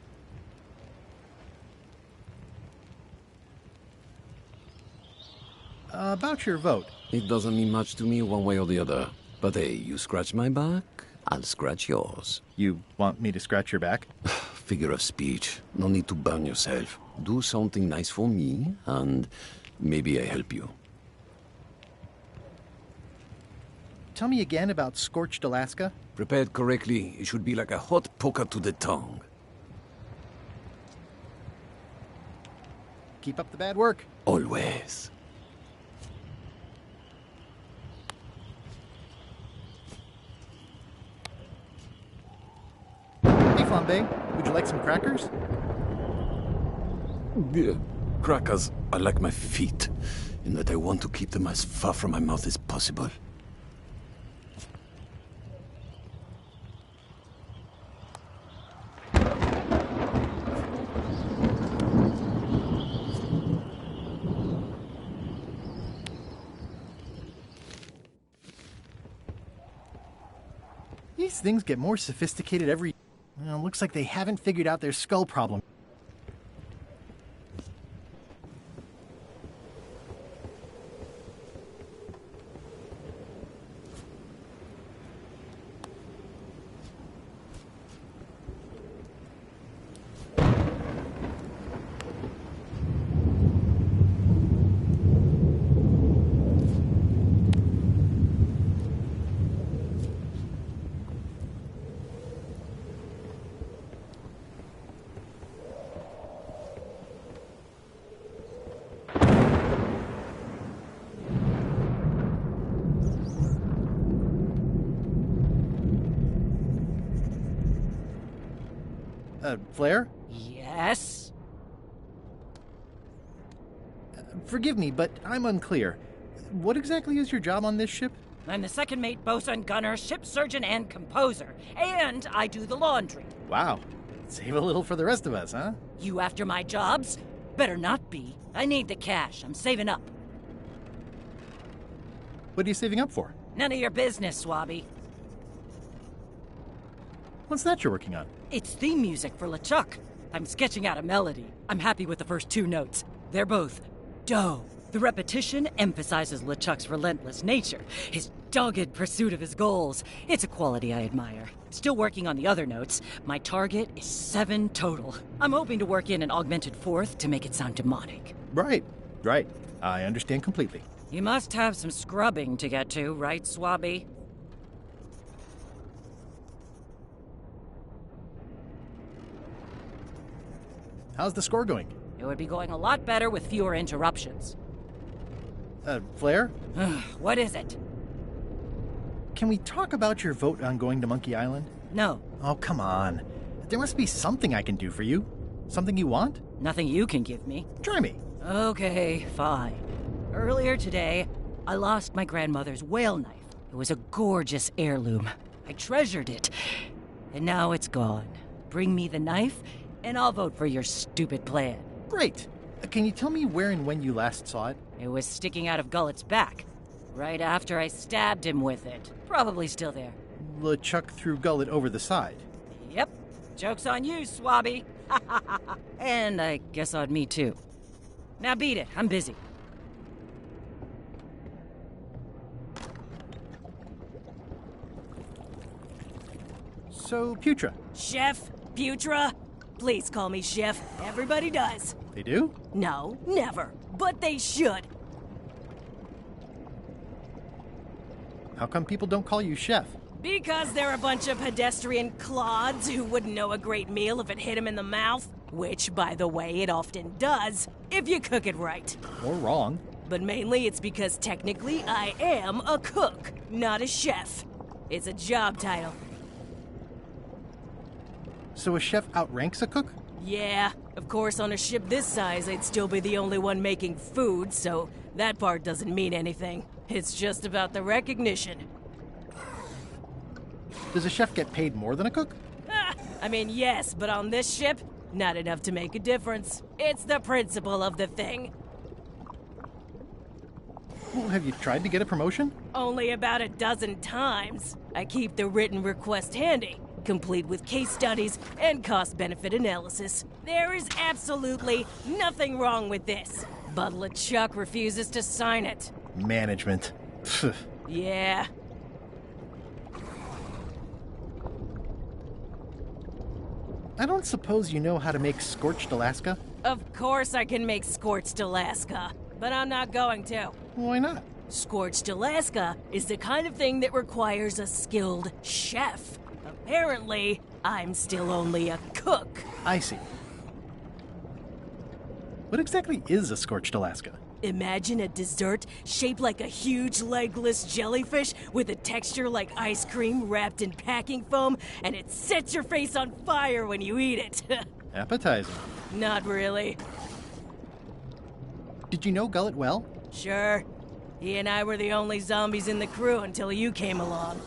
About your vote. It doesn't mean much to me one way or the other. But hey, you scratch my back, I'll scratch yours. You want me to scratch your back? Figure of speech. No need to burn yourself. Do something nice for me, and maybe I help you. Tell me again about Scorched Alaska. Prepared correctly, it should be like a hot poker to the tongue. Keep up the bad work. Always. Hey, Flambe, would you like some crackers? Crackers are like my feet. in that I want to keep them as far from my mouth as possible. These things get more sophisticated every... Well, looks like they haven't figured out their skull problem. Flair? Yes? Forgive me, but I'm unclear. What exactly is your job on this ship? I'm the second mate, bosun, gunner, ship surgeon, and composer. And I do the laundry. Wow. Save a little for the rest of us, huh? You after my jobs? Better not be. I need the cash. I'm saving up. What are you saving up for? None of your business, Swabby. What's that you're working on? It's theme music for LeChuck. I'm sketching out a melody. I'm happy with the first 2 notes. They're both do. The repetition emphasizes LeChuck's relentless nature, his dogged pursuit of his goals. It's a quality I admire. Still working on the other notes. My target is 7 total. I'm hoping to work in an augmented 4th to make it sound demonic. Right. I understand completely. You must have some scrubbing to get to, right, Swabby? How's the score going? It would be going a lot better with fewer interruptions. Flair? What is it? Can we talk about your vote on going to Monkey Island? No. Oh, come on. There must be something I can do for you. Something you want? Nothing you can give me. Try me. Okay, fine. Earlier today, I lost my grandmother's whale knife. It was a gorgeous heirloom. I treasured it. And now it's gone. Bring me the knife, and I'll vote for your stupid plan. Great. Can you tell me where and when you last saw it? It was sticking out of Gullet's back, right after I stabbed him with it. Probably still there. LeChuck threw Gullet over the side. Yep. Joke's on you, Swabby. And I guess on me, too. Now beat it. I'm busy. So, Putra. Chef? Putra? Please call me Chef. Everybody does. They do? No, never. But they should. How come people don't call you Chef? Because they're a bunch of pedestrian clods who wouldn't know a great meal if it hit them in the mouth. Which, by the way, it often does, if you cook it right. Or wrong. But mainly it's because technically I am a cook, not a chef. It's a job title. So a chef outranks a cook? Yeah, of course on a ship this size I'd still be the only one making food, so that part doesn't mean anything. It's just about the recognition. Does a chef get paid more than a cook? I mean, yes, but on this ship, not enough to make a difference. It's the principle of the thing. Well, have you tried to get a promotion? Only about a dozen times. I keep the written request handy, complete with case studies and cost-benefit analysis. There is absolutely nothing wrong with this, but LeChuck refuses to sign it. Management. Yeah. I don't suppose you know how to make scorched Alaska? Of course I can make scorched Alaska, but I'm not going to. Why not? Scorched Alaska is the kind of thing that requires a skilled chef. Apparently, I'm still only a cook. I see. What exactly is a scorched Alaska? Imagine a dessert shaped like a huge legless jellyfish with a texture like ice cream wrapped in packing foam, and it sets your face on fire when you eat it. Appetizing. Not really. Did you know Gullet well? Sure. He and I were the only zombies in the crew until you came along.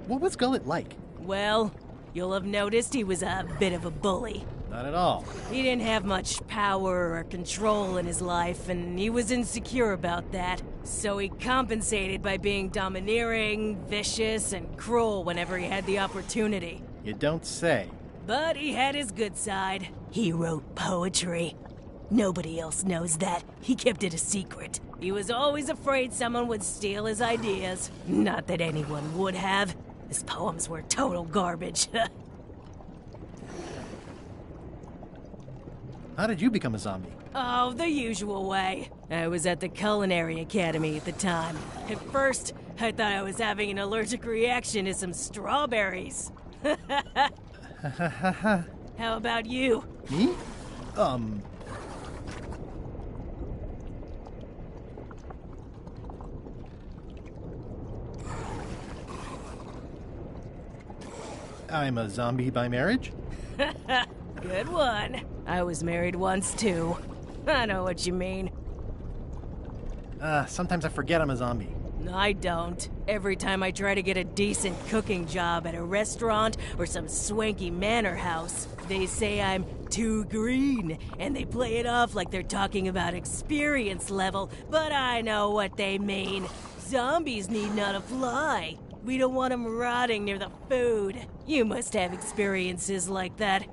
What was Gullet like? Well, you'll have noticed he was a bit of a bully. Not at all. He didn't have much power or control in his life, and he was insecure about that. So he compensated by being domineering, vicious, and cruel whenever he had the opportunity. You don't say. But he had his good side. He wrote poetry. Nobody else knows that. He kept it a secret. He was always afraid someone would steal his ideas. Not that anyone would have. His poems were total garbage. How did you become a zombie? Oh, the usual way. I was at the Culinary Academy at the time. At first, I thought I was having an allergic reaction to some strawberries. How about you? Me? I'm a zombie by marriage? Good one. I was married once, too. I know what you mean. Sometimes I forget I'm a zombie. I don't. Every time I try to get a decent cooking job at a restaurant or some swanky manor house, they say I'm too green, and they play it off like they're talking about experience level, but I know what they mean. Zombies need not to fly. We don't want them rotting near the food. You must have experiences like that.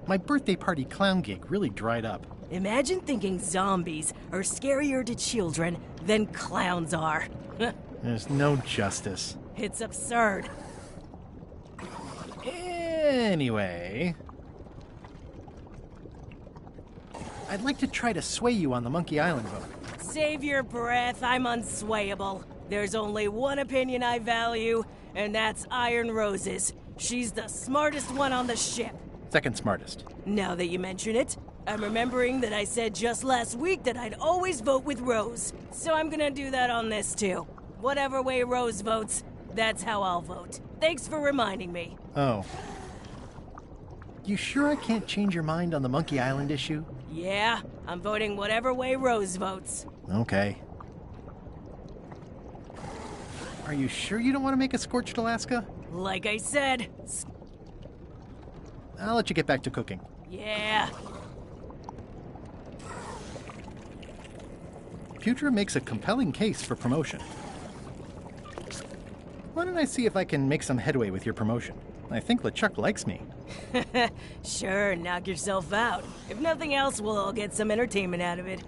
My birthday party clown gig really dried up. Imagine thinking zombies are scarier to children than clowns are. There's no justice. It's absurd. Anyway, I'd like to try to sway you on the Monkey Island vote. Save your breath, I'm unswayable. There's only one opinion I value, and that's Iron Rose's. She's the smartest one on the ship. Second smartest. Now that you mention it, I'm remembering that I said just last week that I'd always vote with Rose. So I'm gonna do that on this too. Whatever way Rose votes, that's how I'll vote. Thanks for reminding me. Oh. You sure I can't change your mind on the Monkey Island issue? Yeah, I'm voting whatever way Rose votes. Okay. Are you sure you don't want to make a Scorched Alaska? Like I said. I'll let you get back to cooking. Yeah. Putra makes a compelling case for promotion. Why don't I see if I can make some headway with your promotion? I think LeChuck likes me. Sure, knock yourself out. If nothing else, we'll all get some entertainment out of it.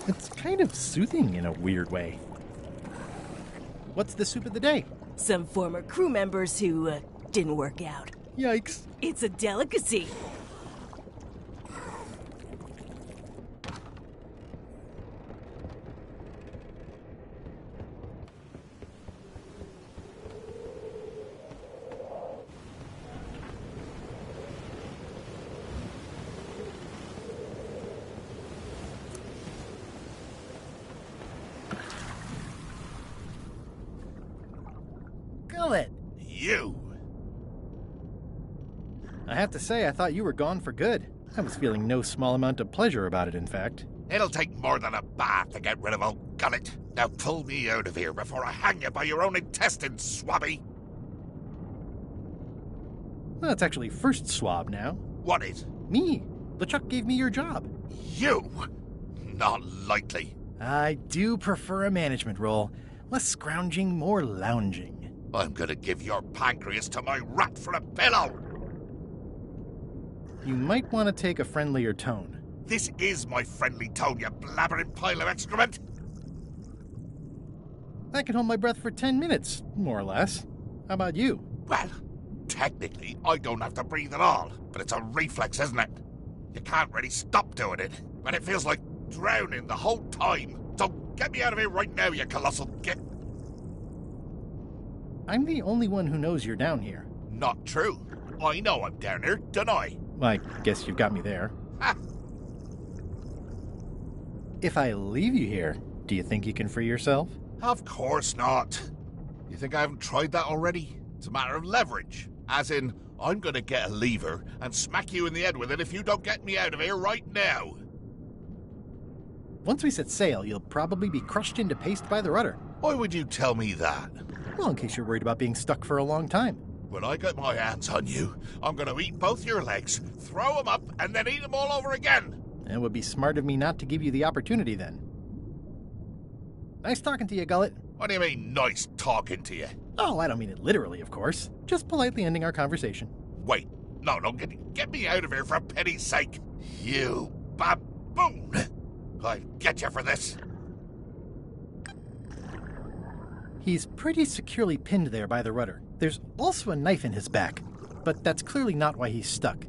It's kind of soothing in a weird way. What's the soup of the day? Some former crew members who didn't work out. Yikes. It's a delicacy. Gullet! You! I have to say, I thought you were gone for good. I was feeling no small amount of pleasure about it, in fact. It'll take more than a bath to get rid of old Gullet. Now pull me out of here before I hang you by your own intestines, Swabby! Well, it's actually first swab now. What is? Me. LeChuck gave me your job. You? Not likely. I do prefer a management role. Less scrounging, more lounging. I'm gonna give your pancreas to my rat for a pillow! You might want to take a friendlier tone. This is my friendly tone, you blabbering pile of excrement! I can hold my breath for 10 minutes, more or less. How about you? Well, technically, I don't have to breathe at all, but it's a reflex, isn't it? You can't really stop doing it, but it feels like drowning the whole time. So get me out of here right now, you colossal git. I'm the only one who knows you're down here. Not true. I know I'm down here, don't I? I guess you've got me there. Ha! If I leave you here, do you think you can free yourself? Of course not. You think I haven't tried that already? It's a matter of leverage. As in, I'm gonna get a lever and smack you in the head with it if you don't get me out of here right now. Once we set sail, you'll probably be crushed into paste by the rudder. Why would you tell me that? Well, in case you're worried about being stuck for a long time. When I get my hands on you, I'm gonna eat both your legs, throw them up, and then eat them all over again. It would be smart of me not to give you the opportunity then. Nice talking to you, Gullet. What do you mean, nice talking to you? Oh, I don't mean it literally, of course. Just politely ending our conversation. Wait, no, get me out of here for pity's sake. You baboon! I'll get you for this. He's pretty securely pinned there by the rudder. There's also a knife in his back, but that's clearly not why he's stuck.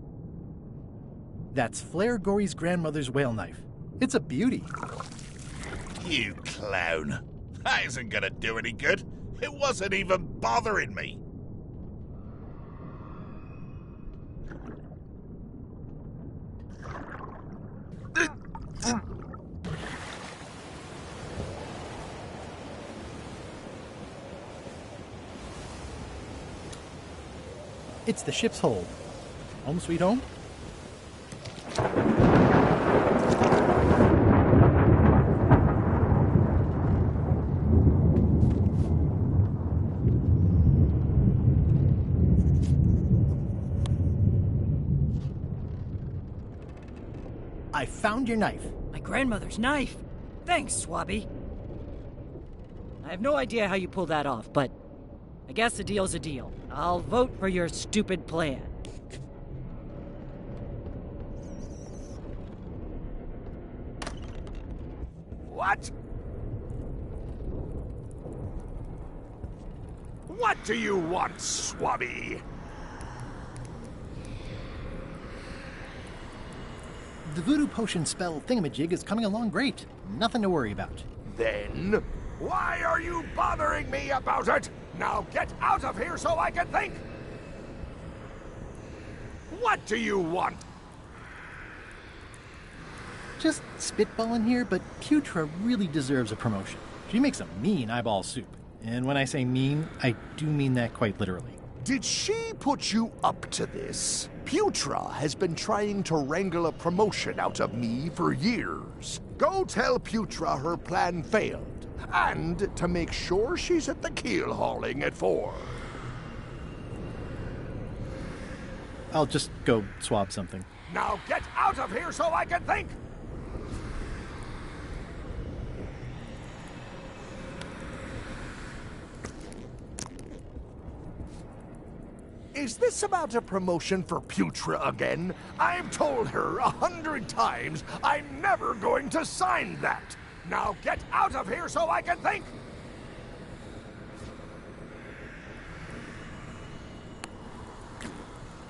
That's Flair Gory's grandmother's whale knife. It's a beauty. You clown. That isn't gonna do any good. It wasn't even bothering me. It's the ship's hold. Home sweet home? I found your knife. My grandmother's knife. Thanks, Swabby. I have no idea how you pulled that off, but I guess a deal's a deal. I'll vote for your stupid plan. What? What do you want, Swabby? The voodoo potion spell thingamajig is coming along great. Nothing to worry about. Then, why are you bothering me about it? Now get out of here so I can think! What do you want? Just spitballing here, but Putra really deserves a promotion. She makes a mean eyeball soup. And when I say mean, I do mean that quite literally. Did she put you up to this? Putra has been trying to wrangle a promotion out of me for years. Go tell Putra her plan failed, and to make sure she's at the keel hauling at 4. I'll just go swab something. Now get out of here so I can think! Is this about a promotion for Putra again? I've told her 100 times I'm never going to sign that. Now get out of here so I can think!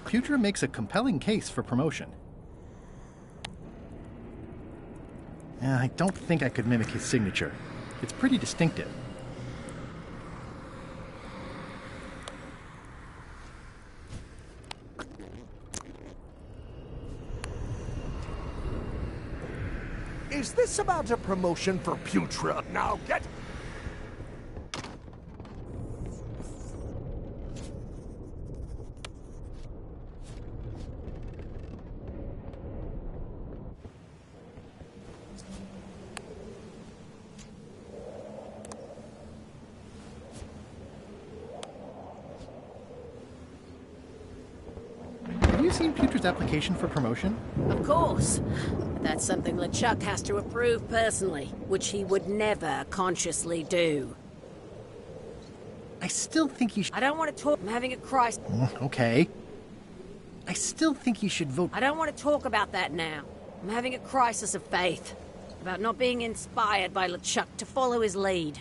Putra makes a compelling case for promotion. I don't think I could mimic his signature. It's pretty distinctive. Is this about a promotion for Putra? Now get... Have you seen Putra's application for promotion? Of course. But that's something LeChuck has to approve personally, which he would never consciously do. I still think he should... I don't want to talk... I'm having a crisis. Okay. I still think he should vote... I don't want to talk about that now. I'm having a crisis of faith. About not being inspired by LeChuck to follow his lead.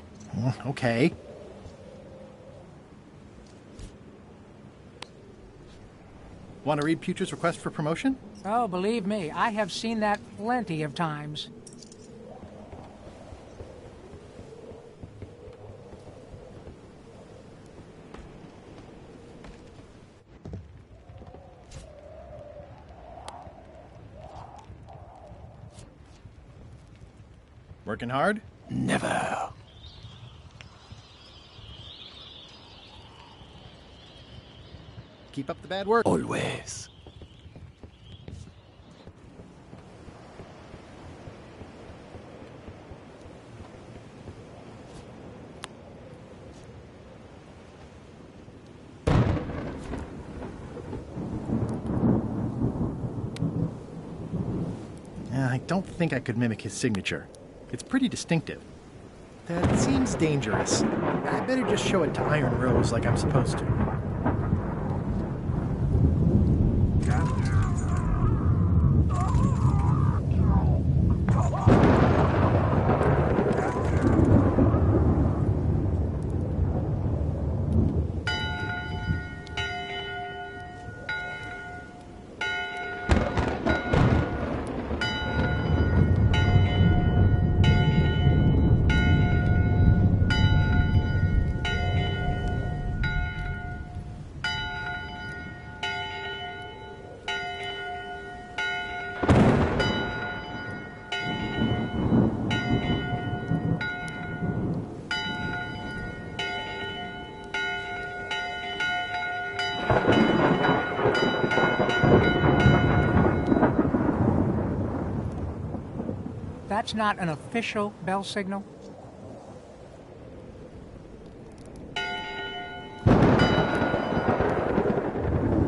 Okay. Want to read Putra's request for promotion? Oh, believe me, I have seen that plenty of times. Working hard? Never. Keep up the bad work. Always. I don't think I could mimic his signature. It's pretty distinctive. That seems dangerous. I better just show it to Iron Rose like I'm supposed to. That's not an official bell signal?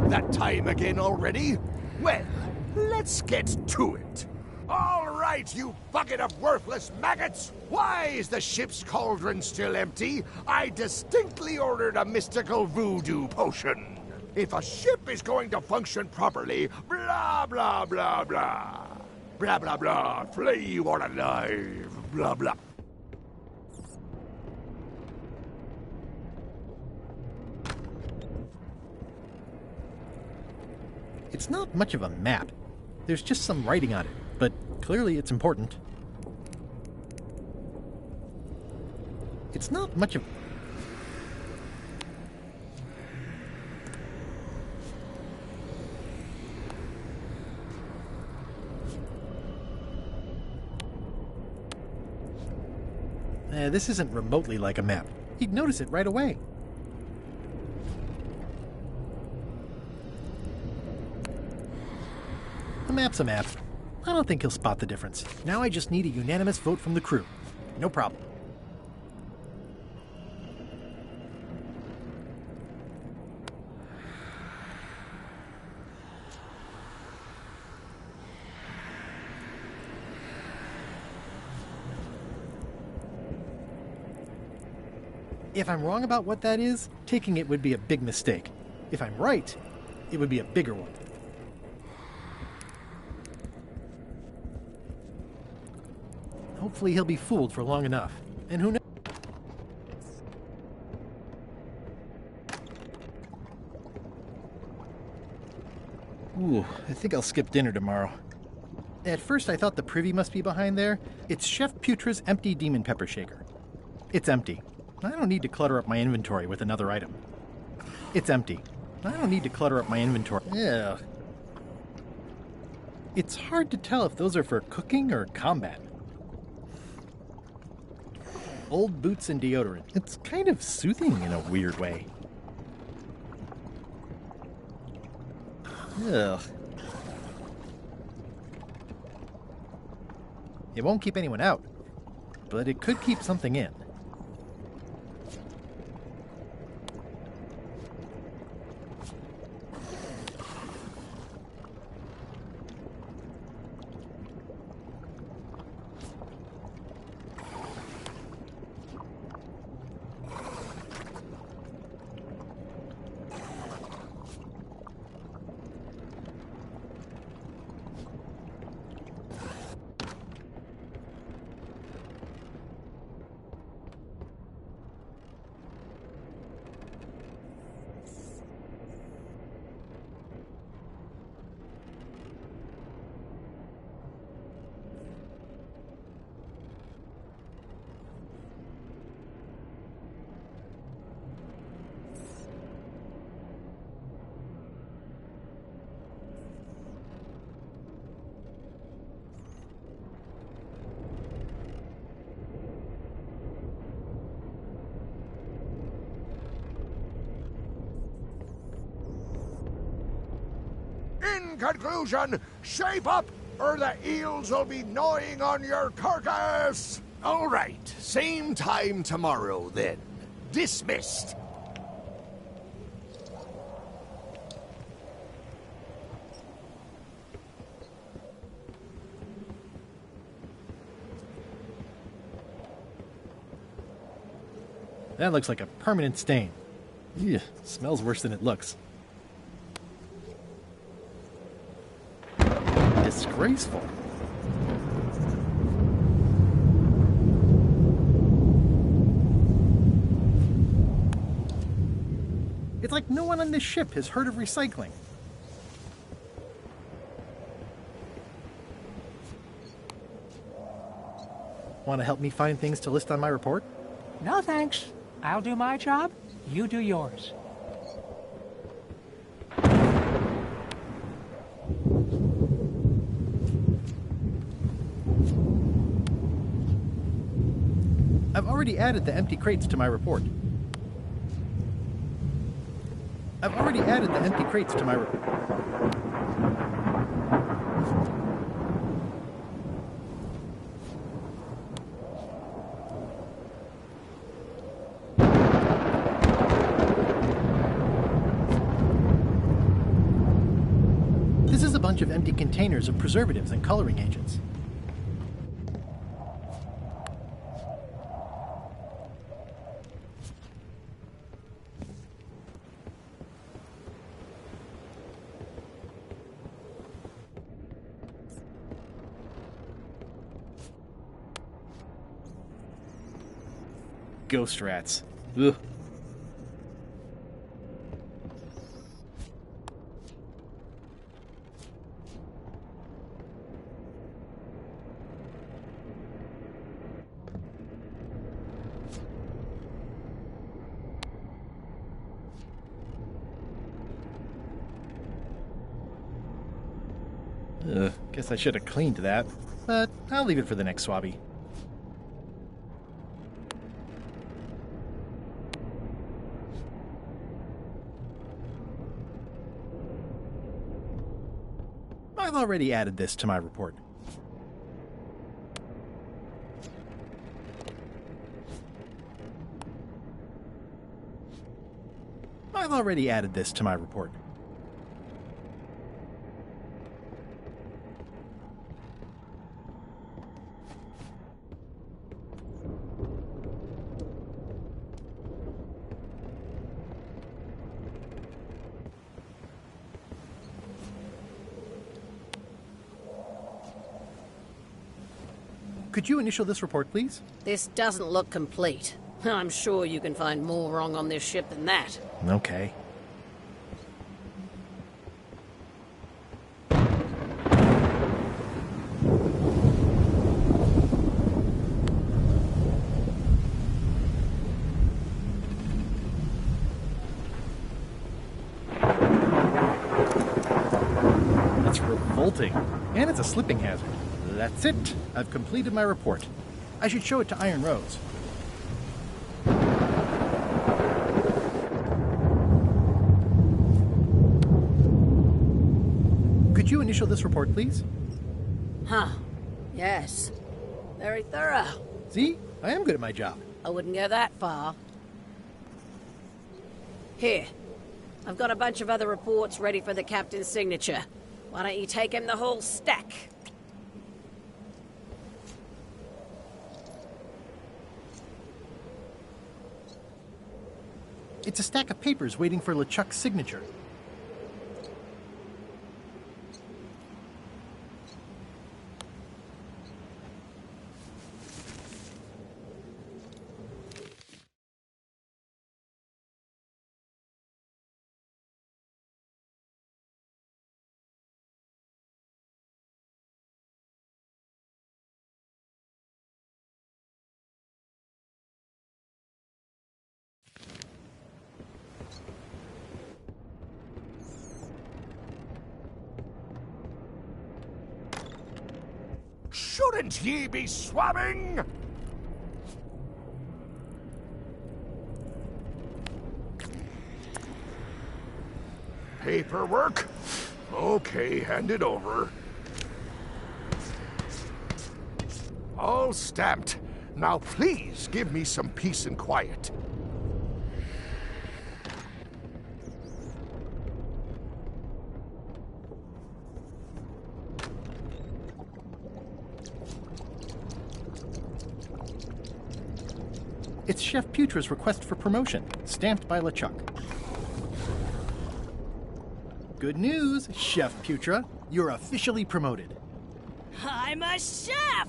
That time again already? Well, let's get to it. All right, you bucket of worthless maggots! Why is the ship's cauldron still empty? I distinctly ordered a mystical voodoo potion. If a ship is going to function properly, blah, blah, blah, blah. Blah, blah, blah. Flame or alive. Blah, blah. It's not much of a map. There's just some writing on it, but clearly it's important. It's not much of... this isn't remotely like a map. He'd notice it right away. A map's a map. I don't think he'll spot the difference. Now I just need a unanimous vote from the crew. No problem. If I'm wrong about what that is, taking it would be a big mistake. If I'm right, it would be a bigger one. Hopefully he'll be fooled for long enough. And who knows? Ooh, I think I'll skip dinner tomorrow. At first I thought the privy must be behind there. It's Chef Putra's empty demon pepper shaker. It's empty. I don't need to clutter up my inventory with another item. It's empty. I don't need to clutter up my inventory. Yeah. It's hard to tell if those are for cooking or combat. Old boots and deodorant. It's kind of soothing in a weird way. Ugh. It won't keep anyone out, but it could keep something in. conclusion, shape up, or the eels will be gnawing on your carcass! All right, same time tomorrow, then. Dismissed. That looks like a permanent stain. Ew, smells worse than it looks. Disgraceful. It's like no one on this ship has heard of recycling. Want to help me find things to list on my report? No thanks. I'll do my job, you do yours. I've already added the empty crates to my report. This is a bunch of empty containers of preservatives and coloring agents. Ghost rats. Ugh. Guess I should have cleaned that, but I'll leave it for the next swabby. I've already added this to my report. Could you initial this report, please? This doesn't look complete. I'm sure you can find more wrong on this ship than that. Okay. That's revolting. And it's a slipping hazard. That's it. I've completed my report. I should show it to Iron Rose. Could you initial this report, please? Huh. Yes. Very thorough. See? I am good at my job. I wouldn't go that far. Here. I've got a bunch of other reports ready for the captain's signature. Why don't you take him the whole stack? It's a stack of papers waiting for LeChuck's signature. Shouldn't ye be swabbing? Paperwork? Okay, hand it over. All stamped. Now please give me some peace and quiet. It's Chef Putra's request for promotion, stamped by LeChuck. Good news, Chef Putra. You're officially promoted. I'm a chef!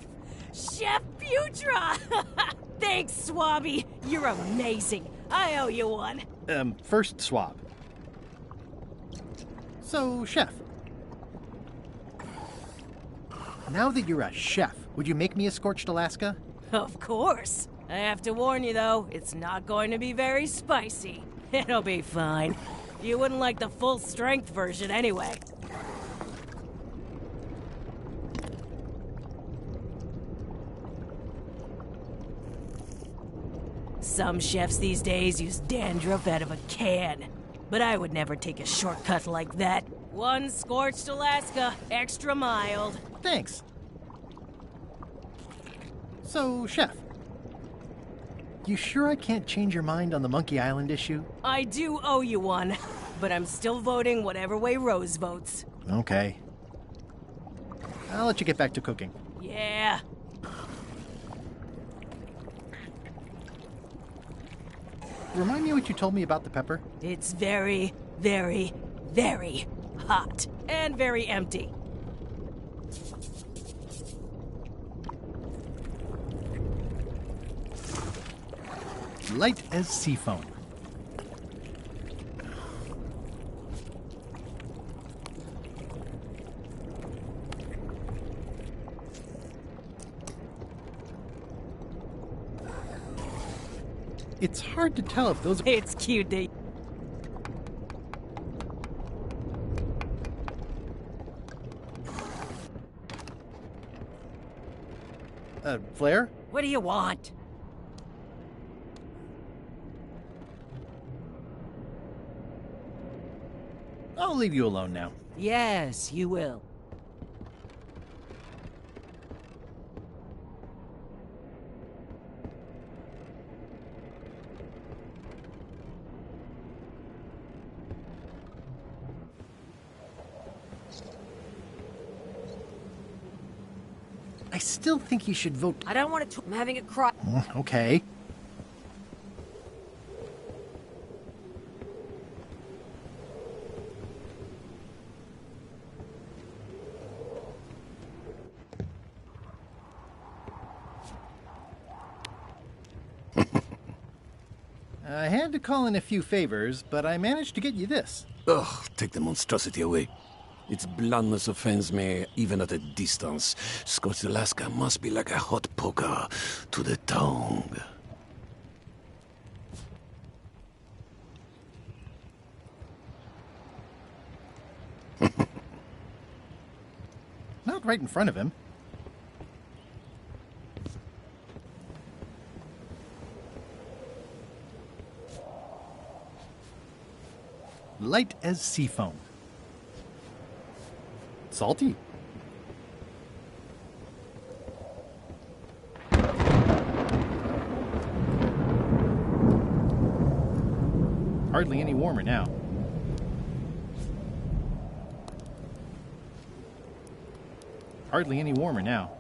Chef Putra! Thanks, Swabby. You're amazing. I owe you one. First swab. So, Chef. Now that you're a chef, would you make me a scorched Alaska? Of course. I have to warn you, though, it's not going to be very spicy. It'll be fine. You wouldn't like the full-strength version anyway. Some chefs these days use dandruff out of a can, but I would never take a shortcut like that. One scorched Alaska, extra mild. Thanks. So, Chef, you sure I can't change your mind on the Monkey Island issue? I do owe you one, but I'm still voting whatever way Rose votes. Okay. I'll let you get back to cooking. Yeah. Remind me what you told me about the pepper? It's very, very, very hot. And very empty. Light as sea foam. It's hard to tell if those... It's cute, Dave. Flair? What do you want? I'll leave you alone now. Yes, you will. I still think you should vote... I don't want to... I'm having a cry. Okay. I had to call in a few favors, but I managed to get you this. Ugh, take the monstrosity away. Its blandness offends me, even at a distance. Scorched Alaska must be like a hot poker to the tongue. Not right in front of him. Light as sea foam. Salty. Hardly any warmer now. Hardly any warmer now.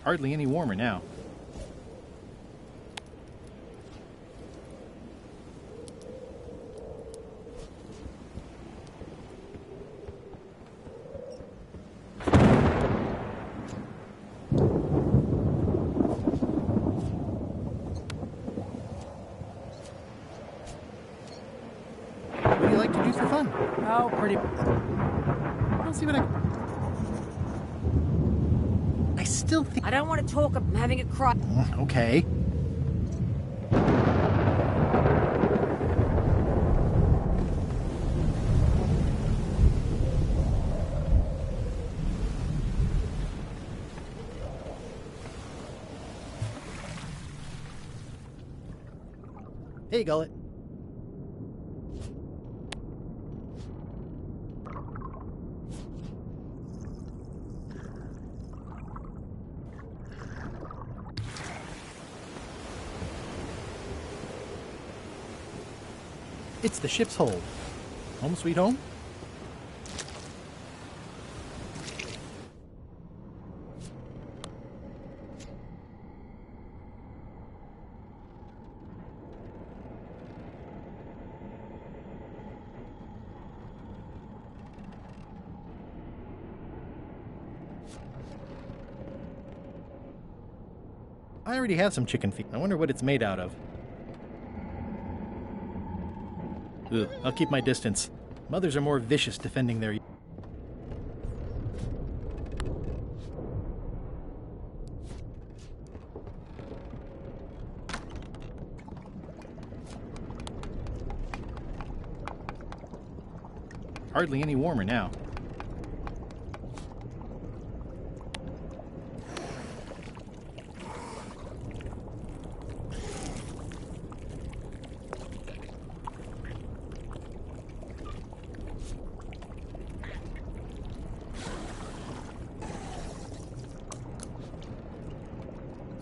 Hardly any warmer now. What do you like to do for fun? Oh, pretty... I'll see what I still think... I don't want to talk. I'm having a cry. Okay. Hey, Gullet. It's the ship's hold. Home sweet home? I already have some chicken feet. I wonder what it's made out of. Ugh, I'll keep my distance. Mothers are more vicious defending their... Hardly any warmer now.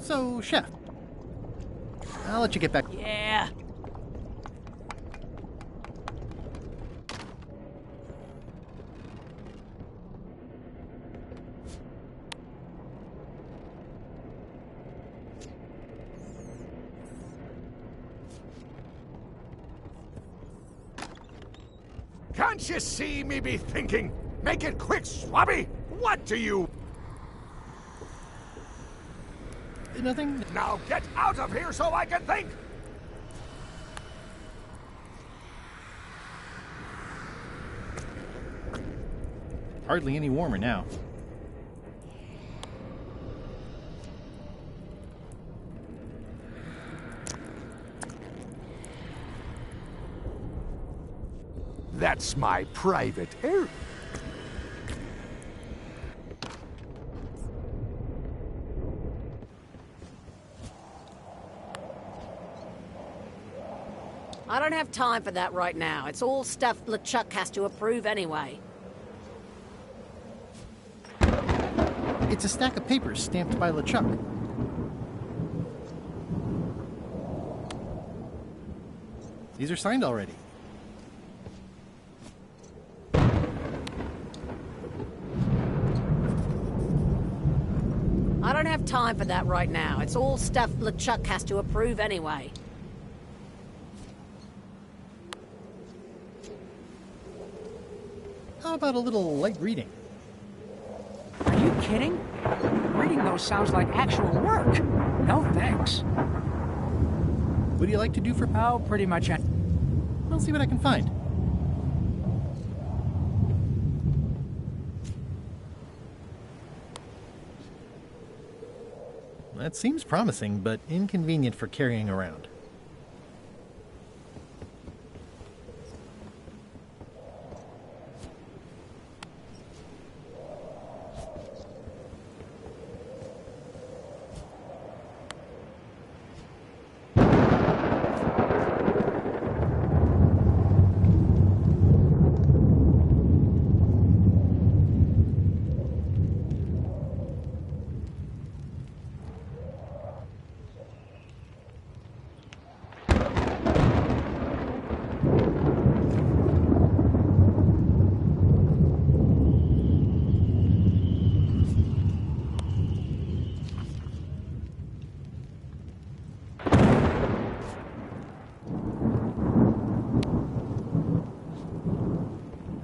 So, Chef, I'll let you get back. Yeah. Can't you see me be thinking? Make it quick, Swabby! What do you... Nothing. Now get out of here so I can think! Hardly any warmer now. That's my private area. I don't have time for that right now. It's all stuff LeChuck has to approve anyway. It's a stack of papers stamped by LeChuck. These are signed already. I don't have time for that right now. It's all stuff LeChuck has to approve anyway. How about a little light reading? Are you kidding? Reading those sounds like actual work. No thanks. What do you like to do for... Oh, pretty much... I'll see what I can find. That seems promising, but inconvenient for carrying around.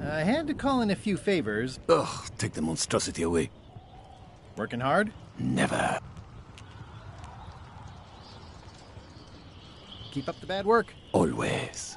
I had to call in a few favors. Ugh, take the monstrosity away. Working hard? Never. Keep up the bad work. Always.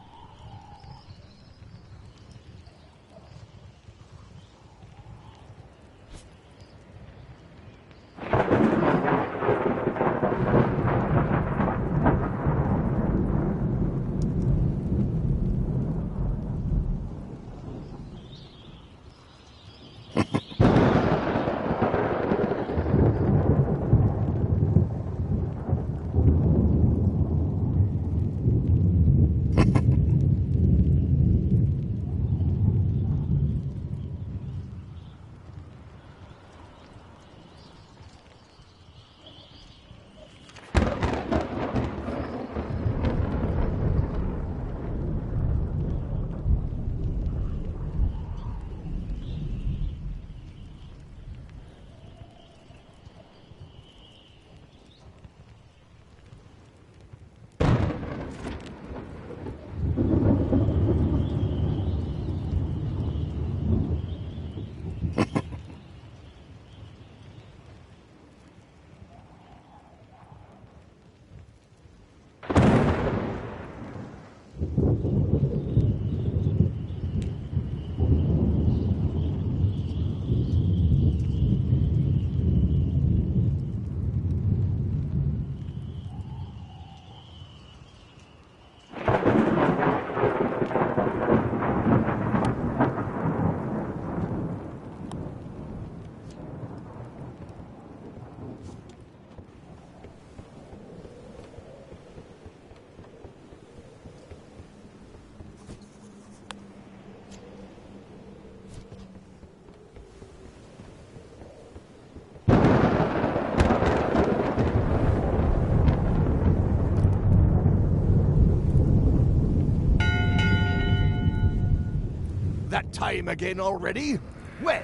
that time again already? Well,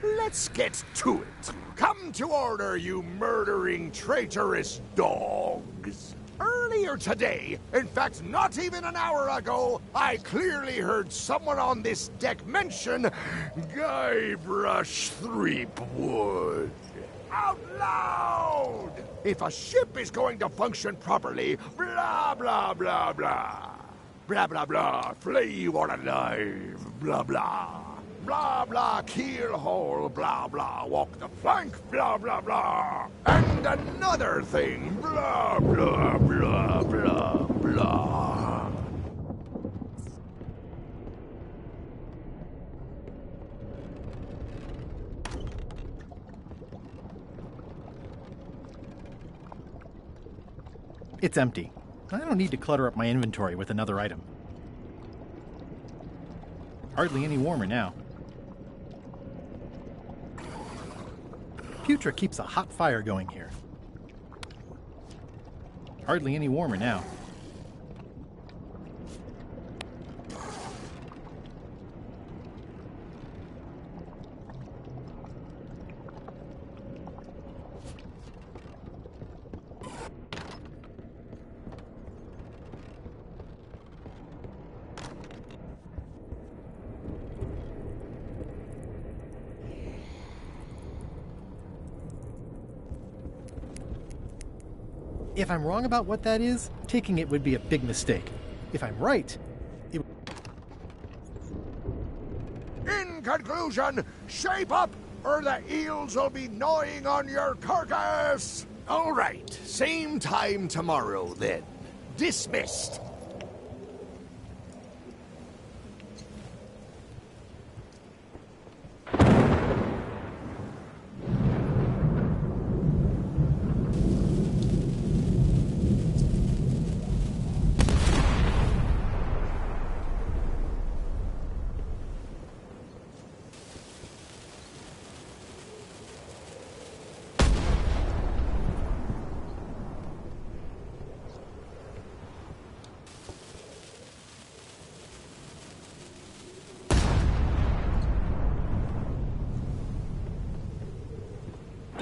let's get to it. Come to order, you murdering, traitorous dogs. Earlier today, in fact, not even an hour ago, I clearly heard someone on this deck mention Guybrush Threepwood. Out loud! If a ship is going to function properly, blah, blah, blah, blah. Blah, blah, blah, flay you all alive, blah, blah. Blah, blah, keel hole, blah, blah, walk the plank, blah, blah, blah. And another thing, blah, blah, blah, blah, blah. It's empty. I don't need to clutter up my inventory with another item. Hardly any warmer now. Putra keeps a hot fire going here. Hardly any warmer now. If I'm wrong about what that is, taking it would be a big mistake. If I'm right, it... In conclusion, shape up, or the eels will be gnawing on your carcass! All right, same time tomorrow, then. Dismissed.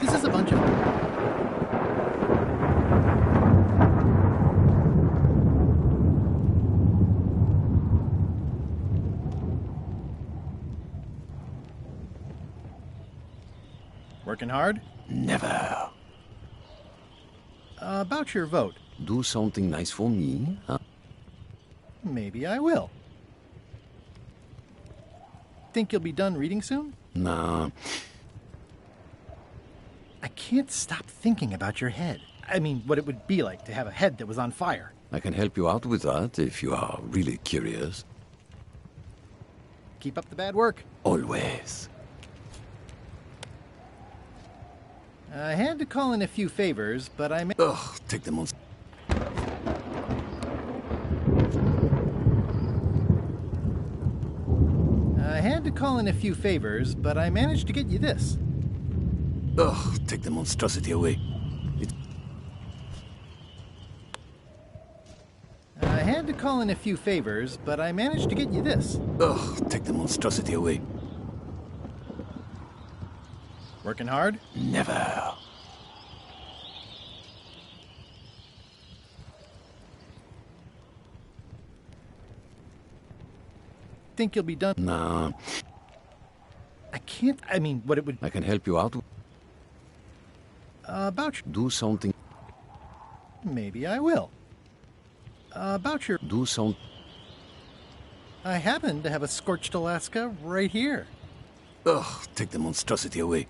This is a bunch of... Working hard? Never. About your vote. Do something nice for me, huh? Maybe I will. Think you'll be done reading soon? Nah. I can't stop thinking about your head. I mean, what it would be like to have a head that was on fire. I can help you out with that if you are really curious. Keep up the bad work. Always. I had to call in a few favors, but I... Ugh, take them on... I had to call in a few favors, but I managed to get you this. Ugh, take the monstrosity away. I had to call in a few favors, but I managed to get you this. Ugh, take the monstrosity away. Working hard? Never. Think you'll be done? Nah. I can't... I mean, what it would... I can help you out. About your... Do something. Maybe I will. About your... Do something. I happen to have a scorched Alaska right here. Ugh, take the monstrosity away.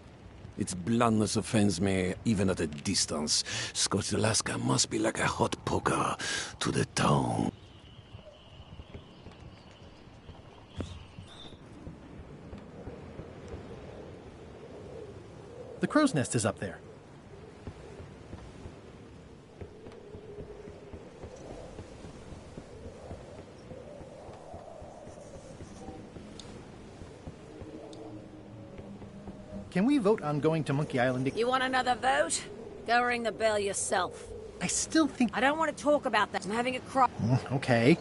Its bluntness offends me, even at a distance. Scorched Alaska must be like a hot poker to the tongue. The crow's nest is up there. Can we vote on going to Monkey Island? You want another vote? Go ring the bell yourself. I still think... I don't want to talk about that. I'm having a cry. Okay.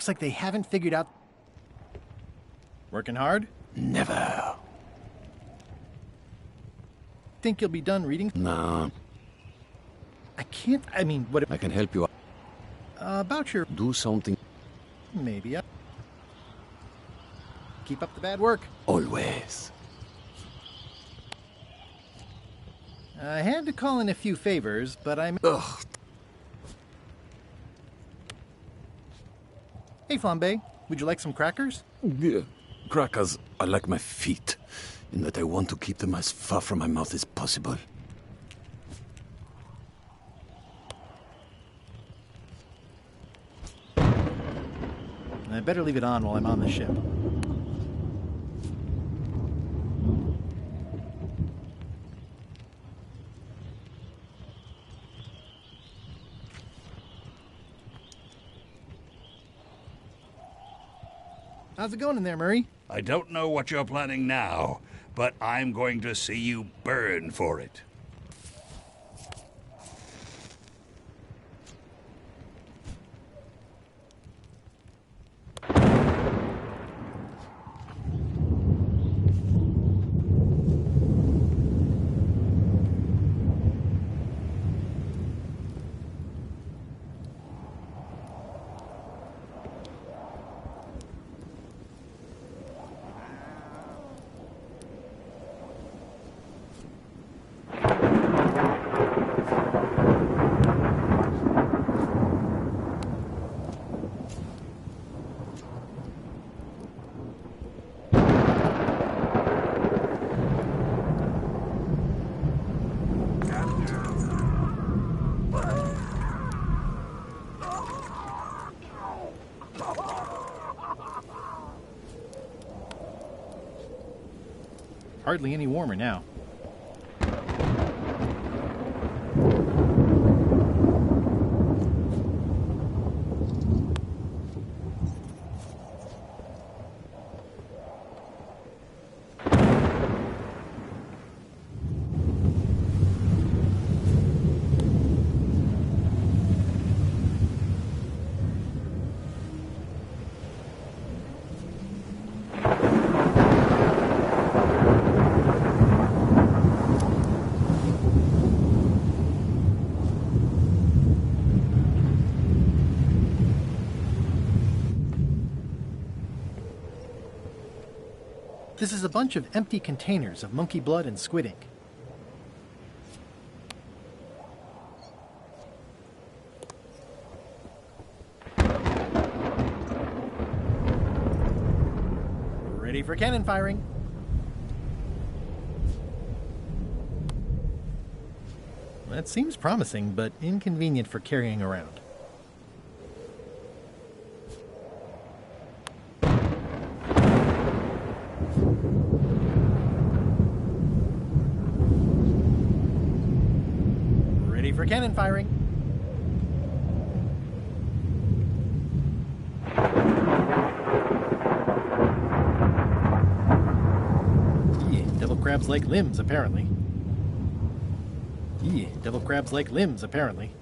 Looks like they haven't figured out... Working hard? Never. Think you'll be done reading? Nah. I can't... I mean, what... I can help you. About your... Do something. Maybe. Keep up the bad work. Always. I had to call in a few favors, but I'm... Ugh. Hey, Flambe. Would you like some crackers? Yeah. Crackers are like my feet, in that I want to keep them as far from my mouth as possible. I better leave it on while I'm on the ship. How's it going in there, Murray? I don't know what you're planning now, but I'm going to see you burn for it. Hardly any warmer now. This is a bunch of empty containers of monkey blood and squid ink. Ready for cannon firing. That seems promising, but inconvenient for carrying around. For cannon firing. Devil crabs like limbs, apparently. Devil crabs like limbs, apparently.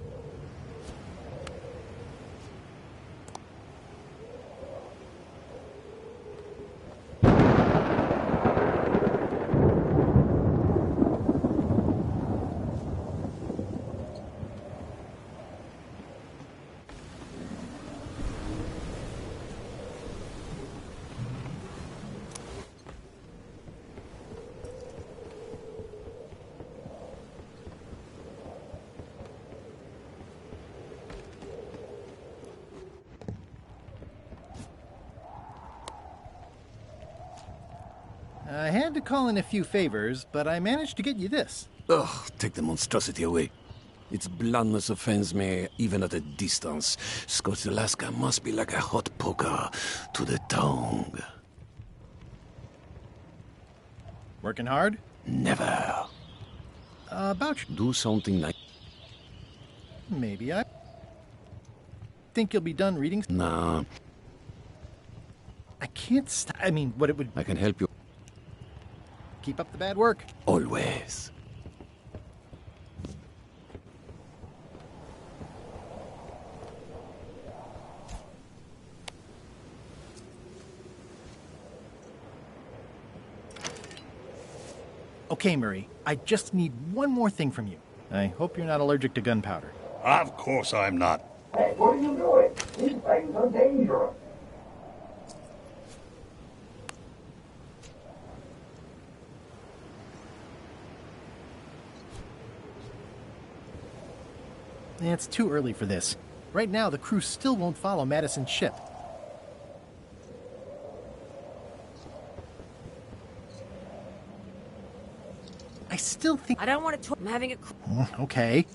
I had to call in a few favors, but I managed to get you this. Ugh, take the monstrosity away. Its bluntness offends me, even at a distance. Scorched Alaska must be like a hot poker to the tongue. Working hard? Never. About you. Do something like... Maybe. I think you'll be done reading? Nah. I can't st- I mean, what it would... I can help you. Keep up the bad work. Always. Okay, Murray, I just need one more thing from you. I hope you're not allergic to gunpowder. Of course I'm not. Hey, what are you doing? These things are dangerous. It's too early for this. Right now, the crew still won't follow Madison's ship. I still think... I don't want to talk. I'm having a... Okay.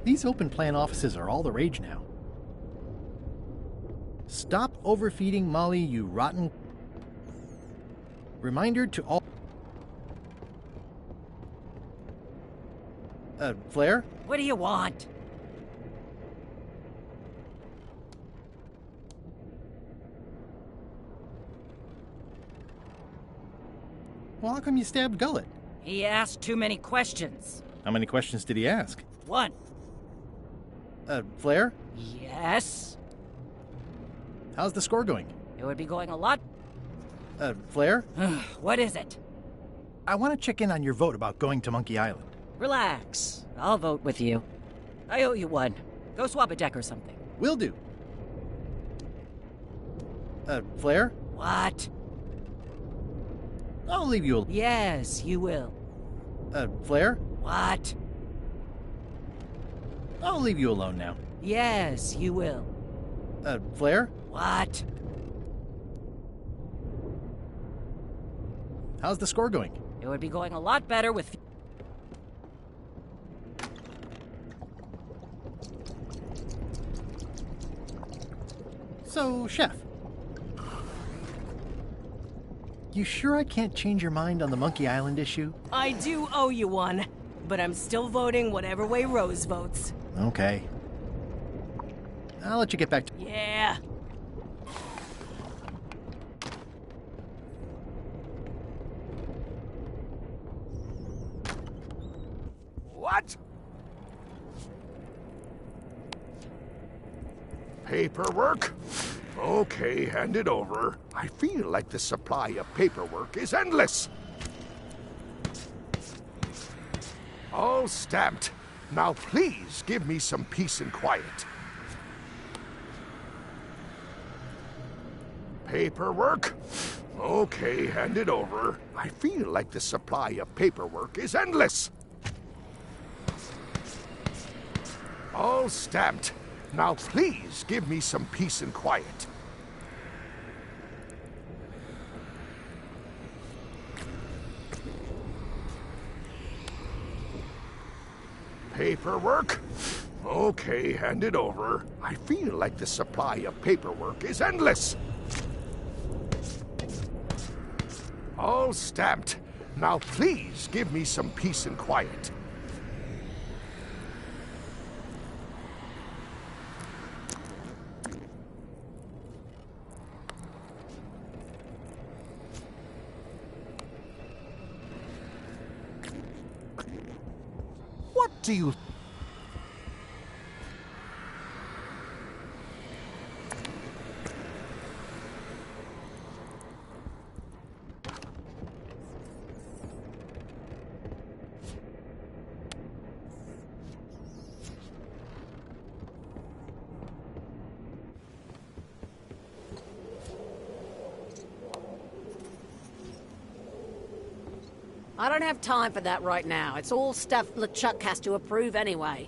These open plan offices are all the rage now. Stop overfeeding Molly, you rotten... Reminder to all... Flair? What do you want? Well, how come you stabbed Gullet? He asked too many questions. How many questions did he ask? One. Flair? Yes? How's the score going? It would be going a lot... Flair? What is it? I want to check in on your vote about going to Monkey Island. Relax. I'll vote with you. I owe you one. Go swap a deck or something. Will do. Flair? What? I'll leave you alone. Yes, you will. Flair? What? I'll leave you alone now. Yes, you will. Flair? What? How's the score going? It would be going a lot better with... So, Chef. You sure I can't change your mind on the Monkey Island issue? I do owe you one, but I'm still voting whatever way Rose votes. Okay. I'll let you get back to... Yeah. What? Paperwork? Okay, hand it over. I feel like the supply of paperwork is endless. All stamped. Now please give me some peace and quiet. Paperwork? Okay, hand it over. I feel like the supply of paperwork is endless. All stamped. Now please give me some peace and quiet. Paperwork? Okay, hand it over. I feel like the supply of paperwork is endless. All stamped. Now please give me some peace and quiet. What do you... I don't have time for that right now. It's all stuff LeChuck has to approve anyway.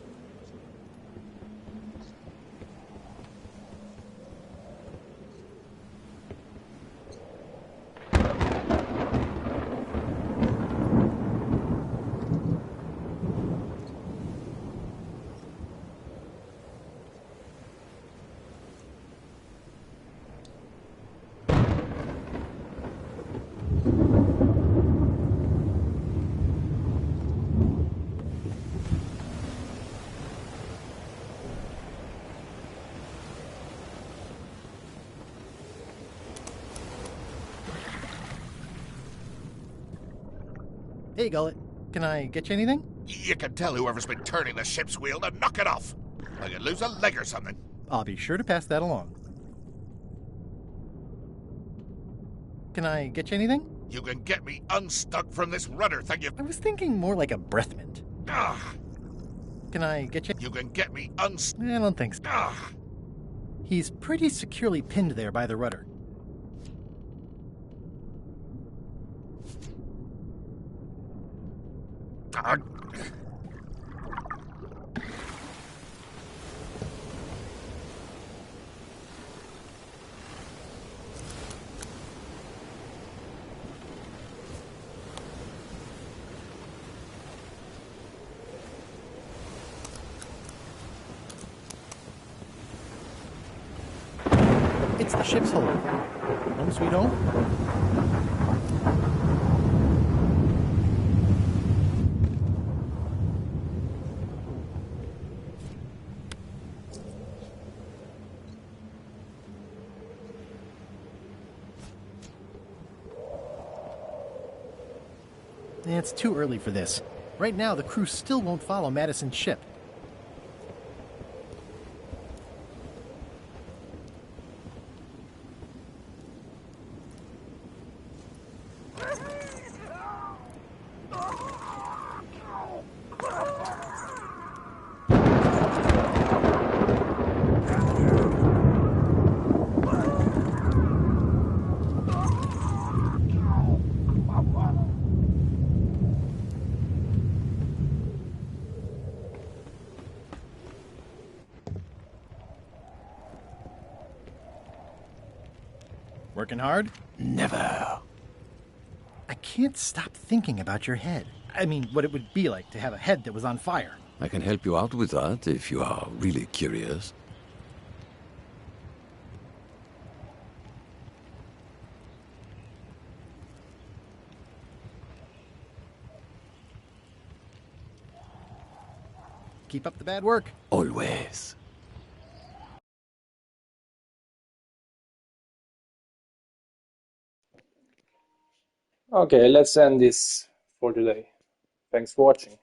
Hey, Gullet. Can I get you anything? You can tell whoever's been turning the ship's wheel to knock it off. I could lose a leg or something. I'll be sure to pass that along. Can I get you anything? You can get me unstuck from this rudder thing I was thinking more like a breath mint. Ah! Can I get you? You can get me unstuck. I don't think so. Ah! He's pretty securely pinned there by the rudder. Ah! It's the ship's hold. Home sweet home? It's too early for this. Right now, the crew still won't follow Madison's ship. Working hard? Never. I can't stop thinking about your head. I mean, what it would be like to have a head that was on fire. I can help you out with that if you are really curious. Keep up the bad work. Always. Okay, let's end this for today. Thanks for watching.